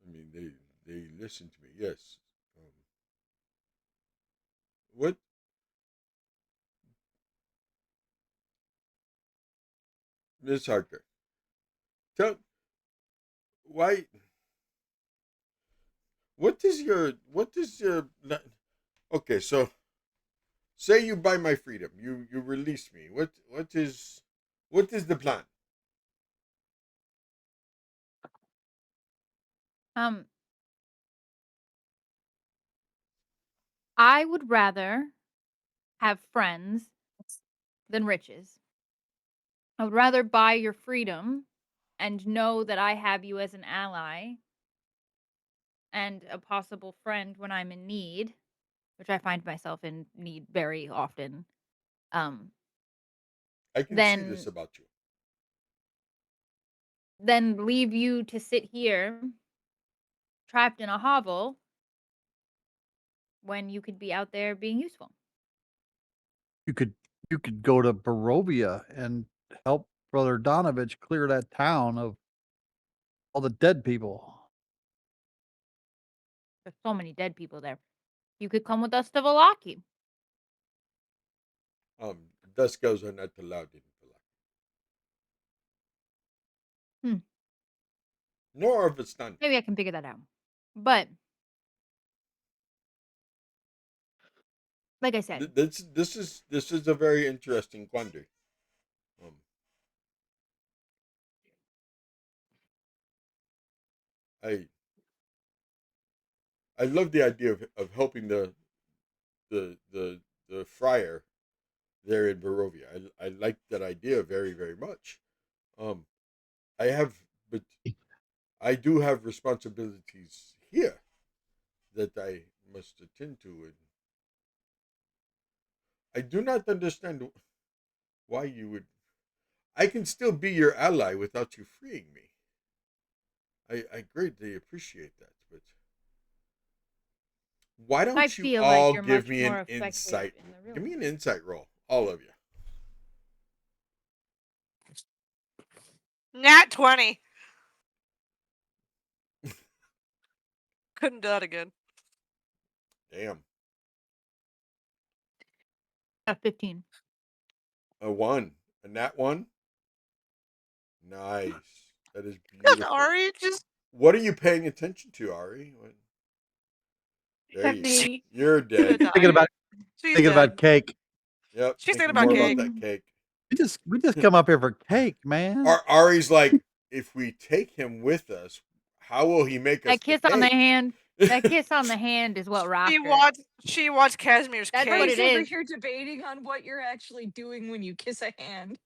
I mean, they listen to me. Yes. What? Miss Harker, tell why. What is your? Okay, so say you buy my freedom. You release me. What is the plan? Um, I would rather have friends than riches. I would rather buy your freedom and know that I have you as an ally and a possible friend when I'm in need, which I find myself in need very often. I can see this Then about you. leave you to sit here trapped in a hovel when you could be out there being useful. You could go to Barovia and help Brother Donovich clear that town of all the dead people. There's so many dead people there. You could come with us to Valaki. Duskels are not allowed in Valak. Hmm. Nor of Vistani. Maybe I can figure that out. But like I said, This is a very interesting quandary. I I love the idea of helping the friar there in Barovia. I like that idea very, very much. Um, I have, but I do have responsibilities here that I must attend to, and I do not understand why you would. I can still be your ally without you freeing me. I greatly appreciate that, but why I don't you feel like all you're give much me more an effective insight? in the real Give me an world. insight roll, all of you. Nat 20. Couldn't do that again. Damn. A 15. A 1. A nat 1? Nice. That is beautiful. Ari just. What are you paying attention to, Ari? There you go. Stephanie. You're Gonna dead. die. She's Thinking dead. about cake. Yep. She's thinking more about about cake. that cake. We just come up here for cake, man. Ari's like, if we take him with us, how will he make us That kiss the on the cake? hand. That kiss on the hand is what rocked her. She wants Casimir's That's cake. what it over is. here debating on what you're actually doing when you kiss a hand.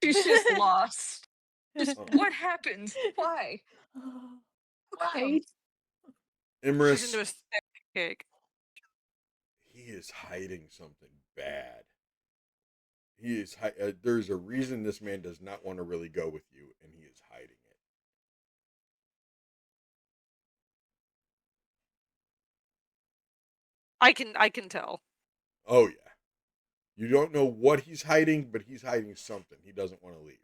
She's just lost. Just what happened? Why? Okay. She's into Imris, a stick cake. he is hiding something bad. He is. There's a reason this man does not want to really go with you, and he is hiding it. I can tell. Oh yeah. You don't know what he's hiding, but he's hiding something. He doesn't want to leave.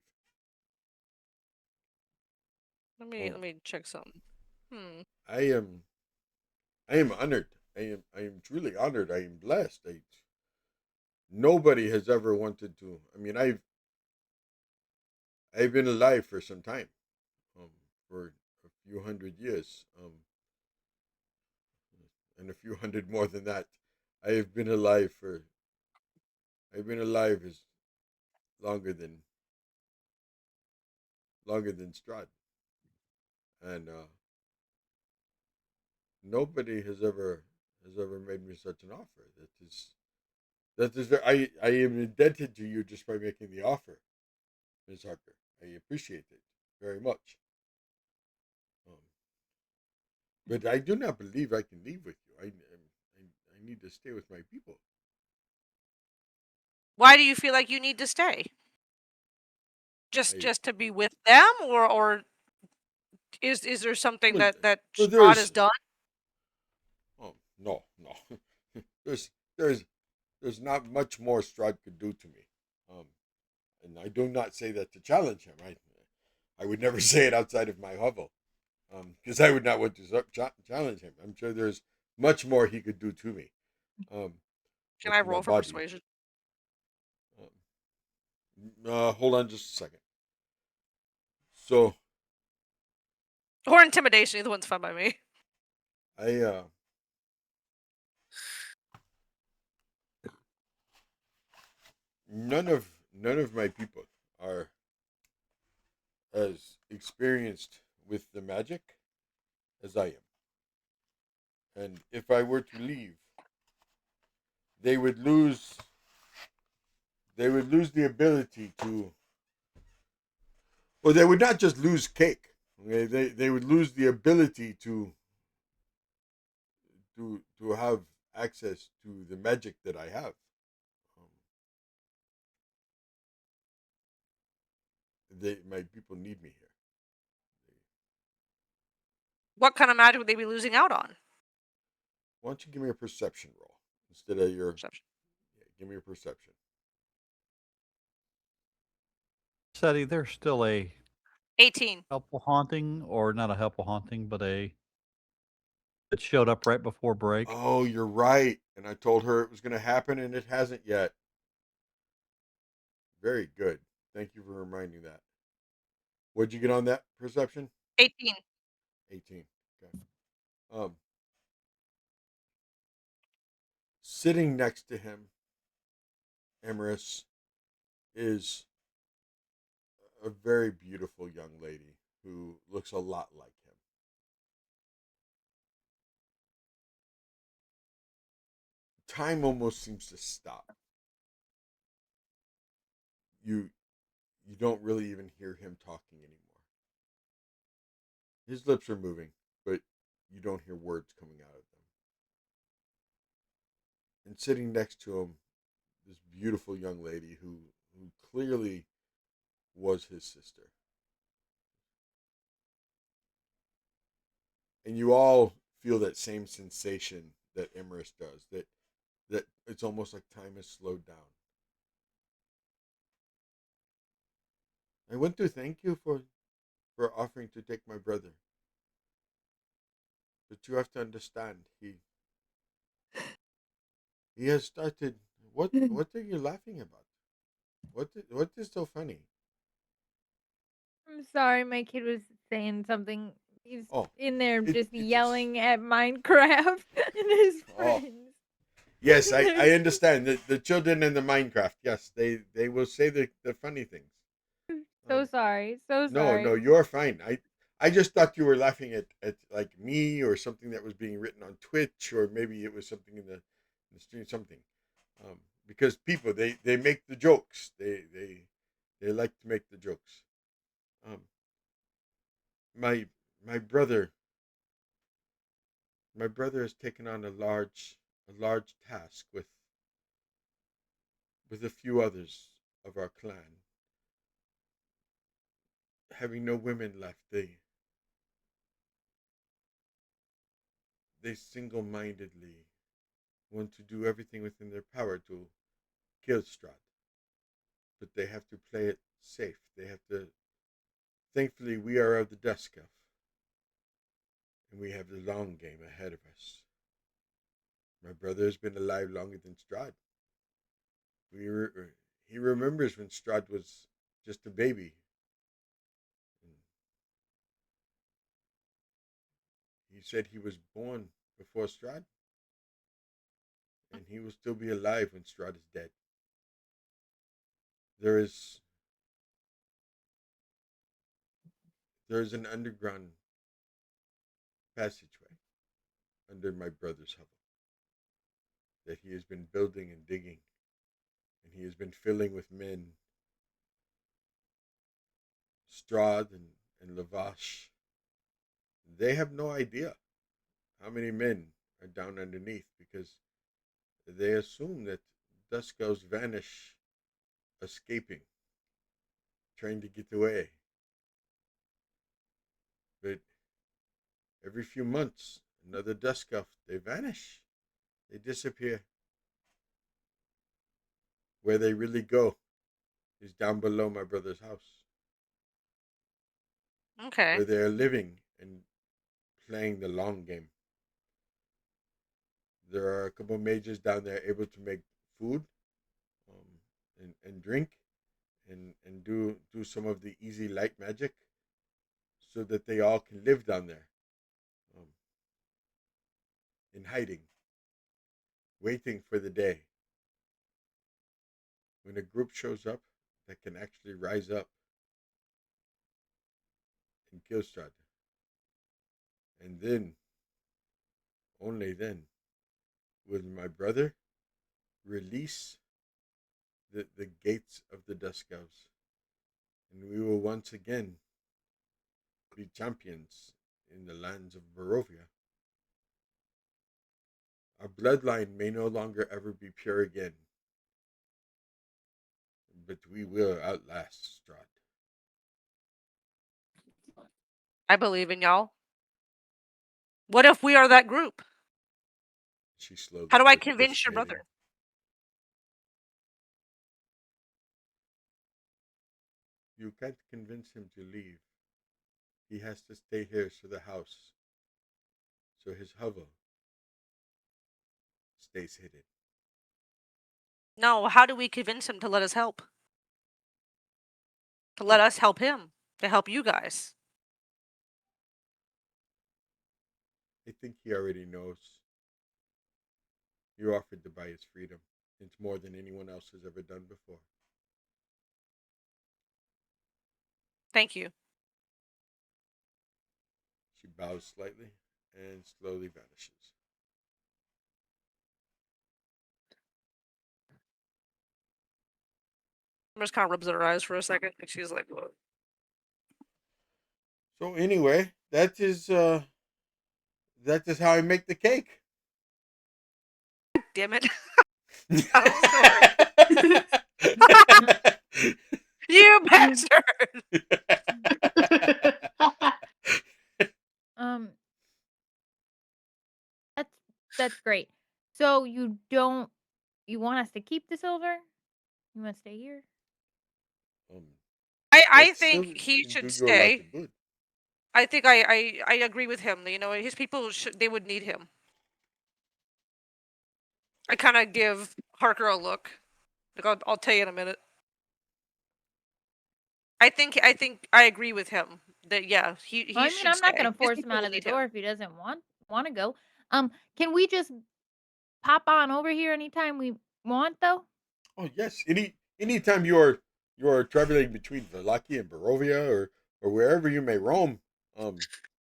Let me check something. I am honored. I am truly honored. I am blessed. Nobody has ever wanted to. I mean, I've been alive for some time, for a few hundred years, and a few hundred more than that. I have been alive for. I've been alive as longer than Strahd, and nobody has ever made me such an offer. I am indebted to you just by making the offer, Ms. Harker. I appreciate it very much. But I do not believe I can leave with you. I need to stay with my people. Why do you feel like you need to stay? Just to be with them, or is there something Well, that well, Strahd has done? Oh no, no. there's there's not much more Strahd could do to me. And I do not say that to challenge him. I would never say it outside of my hovel, because I would not want to challenge him. I'm sure there's much more he could do to me. Can I roll for persuasion? Hold on just a second. So, or intimidation, either one's fine by me. None of my people are as experienced with the magic as I am. And if I were to leave, they would lose the ability to, well, they would not just lose cake. They would lose the ability to have access to the magic that I have. My people need me here. What kind of magic would they be losing out on? Why don't you give me a perception roll instead of your perception? Yeah, give me a perception. Seti, there's still a 18. helpful haunting, or not a helpful haunting, but it showed up right before break. Oh, you're right. And I told her it was going to happen, and it hasn't yet. Very good. Thank you for reminding that. What'd you get on that perception? 18. 18. Okay. Sitting next to him, Emerus, is a very beautiful young lady who looks a lot like him. Time almost seems to stop. You don't really even hear him talking anymore. His lips are moving, but you don't hear words coming out of them. And sitting next to him, this beautiful young lady who clearly was his sister. And you all feel that same sensation that Emerus does, that it's almost like time has slowed down. I want to thank you for offering to take my brother. But you have to understand, he has started. What are you laughing about? What is so funny? I'm sorry, my kid was saying something. He's in there it's just yelling at Minecraft and his friends. Yes, I understand. The children in the Minecraft, yes, they will say the funny things. So sorry. So sorry. No, you're fine. I just thought you were laughing at like me or something that was being written on Twitch, or maybe it was something in the stream, something. Because people they make the jokes. They like to make the jokes. My brother has taken on a large task with a few others of our clan. Having no women left, they single-mindedly want to do everything within their power to kill Strahd. But they have to play it safe. They have to. Thankfully, we are of the Dusk Elf, and we have the long game ahead of us. My brother has been alive longer than Strahd. He remembers when Strahd was just a baby, said he was born before Strahd, and he will still be alive when Strahd is dead. There is an underground passageway under my brother's hovel that he has been building and digging, and he has been filling with men. Strahd and Lavash, they have no idea how many men are down underneath because they assume that dust elves vanish, escaping, trying to get away. But every few months, another dust elf, they vanish, they disappear. Where they really go is down below my brother's house, Okay. where they are living and playing the long game. There are a couple of mages down there able to make food and drink and do some of the easy light magic so that they all can live down there in hiding, waiting for the day when a group shows up that can actually rise up and kill Strahd. And then, only then, will my brother release the gates of the Dusk Elves, and we will once again be champions in the lands of Barovia. Our bloodline may no longer ever be pure again, but we will outlast Strahd. I believe in y'all. What if we are that group? She slowly. How do I puts convince your knitting. brother? You can't convince him to leave. He has to stay here so the house, so his hovel stays hidden. No, how do we convince him to let us help? To let us help him, to help you guys. I think he already knows. You offered to buy his freedom. It's more than anyone else has ever done before. Thank you. She bows slightly and slowly vanishes. Just kind of rubs her eyes for a second, and she's like, "What?" So anyway, that is how I make the cake. Damn it! Sorry. You bastard! Um, that's great. So you want us to keep the silver? You want to stay here? I that silver think he can should do you a lot stay. of good. I think I agree with him. You know, his people they would need him. I kind of give Harker a look. Like I'll tell you in a minute. I think I agree with him that yeah he Well, I mean, should I'm not stay. gonna His force him people out will of the need him. door if he doesn't want to go. Can we just pop on over here anytime we want, though? Oh yes, anytime you are traveling between Valaki and Barovia or wherever you may roam,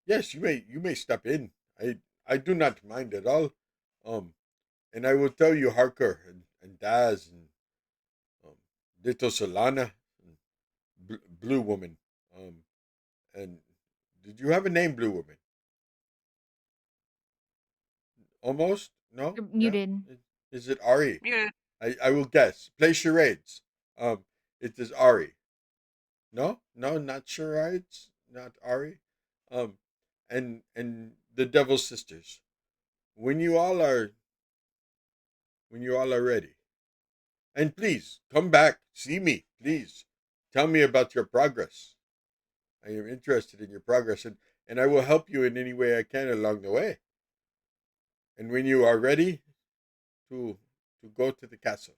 yes, you may step in. I do not mind at all. And I will tell you, Harker and Daz and Little Solana, and Blue Woman, and did you have a name, Blue Woman? Almost no. You Yeah. did. Is it Ari? Yeah. I will guess. Play charades. It is Ari. No, not charades. Not Ari. Um, and the Devil's Sisters. When you all are ready, and please come back, see me, please. Tell me about your progress. I am interested in your progress, and I will help you in any way I can along the way. And when you are ready to go to the castle,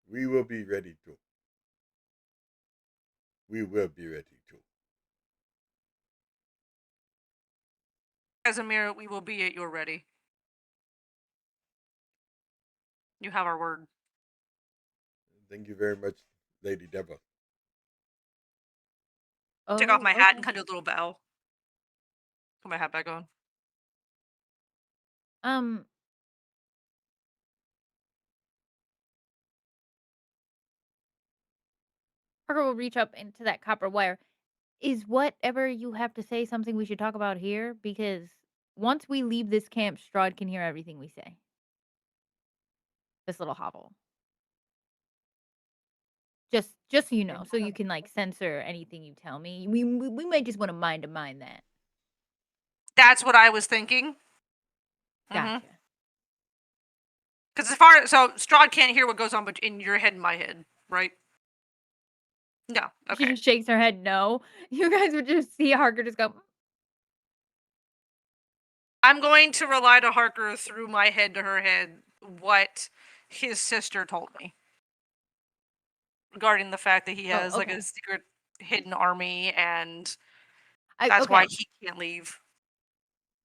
we will be ready to. We will be ready to. Casimir, we will be at your ready. You have our word. Thank you very much, Lady Deborah. Take off Oh, my hat okay. and kind of do a little bow. Put my hat back on. Um, Parker will reach up into that copper wire. Is whatever you have to say something we should talk about here? Because once we leave this camp, Strahd can hear everything we say. This little hovel. Just so you know, so you can like censor anything you tell me. We might just want to mind that. That's what I was thinking. Gotcha. Because as far so Strahd can't hear what goes on in your head and my head, right? No. She Okay. just shakes her head no. You guys would just see Harker just go. I'm going to rely to Harker through my head to her head what his sister told me regarding the fact that he has like okay. a secret hidden army and I, that's okay. why he can't leave.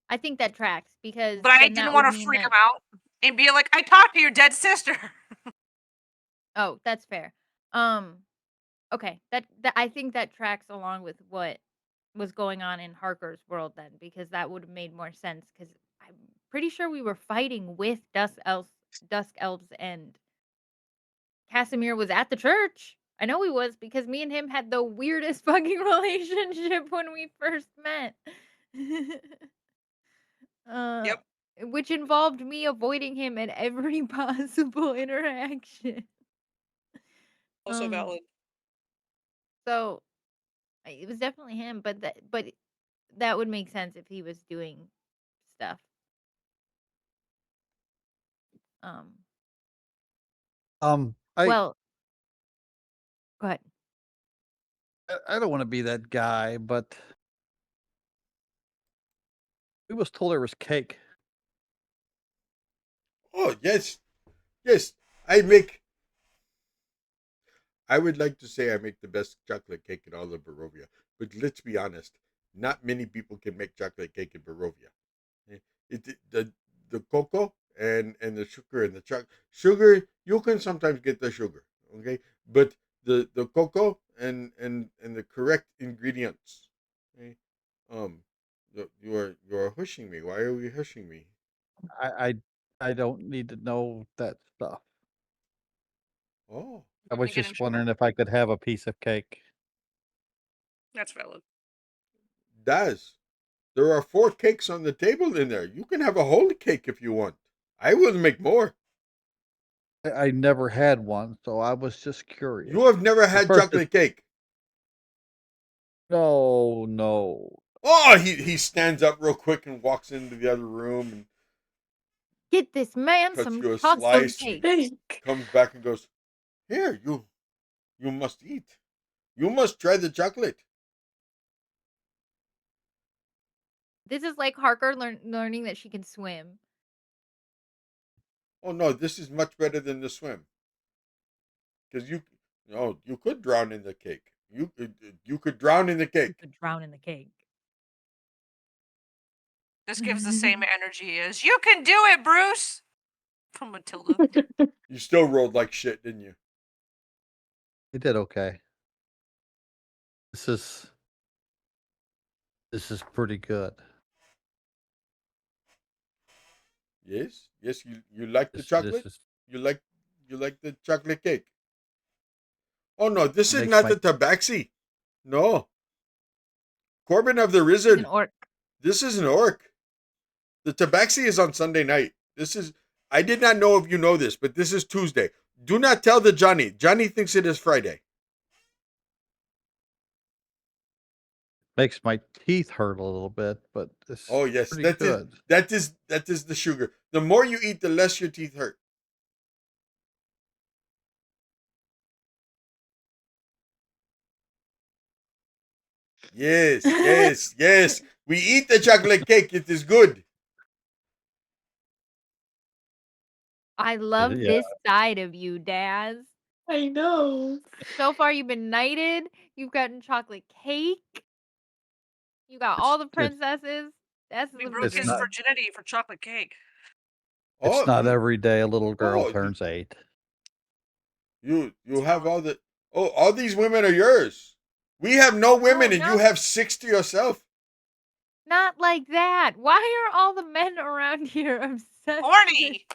I think that tracks because But I then didn't that want would to mean freak that. him out and be like, I talked to your dead sister. Oh, that's fair. Okay. That I think that tracks along with what was going on in Harker's world then, because that would have made more sense. Because I'm pretty sure we were fighting with Dusk Elves, and Casimir was at the church. I know he was because me and him had the weirdest fucking relationship when we first met. Yep. Which involved me avoiding him at every possible interaction. Also valid. So it was definitely him, but that would make sense if he was doing stuff. Well, go ahead. I don't want to be that guy, but we was told there was cake. Oh, yes. Yes. I would like to say I make the best chocolate cake in all of Barovia, but let's be honest, not many people can make chocolate cake in Barovia. The cocoa and the sugar and the sugar, you can sometimes get the sugar, okay, but the cocoa and the correct ingredients, okay. You are hushing me. Why are you hushing me? I don't need to know that stuff. Oh, I Want me was to get him just sugar? wondering if I could have a piece of cake. That's valid. Daz, there are 4 cakes on the table in there. You can have a whole cake if you want. I will make more. I never had one, so I was just curious. You have never At had first chocolate cake. No. Oh, he stands up real quick and walks into the other room and Get this man cuts some you a custom slice. cake. Fake. Comes back and goes, "Here, you must eat. You must try the chocolate." This is like Harker learning that she can swim. Oh no, this is much better than the swim. Because you could drown in the cake. You could drown in the You cake. could drown in the cake. This gives the same energy as you can do it, Bruce. From Matilda. You still rolled like shit, didn't you? It did okay. This is pretty good. Yes, yes. You like the This chocolate. is You like the chocolate cake. Oh no, this is makes not my the tabaxi. No, Corbin of the He's an Wizard. orc. This is an orc. The tabaxi is on Sunday night. This is. I did not know if you know this, but this is Tuesday. Do not tell the Johnny. Johnny thinks it is Friday. makes my teeth hurt a little bit, but it's Oh yes, pretty good. that is the sugar. The more you eat, the less your teeth hurt. Yes, yes, yes. We eat the chocolate cake. It is good. I love Yeah. this side of you, Daz. I know. So far, you've been knighted. You've gotten chocolate cake. You got all the It's princesses. That's We the broke It's his not- virginity for chocolate cake. It's Oh, not every day a little girl Oh, turns 8. you have all the all these women are yours. We have no women, and no. you have 6 to yourself. Not like that. Why are all the men around here obsessed? Horny.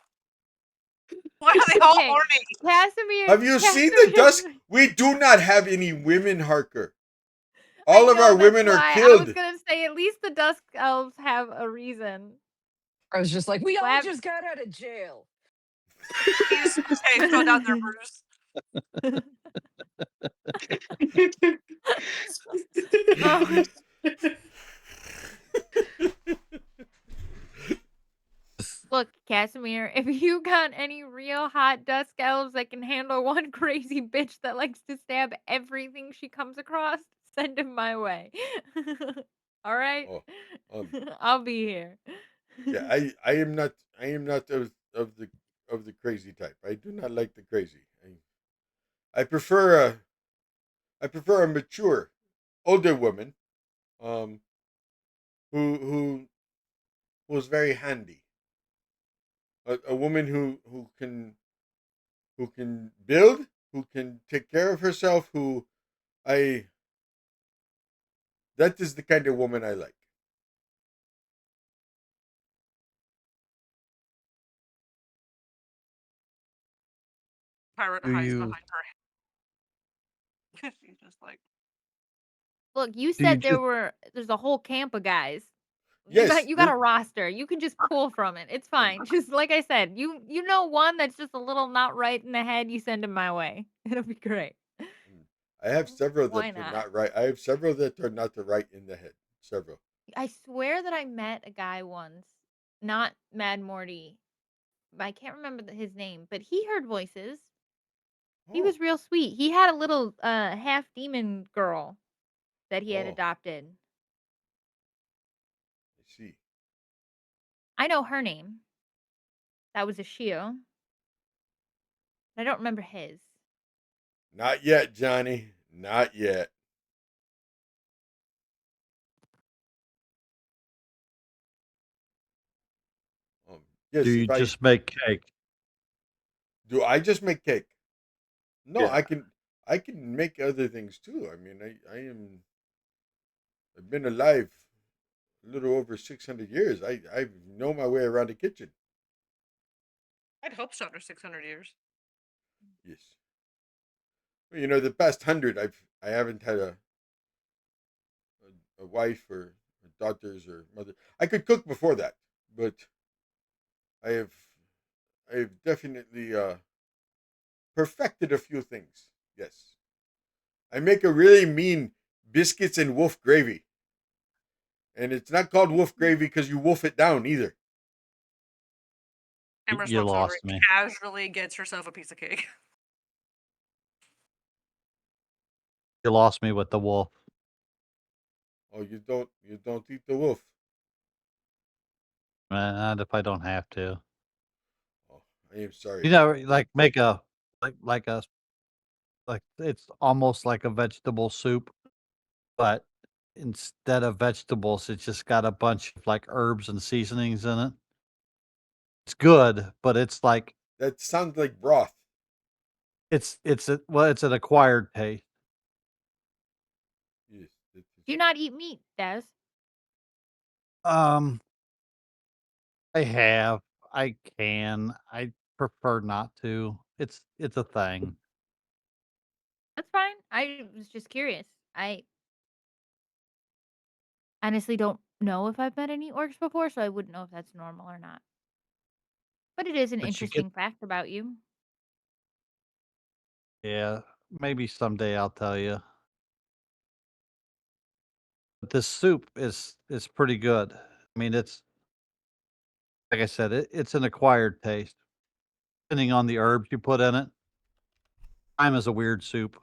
Why are they all Okay. horny? Casimir. Have you seen the dusk? We do not have any women, Harker. All of our women are I killed. was gonna say at least the Dusk Elves have a reason. I was just like, we all Lab- just got out of jail. He's okay, throw down their Bruce. Oh. Look, Casimir, if you got any real hot Dusk Elves that can handle one crazy bitch that likes to stab everything she comes across, send him my way. All right? Oh, I'll be here. yeah, I am not of the crazy type. I do not like the crazy. I prefer a mature, older woman, who was very handy. A woman who can build, who can take care of herself, that is the kind of woman I like. Pirate Do hides you- behind her. She's just like, Look, you Do you said just- there's a whole camp of guys. Yes, You got a roster. You can just pull from it. It's fine. Just like I said, you know one that's just a little not right in the head, you send him my way. It'll be great. I have several Why that are not? not right. I have several that are not the right in the head. Several. I swear that I met a guy once, not Mad Morty, but I can't remember his name, but he heard voices. He Oh, was real sweet. He had a little half demon girl that he had Oh. adopted. I see. I know her name. That was a Shio. I don't remember his. Not yet, Johnny. Not yet. Yes. Do you just make cake? Do I just make cake? No, Yeah. I can make other things too. I mean, I've been alive a little over 600 years. I know my way around the kitchen. I'd hope so after 600 years. Yes. Well, the past 100, I haven't had a wife or daughters or mother. I could cook before that, but I've definitely perfected a few things. Yes. I make a really mean biscuits and wolf gravy. And it's not called wolf gravy because you wolf it down either. Emma You walks over lost and me. casually gets herself a piece of cake. You lost me with the wolf. Oh, you don't eat the wolf. Not if I don't have to. Oh, I am sorry. You know, like make a like it's almost like a vegetable soup, but instead of vegetables, it's just got a bunch of like herbs and seasonings in it. It's good, but it's like That sounds like broth. it's an acquired taste. Yes. Do you not eat meat, Des? I have. I can. I prefer not to. It's a thing. That's fine. I was just curious. I honestly don't know if I've met any orcs before, so I wouldn't know if that's normal or not. But it is an But you get interesting fact about you. Yeah, maybe someday I'll tell you. But this soup is pretty good. I mean, it's like I said, it's an acquired taste. Depending on the herbs you put in it. Thyme is a weird soup.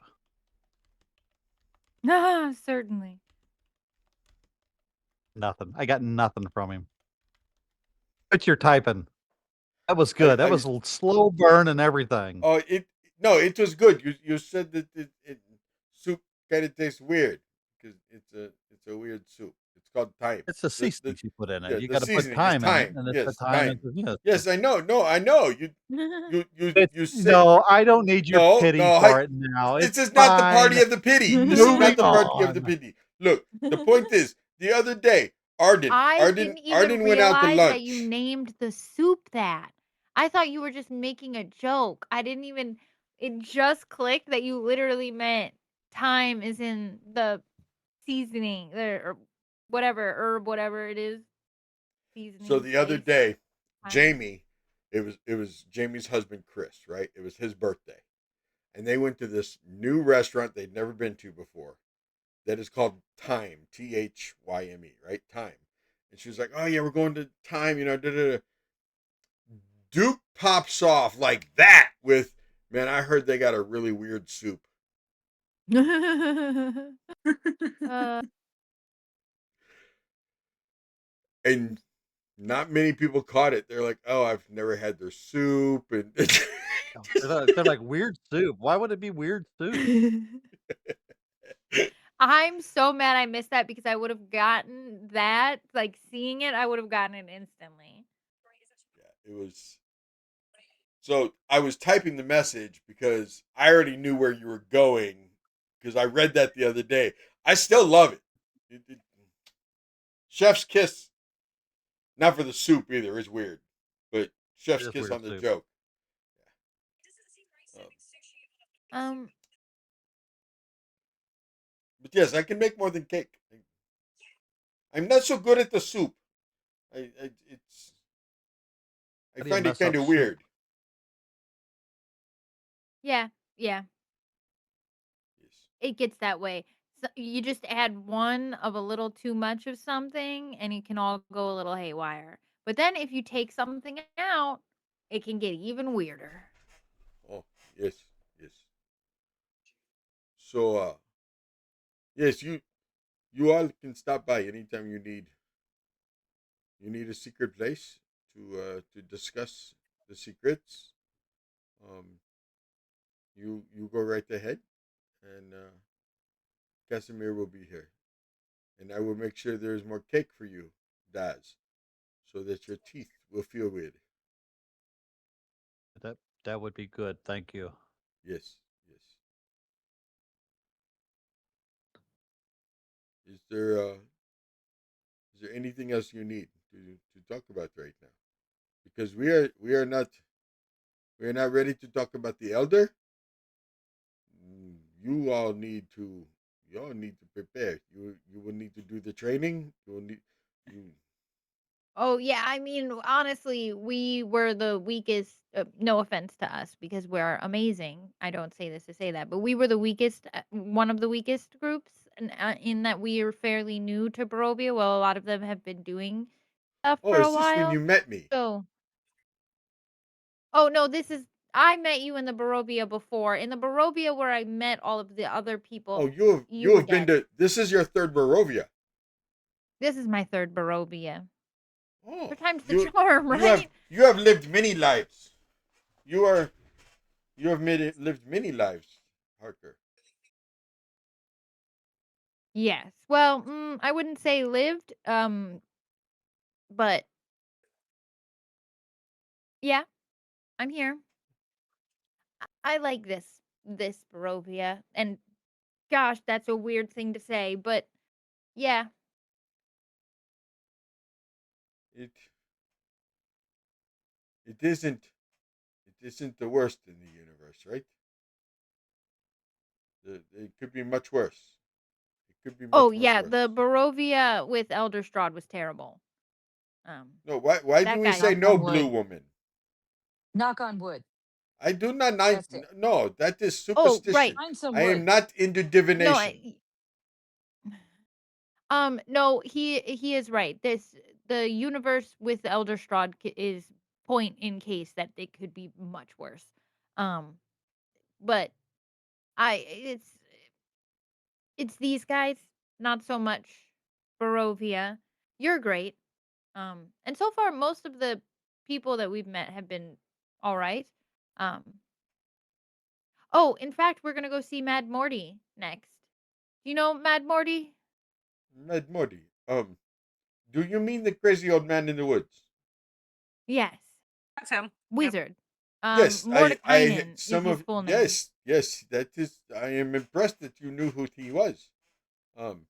Ah, certainly. Nothing. I got nothing from him. But you're typing. That was good. That was a slow burn and everything. Oh, it was good. You said that soup kind of tastes weird because it's a weird soup. It's called thyme. It's the seasonings you put in it. Yeah, You the got to put seasoning is thyme in it, thyme. and it's the Yes, thyme. thyme. Yes, Yes, I know. No, I know. You said no, I don't need your no, pity no. for it now. This It's is not the fine. party of the pity. This is Moving not the party of the on. pity. Look, the point is, the other day, Arden I didn't even went out to realize that you lunch. named the soup that. I thought you were just making a joke. I didn't even. It just clicked that you literally meant thyme is in the seasoning or whatever herb, whatever it is. Seasoning. So the other spice, day, thyme. Jamie, it was Jamie's husband Chris, right? It was his birthday. And they went to this new restaurant they'd never been to before that is called Thyme, Thyme, right? Thyme. And she was like, "Oh yeah, we're going to Thyme, you know." Da, da, da. Duke pops off like that with, "Man, I heard they got a really weird soup." Uh, And not many people caught it. They're like, "Oh, I've never had their soup," and They're like weird soup. Why would it be weird soup? I'm so mad I missed that because I would have gotten that. Like seeing it, I would have gotten it instantly. yeah, it was. So I was typing the message because I already knew where you were going because I read that the other day. I still love it. Chef's kiss, not for the soup either, is weird, but chef's is kiss weird on the soup. joke. Um, But yes, I can make more than cake. I'm not so good at the soup. I it's I How do you find it mess up kind of soup? weird. yeah, Yes. it gets that way. So you just add one of a little too much of something, and it can all go a little haywire. But then if you take something out, it can get even weirder. Oh, yes, yes. So yes, you all can stop by anytime you need a secret place to discuss the secrets. Um you go right ahead and Casimir will be here. And I will make sure there's more cake for you, Daz, so that your teeth will feel weird. That would be good. Thank you. Yes, yes. Is there anything else you need to talk about right now? Because we are not ready to talk about the elder. You all need to prepare. You will need to do the training. You will need you Oh yeah, I mean honestly, we were the weakest. No offense to us because we're amazing. I don't say this to say that, but we were the weakest, one of the weakest groups, in that we are fairly new to Barovia. Well, a lot of them have been doing stuff Oh, for a is this when while. you met me? So, oh no, this is I met you in the Barovia before. In the Barovia where I met all of the other people, Oh, you you were have been dead. to this is your third Barovia. This is my third Barovia. Oh, Third time's the charm, you right? have lived many lives. You are you have lived many lives, Harker. Yes. Well, I wouldn't say lived, but yeah, I'm here. I like this Barovia, and gosh, that's a weird thing to say, but yeah. It it isn't it isn't the worst in the universe, right? It could be much worse. It could be Oh much yeah, the worse. Barovia with Elder Strahd was terrible. No, why do That we guy say Knock no, on blue wood. woman? Knock on wood. I do not Test it. no, that is Oh, right. superstition. Find some I am wood. not into No, divination. no, he is right. The universe with Elder Strahd is point in case that it could be much worse. Um, but I it's these guys, not so much Barovia. You're great. And so far most of the people that we've met have been all right. Um, oh, in fact, we're gonna go see Mad Morty next. Do you know Mad Morty? Mad Morty. Do you mean the crazy old man in the woods? Yes. That's him. Yep. Wizard. Yes, Mordekainen is some his of full name. yes, that is. I am impressed that you knew who he was. Um,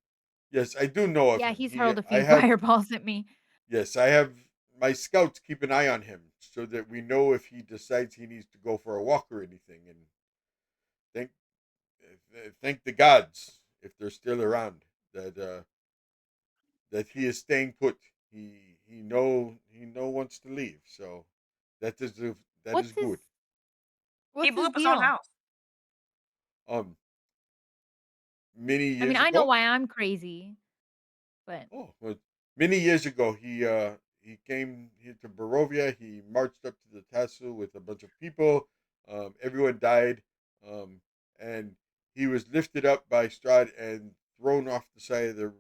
yes, I do know of Yeah, him. he's hurled a I few have, fireballs at me. yes, I have my scouts keep an eye on him so that we know if he decides he needs to go for a walk or anything. And thank, thank the gods if they're still around that that he is staying put. He wants to leave. So that is that is What's his good. He what's blew his up his own deal? house. Um, many I mean, years I know ago. why I'm crazy, but Oh, well, many years ago, he came here to Barovia. He marched up to the castle with a bunch of people. Everyone died, and he was lifted up by Strahd and thrown off the side of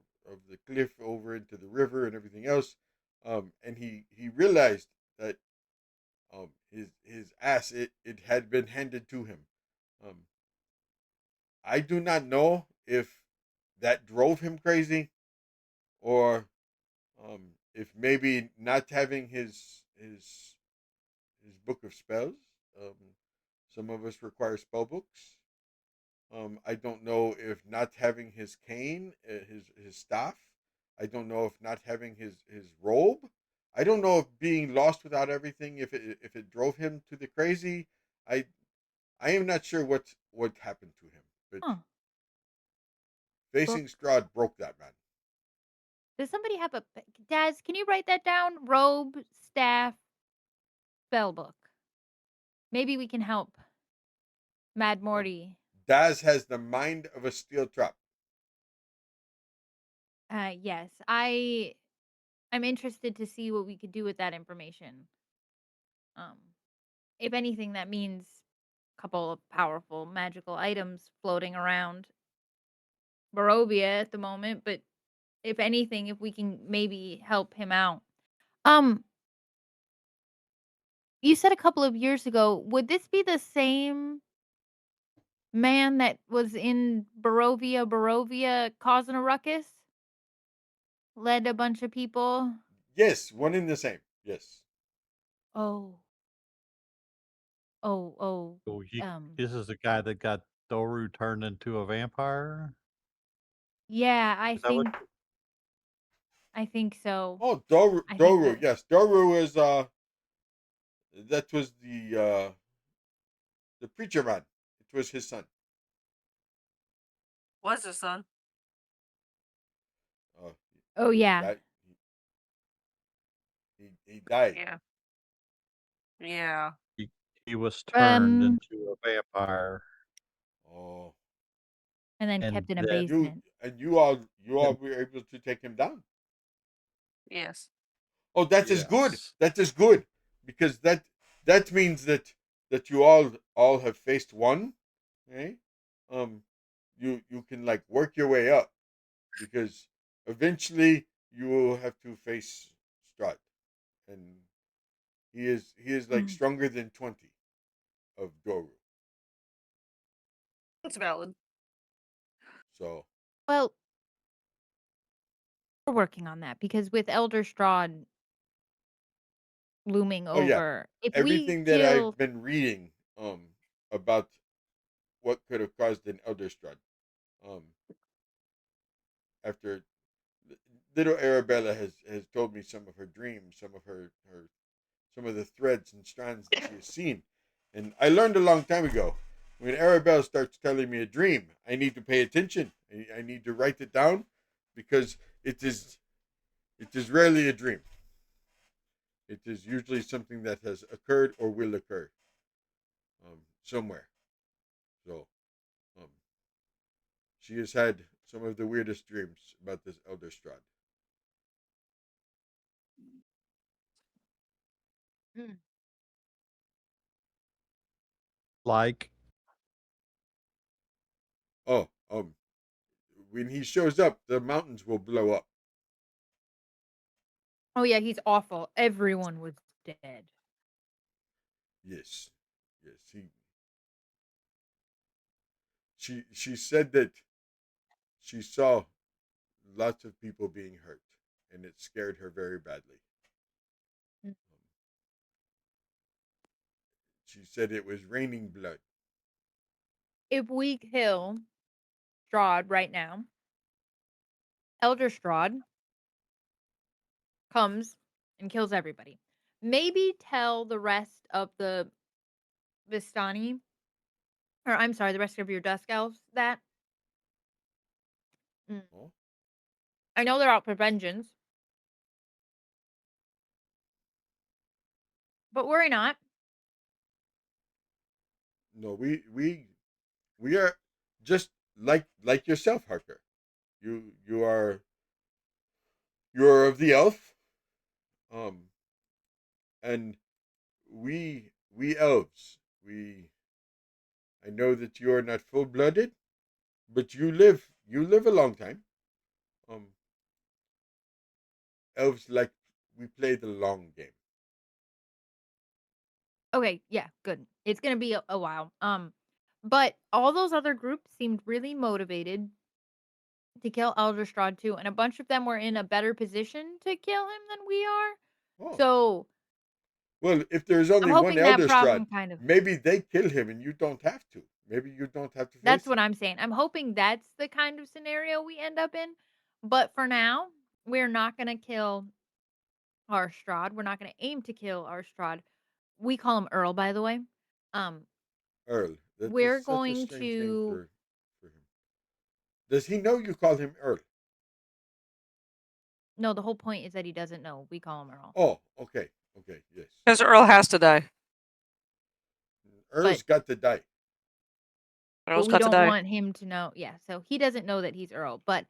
the cliff over into the river and everything else. And he realized that his ass it had been handed to him. Um, I do not know if that drove him crazy or if maybe not having his book of spells. Um, some of us require spell books. I don't know if not having his cane, his staff. I don't know if not having his robe. I don't know if being lost without everything, if it drove him to the crazy. I I am not sure what happened to him, but huh. facing Book. Strahd broke that man. Does somebody have a Daz, can you write that down? Robe, staff, spell book. Maybe we can help Mad Um, Morty. Daz has the mind of a steel trap. Yes. I'm interested to see what we could do with that information. Um, if anything, that means a couple of powerful magical items floating around Barovia at the moment, but if anything, if we can maybe help him out. Um, you said a couple of years ago, would this be the same man that was in Barovia causing a ruckus? Led a bunch of people? Yes, one in the same. Yes. Oh. Oh, oh. Oh, Um, this is the guy that got Doru turned into a vampire. yeah, Is that what? I think so. Oh, I think Doru. that Yes, Doru is that was the preacher man. It was his son. Was his son? Uh, Oh he yeah. died. He died. Yeah. Yeah. He was turned Um, into a vampire, Oh, and then and kept in a then basement. you all were able to take him down. Yes. Oh, that is good. yes, That is good because that means that you all have faced one. Okay. Um, you can like work your way up because eventually you will have to face Strahd, and he is like Mm. stronger than 20 of Doru. That's valid. So Well, we're working on that because with Elder Strahd looming oh yeah, over, if we everything that I've kill been reading about what could have caused an Elder Strahd um after little Arabella has told me some of her dreams, some of her some of the threads and strands that she has seen. And I learned a long time ago when Arabelle starts telling me a dream, I need to pay attention. I need to write it down because it is rarely a dream. It is usually something that has occurred or will occur somewhere. So um, she has had some of the weirdest dreams about this Elder Strahd. Mm. like Oh, when he shows up, the mountains will blow up. Oh yeah, he's awful. Everyone was dead. Yes, yes. She said that she saw lots of people being hurt. and it scared her very badly. Mm. She said it was raining blood. If we kill Strahd right now, Elder Strahd comes and kills everybody. Maybe tell the rest of the Vistani, or I'm sorry, the rest of your Dusk Elves that. Oh? I know they're out for vengeance, but worry not. No, we are just like yourself, Harker. You're of the elf, and we elves I know that you are not full blooded, but you live a long time. Elves we play the long game. Okay, yeah, good. It's gonna be a while. But all those other groups seemed really motivated to kill Elder Strahd too, and a bunch of them were in a better position to kill him than we are. Oh. So Well, if there's I'm only one hoping that Elder problem Strahd, kind of. maybe they kill him and you don't have to. Maybe you don't have to face That's what him. I'm saying. I'm hoping that's the kind of scenario we end up in. But for now, we're not gonna kill our Strahd. We're not gonna aim to kill our Strahd. We call him Earl, by the way. Um, Earl. That is we're such a going strange name to. for him. Does he know you call him Earl? No, the whole point is that he doesn't know. We call him Earl. Oh, okay. Okay, yes. Because Earl has to die. Earl's got to die. Earl's But we got to don't die. want him to know. Yeah, so he doesn't know that he's Earl. But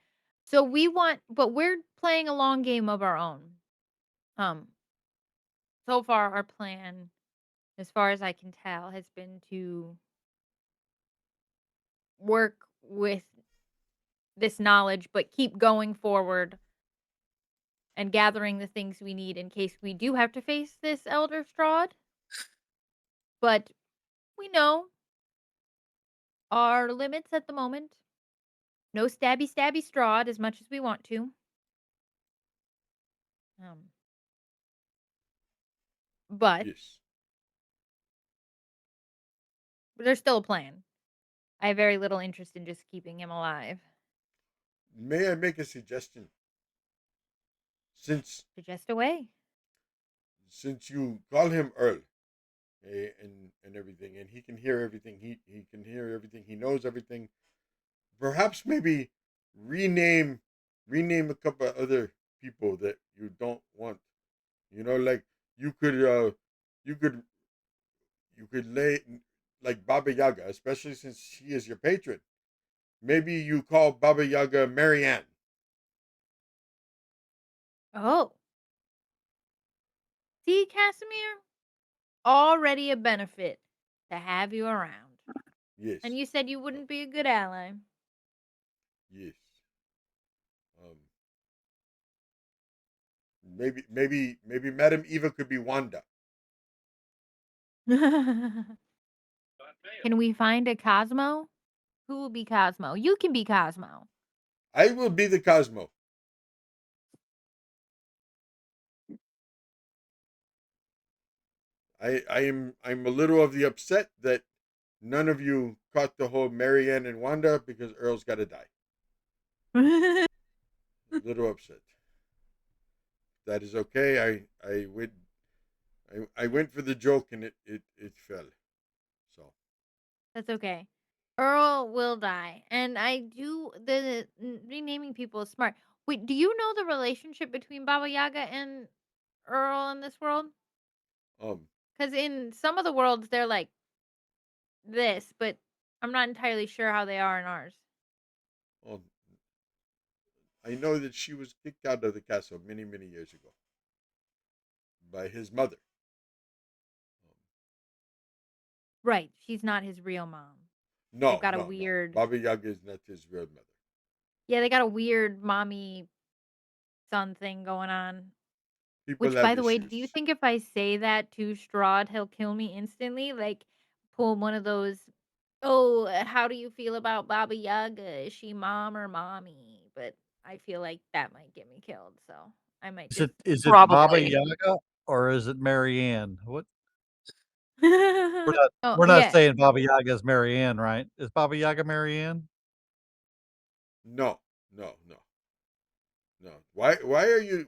so we're playing a long game of our own. So far our plan, as far as I can tell, has been to work with this knowledge, but keep going forward and gathering the things we need in case we do have to face this Elder Strahd. But we know our limits at the moment. No stabby Strahd as much as we want to. But Yes. there's still a plan. I have very little interest in just keeping him alive. May I make a suggestion? Suggest away. Since you call him Earl, and everything, and he can hear everything. He can hear everything. He knows everything. Perhaps maybe rename rename a couple of other people that you don't want. You know, like you could you could you could lay like Baba Yaga, especially since she is your patron. Maybe you call Baba Yaga Marianne. Oh. See, Casimir? Already a benefit to have you around. Yes. And you said you wouldn't be a good ally. Yes. Maybe Madame Eva could be Wanda. Can we find a Cosmo? Who will be Cosmo? You can be Cosmo. I will be the Cosmo. I'm a little of the upset that none of you caught the whole Marianne and Wanda because Earl's got to die. A little upset. That is okay. I went for the joke and it fell. So That's okay. Earl will die. And the renaming people is smart. Wait, do you know the relationship between Baba Yaga and Earl in this world? Because in some of the worlds, they're like this, but I'm not entirely sure how they are in ours. I know that she was kicked out of the castle many, many years ago by his mother. Right. She's not his real mom. No, They've got a no. weird. Baba Yaga is not his real mother. Yeah, they got a weird mommy son thing going on. People Which, have by the way, issues. do you think if I say that to Strahd, he'll kill me instantly? Like, pull one of those, oh, how do you feel about Baba Yaga? Is she mom or mommy? But I feel like that might get me killed, so I might Is just. it Baba Probably. Yaga or is it Marianne? What? We're not Oh we're not yeah. saying Baba Yaga is Marianne, right? Is Baba Yaga Marianne? No, no, no, no. Why are you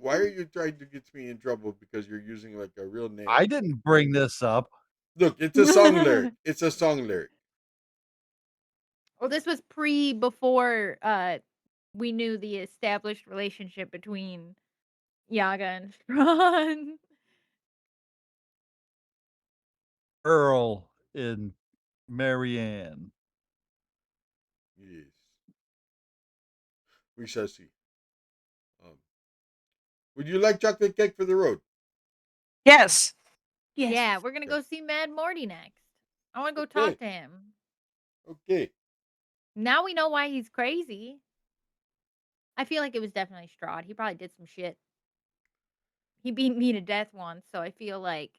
trying to get me in trouble because you're using like a real name? I didn't bring this up. Look, it's a song lyric. It's a song lyric. Well, this was before we knew the established relationship between Yaga and Strahd. Earl and Marianne. Yes. We shall see. Would you like chocolate cake for the road? Yes. Yes. Yeah, we're gonna Okay. go see Mad Morty next. I want to go Okay. talk to him. Okay. Now we know why he's crazy. I feel like it was definitely Strahd. He probably did some shit. He beat me to death once, so I feel like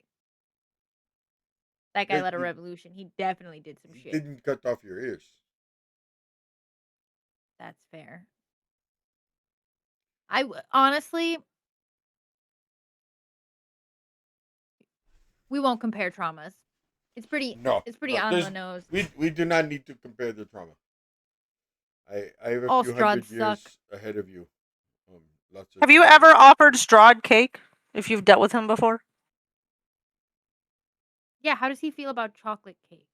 that guy But led a revolution. He definitely did some he shit. didn't cut off your ears. That's fair. Honestly, we won't compare traumas. It's pretty. No. It's pretty No. on the nose. We do not need to compare the trauma. I have a All few Strahd hundred suck. years ahead of you. Lots of Have you ever offered Strahd cake? If you've dealt with him before? Yeah, how does he feel about chocolate cake?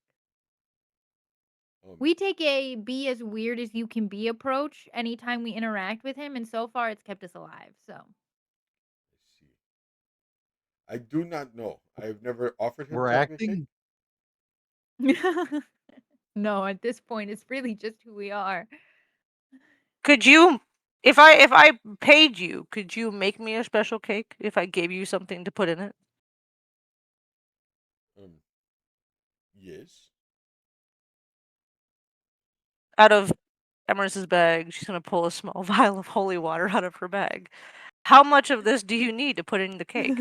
We take a be as weird as you can be approach anytime we interact with him, and so far it's kept us alive. So I see. I do not know. I have never offered him We're chocolate cake. acting. no, at this point it's really just who we are. Could you, if I paid you, could you make me a special cake if I gave you something to put in it? Yes. Out of Emerson's bag, she's gonna pull a small vial of holy water out of her bag. How much of this do you need to put in the cake?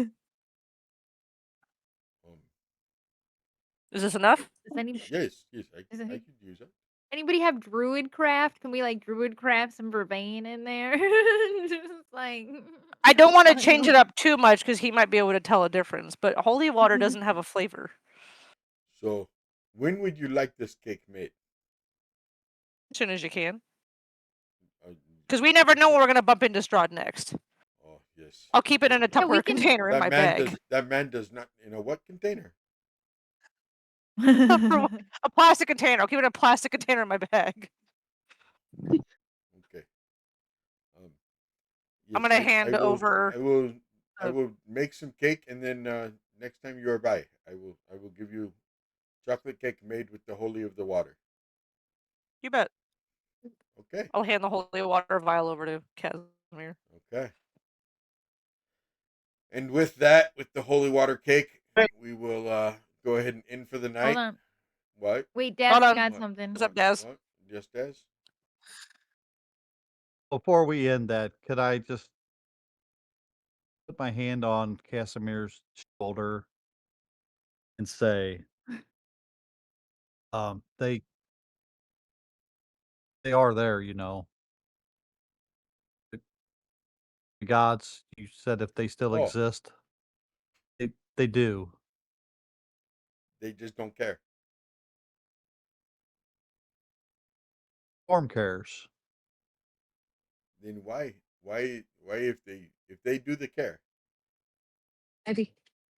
Is this enough? Does any, Yes. Yes. does I any, could use that. anybody have druid craft? Can we like druid craft some vervain in there? Just like I don't want to I change don't- it up too much because he might be able to tell a difference. But holy water doesn't have a flavor. So, when would you like this cake made? As soon as you can, Uh, because we never know when we're gonna bump into Strahd next. Oh yes. I'll keep it in a Yeah, we Tupperware can- container in my bag. That man does not. In a what container? A plastic container. I'll keep it in a plastic container in my bag. Okay. I'm Yes, gonna hand I will, over. I will make some cake, and then next time you are by, I will give you chocolate cake made with the holy of the water. You bet. Okay. I'll hand the holy water vial over to Casimir. Okay. And with that, with the holy water cake, we will go ahead and end for the night. Hold on. What? Wait, Dad's Hold on. got What? something. What's up, Daz? What? Yes, Des? Before we end that, could I just put my hand on Casimir's shoulder and say, they are there, you know. The gods, you said if they still Oh. exist, they do. They just don't care. Storm cares. Then why if they do the care, Eddie.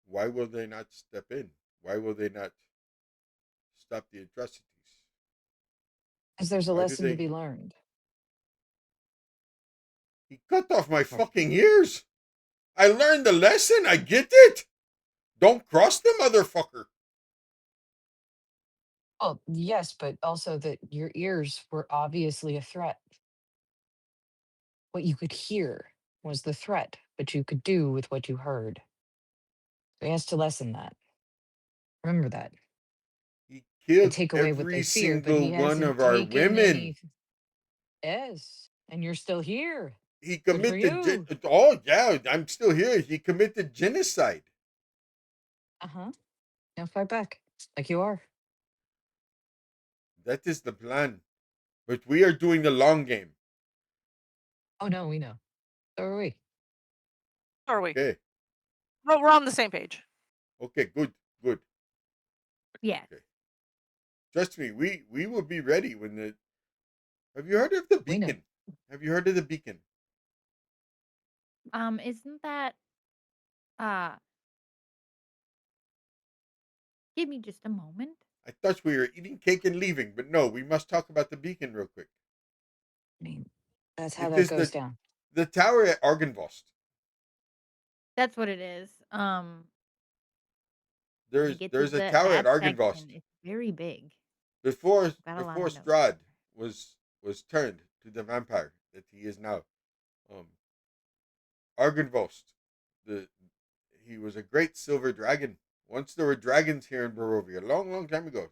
why will they not step in? Why will they not stop the atrocities? As there's a Why do lesson they- to be learned. He cut off my fucking ears. I learned the lesson. I get it. Don't cross the motherfucker. Well, yes, but also that your ears were obviously a threat. What you could hear was the threat, but you could do with what you heard. So he has to lessen that. Remember that. He They killed take away what every they fear, but single he one hasn't of our taken women. any. Yes, and you're still here. He Good for committed. you. Oh yeah, I'm still here. He committed genocide. Now fight back, like you are. That is the plan. But we are doing the long game. Oh no, we know. So are we. Are we? Okay. No, we're on the same page. Okay. Good. Good. Yes. Okay. Trust me, we will be ready when the. Have you heard of the We know. beacon? Have you heard of the beacon? Isn't that uh give me just a moment. I thought we were eating cake and leaving, but no, we must talk about the beacon real quick. I mean, that's how It that is goes down. the tower at Argynvost. That's what it is. There's get to there's a the tower at that Argynvost. section. It's very big. Before Got a lot before of notes Strahd here. was turned to the vampire that he is now. Argynvost, he was a great silver dragon. Once there were dragons here in Barovia, a long, long time ago.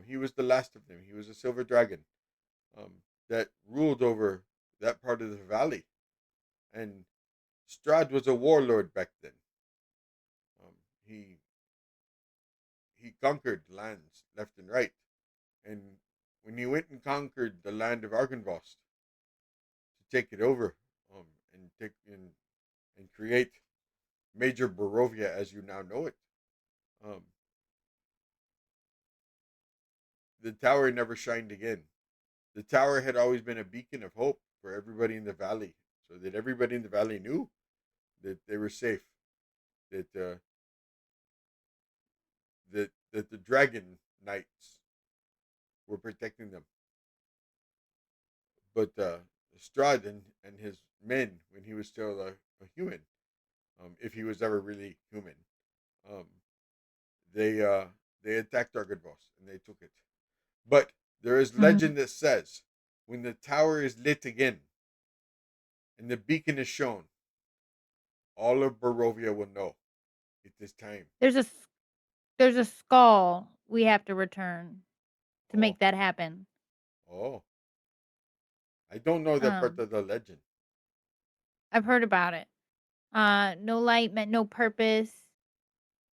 He was the last of them. He was a silver dragon that ruled over that part of the valley. And Strahd was a warlord back then. He conquered lands left and right. And when he went and conquered the land of Argynvost to take it over, and create Major Barovia as you now know it, the tower never shined again. The tower had always been a beacon of hope for everybody in the valley, so that everybody in the valley knew that they were safe, that that the dragon knights were protecting them. But Strahd and his men, when he was still a human, if he was ever really human, they attacked Argynvost and they took it. But there is legend that says when the tower is lit again and the beacon is shown, all of Barovia will know it is time. There's a skull we have to return to make that happen. Oh. I don't know that part of the legend. I've heard about it. No light meant no purpose.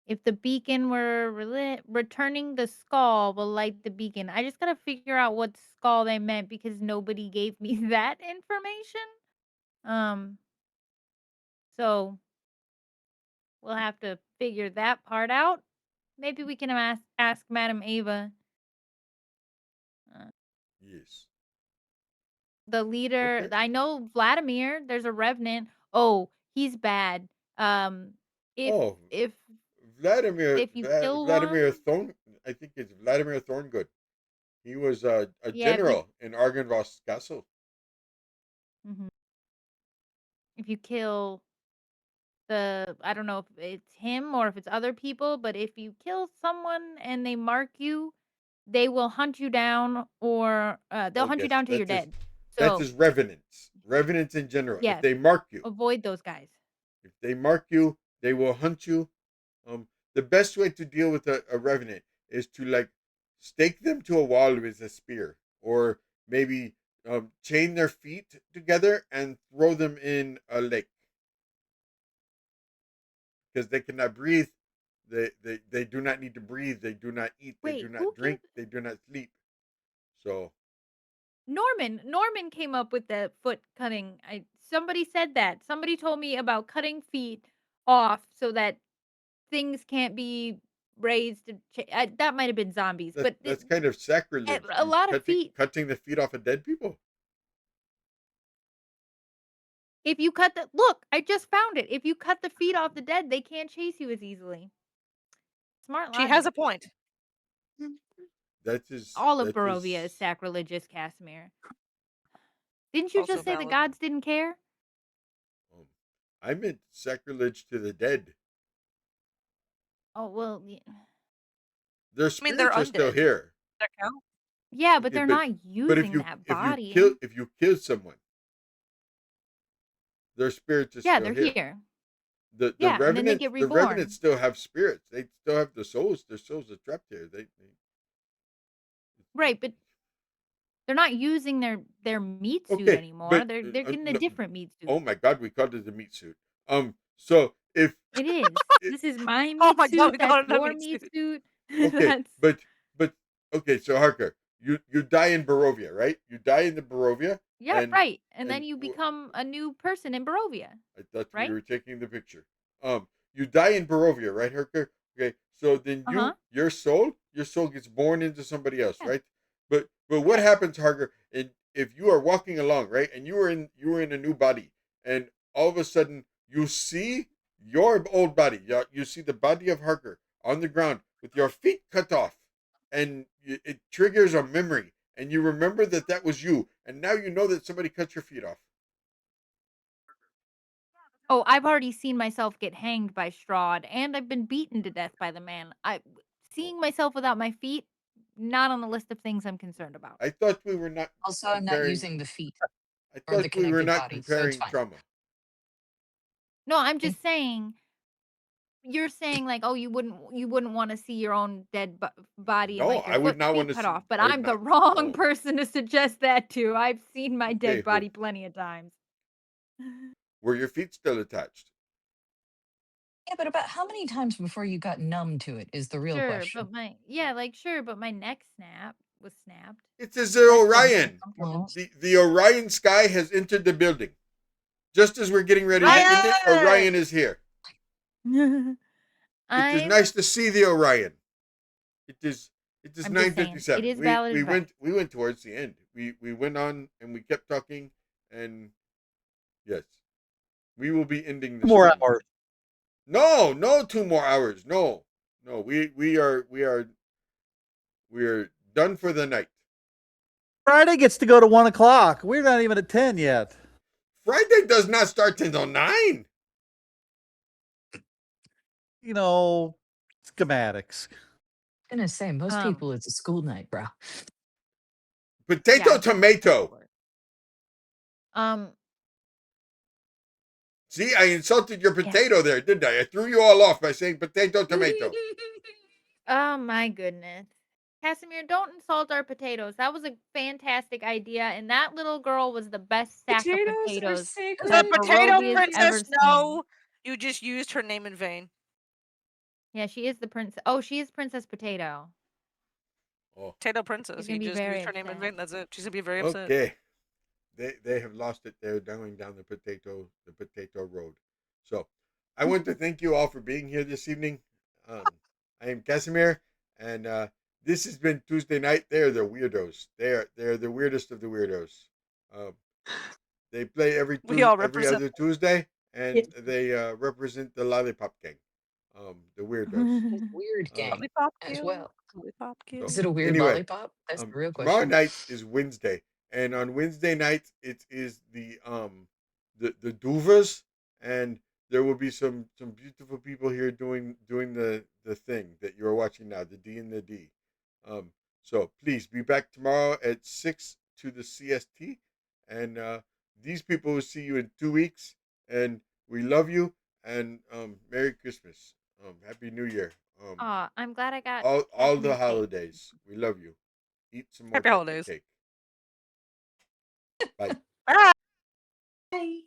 If the beacon were returning the skull will light the beacon. I just gotta figure out what skull they meant because nobody gave me that information. So we'll have to figure that part out. Maybe we can ask Madam Ava. Yes. The leader. Okay. I know Vladimir. There's a revenant. Oh, he's bad. If Vladimir if you kill Vladimir one, Thorn, I think it's Vladimir Thorngood. He was a yeah, general in Argynvost's castle. if you kill I don't know if it's him or if it's other people, but if you kill someone and they mark you, they will hunt you down or they'll hunt you down till you're dead. That's So his revenants. Revenants in general. If yes, they mark you, avoid those guys. if they mark you, they will hunt you. The best way to deal with a revenant is to like stake them to a wall with a spear, or maybe chain their feet together and throw them in a lake because they cannot breathe. They do not need to breathe. They do not eat. They Wait, do who not drink. They do not sleep. So Norman came up with the foot cutting. Somebody said that. Somebody told me about cutting feet off so that things can't be raised. That might have been zombies, but that's kind of sacrilege. a lot of feet. Cutting the feet off of dead people. If you cut look, I just found it. If you cut the feet off the dead, they can't chase you as easily. Smart logic. She has a point. That is All of Barovia is sacrilegious, Casimir. Didn't you Also just say the valid. gods didn't care? I meant sacrilege to the dead. Oh well, yeah. Their spirits they're are still undead. here. That count? Yeah, but they're not using But if you that body. if you kill someone, their spirits are yeah, still they're here. here. The Yeah, and then they get the reborn. revenants still have spirits. They still have the souls. Their souls are trapped here. Right, but they're not using their meat suit Okay, anymore. but, They're getting a no- different meat suit. Oh my God, we called it the meat suit. So if It is. This is my meat Oh my God, suit. we called That's it a your meat meat suit. suit. okay, That's but okay, so Harker, you die in Barovia, right? You die in the Barovia. Yeah, right. And then and you w- become a new person in Barovia. I thought right? we were taking the picture. You die in Barovia, right, Herker? Okay, so then Uh-huh. your soul gets born into somebody else, Yeah. right? But what happens, Harger, and if you are walking along, right, and you were in a new body, and all of a sudden you see your old body, you see the body of Harker on the ground with your feet cut off, and it triggers a memory, and you remember that was you, and now you know that somebody cut your feet off. Oh, I've already seen myself get hanged by Strahd, and I've been beaten to death by the man. Seeing myself without my feet, not on the list of things I'm concerned about. I thought we were not Also, I'm not comparing. using the feet I or thought the we were connected not body, so it's comparing fine. trauma. No, I'm Okay. just saying. You're saying like, oh, you wouldn't want to see your own dead body and No, like your I would not want feet to cut see. off, but I would I'm the not. wrong No. person to suggest that to. I've seen my Okay, dead body plenty of times. were your feet still attached? Yeah, but about how many times before you got numb to it is the real Sure, question. but my neck was snapped. It's as That's Orion. Well, The Orion sky has entered the building. Just as we're getting ready to end it, Ryan! Orion is here. It is I'm nice to see the Orion. It is I'm just saying, 9:57. it is valid advice. We went towards the end. We went on and we kept talking, and yes, we will be ending the More stream. hours. No 2 more hours. No. We are done for the night. Friday gets to go to 1 o'clock. We're not even at 10 yet. Friday does not start until 9. You know, schematics. I'm gonna say most people it's a school night, bro. Potato, Yeah, tomato. Um, See, I insulted your potato there, didn't I? I threw you all off by saying potato, tomato. oh my goodness. Casimir, don't insult our potatoes. That was a fantastic idea, and that little girl was the best stack of Potatoes are potatoes sacred. The that potato Barovia's ever princess, seen. no. You just used her name in vain. Yeah, she is the princess. Oh, she is Princess Potato. Oh, Potato princess. She's You gonna be just very used her name in upset. vain. That's it. She's gonna be very upset. okay. They have lost it. They're going down the potato road. So I want to thank you all for being here this evening. I am Casimir, and this has been Tuesday night. They are the weirdos. They're the weirdest of the weirdos. They play every We all every represent. other Tuesday, and they represent the Lollipop Gang, the weirdos. Weird gang Lollipop as Q. well. Lollipop Q. So Is it a weird anyway, lollipop? That's the real tomorrow question. night is Wednesday, and on Wednesday night it is the Duvas, and there will be some beautiful people here doing the thing that you are watching now, the D and the D. So please be back tomorrow at 6 to the CST, and these people will see you in 2 weeks, and we love you, and Merry Christmas, Happy New Year, Aw, I'm glad I got all the Casimir's cake. holidays. We love you. Eat some more Happy chocolate holidays. cake. Bye. Bye. Bye.